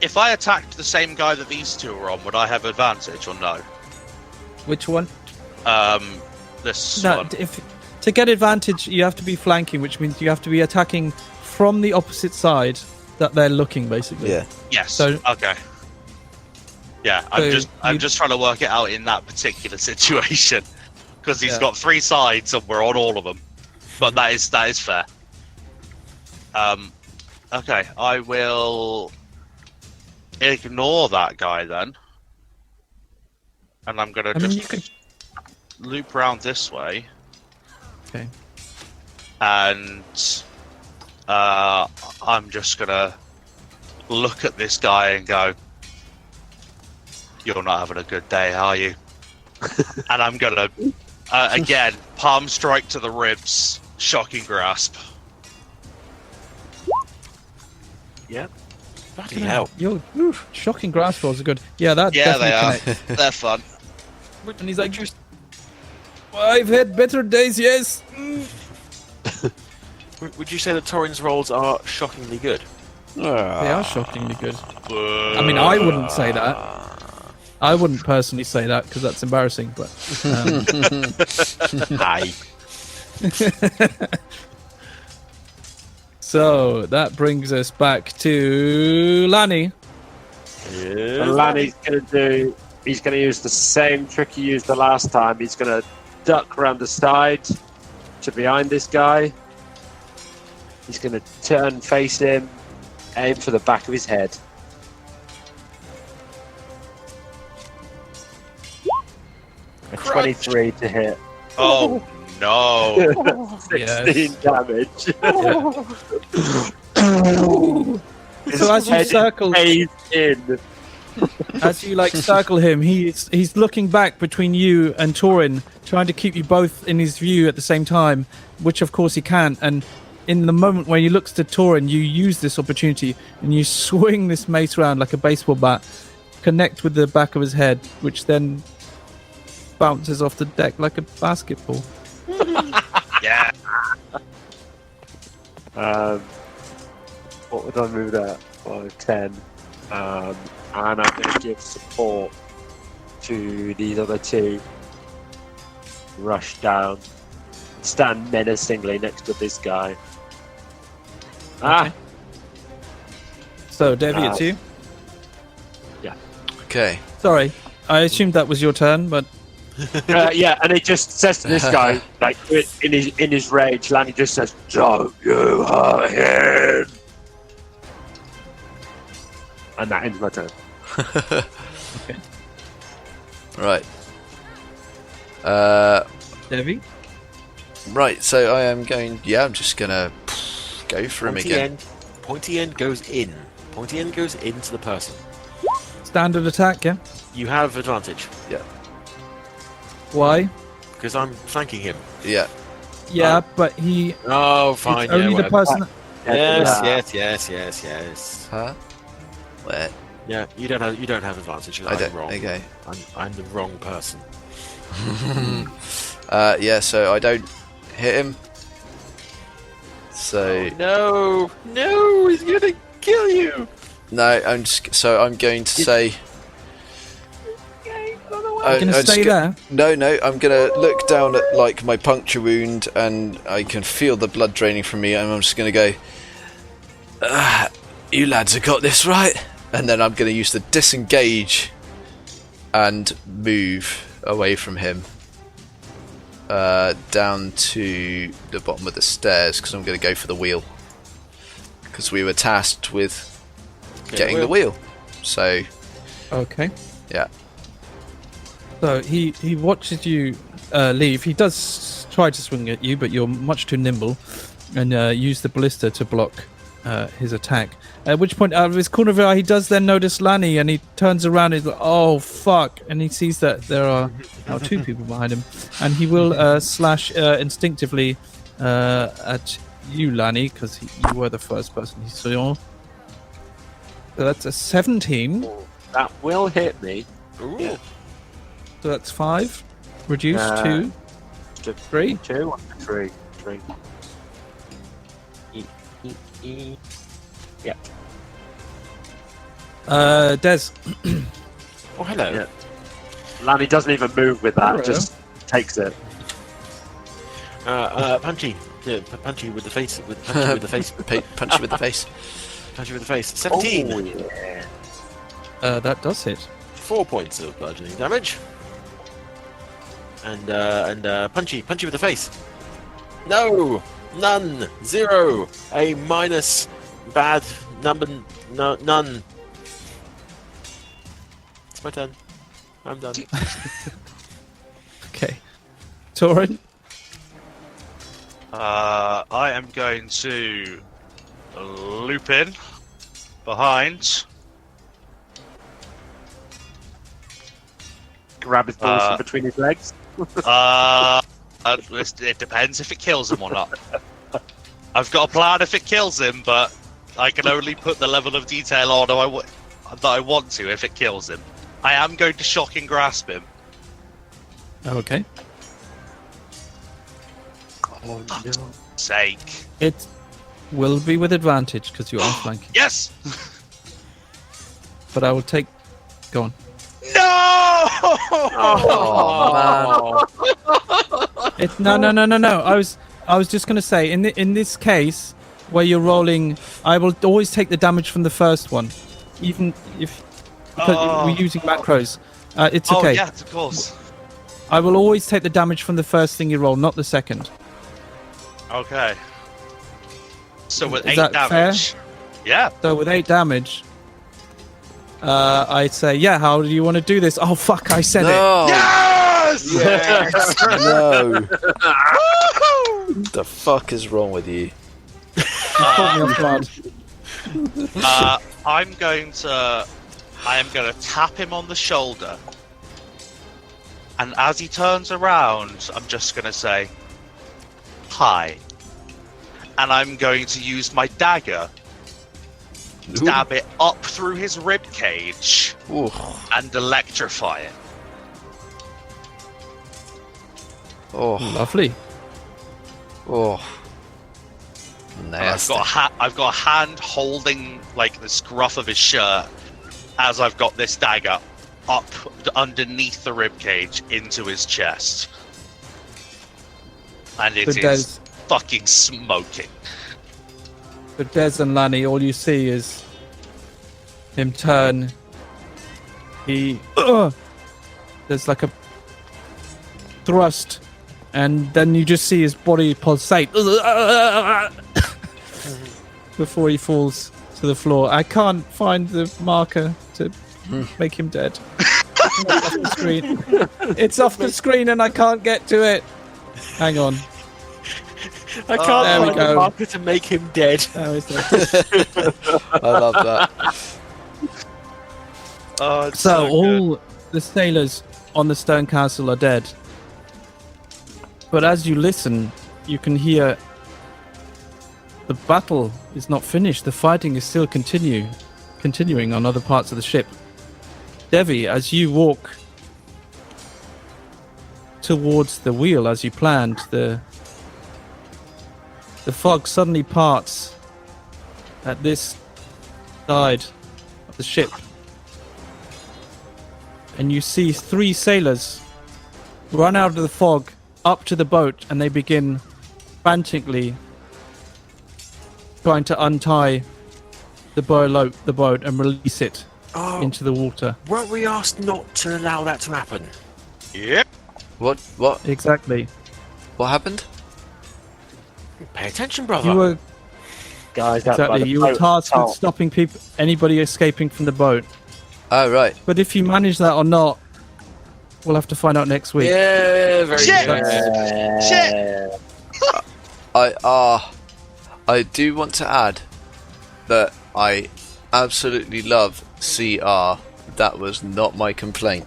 If I attacked the same guy that these two are on, would I have advantage or no? Which one? This No, one. to get advantage, you have to be flanking, which means you have to be attacking from the opposite side that they're looking, basically. Yeah. Yes. So- okay. Yeah, So I'm just trying to work it out in that particular situation because he's Yeah. got 3 sides and we're on all of them. But that is fair. Okay, I will ignore that guy then, and I'm gonna I mean, just you could. loop around this way, Okay. and I'm just gonna look at this guy and go, "You're not having a good day, are you?" And I'm gonna again palm strike to the ribs, shocking grasp. Yep. Bloody hell. Your shocking grasp rolls are good. Yeah, that Yeah, they definitely are. connects. They're fun. And he's like, I've had better days, yes. Would you say that Torrin's rolls are shockingly good? They are shockingly good. I mean, I wouldn't say that. I wouldn't personally say that because that's embarrassing. But Aye. so that brings us back to Lani. And Lanny's he's gonna use the same trick he used the last time. He's gonna duck around the side to behind this guy. He's gonna turn, face him, aim for the back of his head. A 23 to hit. Oh no! 16 damage. So as you circle, Phased in. as you like circle him, he's looking back between you and Torrin, trying to keep you both in his view at the same time, which of course he can't. And in the moment when he looks to Torrin, you use this opportunity and you swing this mace around like a baseball bat, connect with the back of his head, which then bounces off the deck like a basketball. Yeah. What would I move that? 5, 10. And I'm going to give support to these other two. Rush down. Stand menacingly next to this guy. Ah! So Devvie, it's you. Okay. Sorry, I assumed that was your turn, but Yeah, and it just says to this guy, like in his rage, Lanny just says, "Don't you hurt him!" And that ends my turn. Right. Devvie. Right. So I am going. Yeah, I'm just gonna go for him Pointy again. end. Pointy end goes in. Pointy end goes into the person. Standard attack, yeah. You have advantage Why? because I'm flanking him. Yeah. Yeah, but he Oh, fine. it's only yeah, the person. Yes. Huh? Where? Yeah, you don't have advantage. I I'm don't. wrong. Okay. I'm the wrong person. Yeah. So I don't hit him. So No, he's gonna kill you. no. I'm going to say. You're gonna stay there. No, I'm gonna look down at like my puncture wound, and I can feel the blood draining from me, and I'm just gonna go. You lads have got this right, and then I'm gonna use the disengage, and move away from him, down to the bottom of the stairs, because I'm gonna go for the wheel, because we were tasked with getting the wheel. So Okay. Yeah. So he watches you leave. He does try to swing at you, but you're much too nimble, and use the ballista to block his attack. At which point, out of his corner of his eye, he does then notice Lani, and he turns around and he's like, "Oh fuck!" And he sees that there are now 2 people behind him, and he will slash instinctively at you, Lani, because you were the first person he saw. So that's a 17. That will hit me. Ooh. Yeah. So that's 5. Reduced 2. 3. 2 or 3? 3. Yeah. Des. Oh, hello. Yeah. Lani doesn't even move with that, Hello. just takes it. Punchy. Yeah, punchy with the face. Punchy with the face. Punch you with the face. Punchy with the face. 17. Oh, yeah. That does hit. 4 points of bludgeoning damage. And punchy with the face. No, none, 0, a minus, bad number, no, none. It's my turn. I'm done. Okay. Torrin. I am going to loop in behind. Grab his balls from between his legs. It depends if it kills him or not. I've got a plan if it kills him, but I can only put the level of detail on that I want to if it kills him. I am going to shock and grasp him. Okay. Oh, no. Sake. It will be with advantage because you are flanking. Yes! But I will take. Go on. No! Oh, man. No. I was just going to say in this case where you're rolling, I will always take the damage from the first one, even if because we're using macros. It's okay. Oh, yes, of course. I will always take the damage from the first thing you roll, not the second. Okay. So with Is 8 that damage. fair? Yeah. So with 8 damage, I'd say, yeah, how do you want to do this? Oh, fuck, I said it. No. Yes! Yes! No. What the fuck is wrong with you? You caught me off guard. I am going to tap him on the shoulder. And as he turns around, I'm just going to say, hi. And I'm going to use my dagger, stab it up through his rib cage, Ooh. and electrify it. Oh, Lovely. oh. And Nasty. I've got a hand holding like the scruff of his shirt as I've got this dagger up underneath the rib cage into his chest. And it So is fucking smoking. For Des and Lani, all you see is him turn. There's like a thrust, and then you just see his body pulsate before he falls to the floor. I can't find the marker to make him dead. It's off the screen. It's off the screen, and I can't get to it. Hang on. I can't there we find go. the marker to make him dead. There is that. I love that. Oh, it's So good. all the sailors on the stone castle are dead. But as you listen, you can hear the battle is not finished. The fighting is still continuing on other parts of the ship. Devvie, as you walk towards the wheel as you planned, the fog suddenly parts at this side of the ship. And you see 3 sailors run out of the fog up to the boat, and they begin frantically trying to untie the boat and release it into the water. Weren't we asked not to allow that to happen? Yep. What Exactly. happened? Pay attention, brother. You were Guys, out by exactly. the You were boat. tasked Oh. with stopping anybody escaping from the boat. Oh, right. But if you manage that or not, we'll have to find out next week. Yeah, very Shit! good. Shit! I do want to add that I absolutely love CR. That was not my complaint.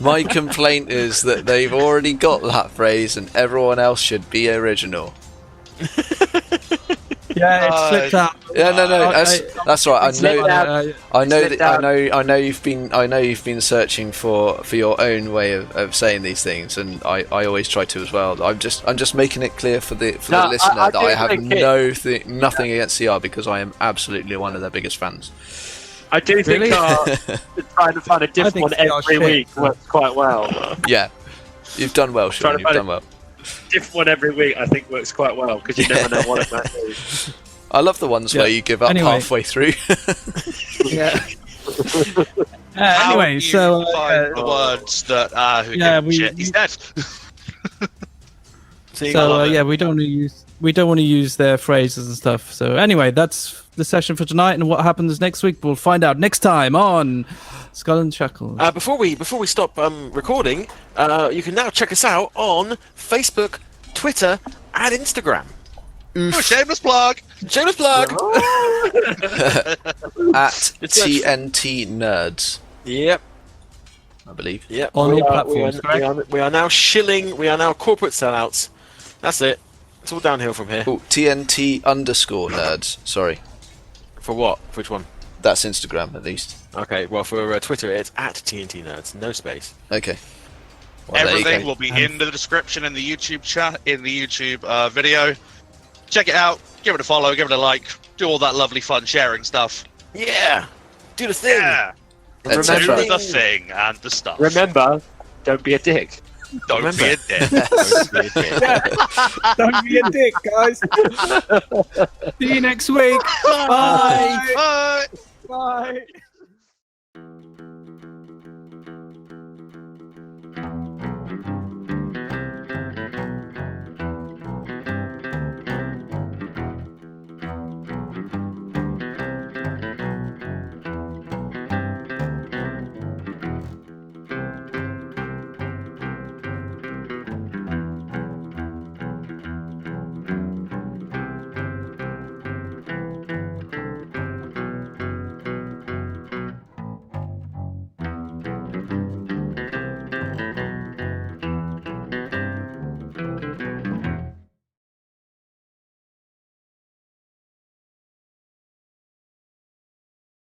My complaint is that they've already got that phrase and everyone else should be original. Yeah, it slipped out. Yeah, no, that's right. I know you've been searching for your own way of saying these things, and I always try to as well. I'm just making it clear for the listener that I have nothing against CR because I am absolutely one of their biggest fans. I do think trying to find a different one every week works quite well. Yeah, you've done well, Sean. You've done well. Different one every week, I think, works quite well because you never know what it might be. I love the ones where you give up halfway through. Yeah. How Anyway, do so you find the words that who gave a shit? He's dead. So we don't want to use their phrases and stuff. So anyway, that's the session for tonight, and what happens next week we'll find out next time on Skull and Shackles. Before we stop recording, you can now check us out on Facebook, Twitter, and Instagram. Oh, shameless plug. Shameless plug. At TNT Nerds, Yep. I believe. Yep. On all platforms, we are now shilling. We are now corporate sellouts. That's it. It's all downhill from here. Oh, TNT_Nerds. Sorry. For what? For which one? That's Instagram, at least. Okay. Well, for Twitter, it's at TNT Nerds. No space. Okay. Well, Everything will be in the description in the YouTube chat, in the YouTube video. Check it out. Give it a follow. Give it a like. Do all that lovely fun sharing stuff. Yeah. Do the thing. Yeah. Do Etc. the thing and the stuff. Remember, don't be a dick. Don't be a dick. Don't be a dick, guys. See you next week. Bye. Bye. Bye.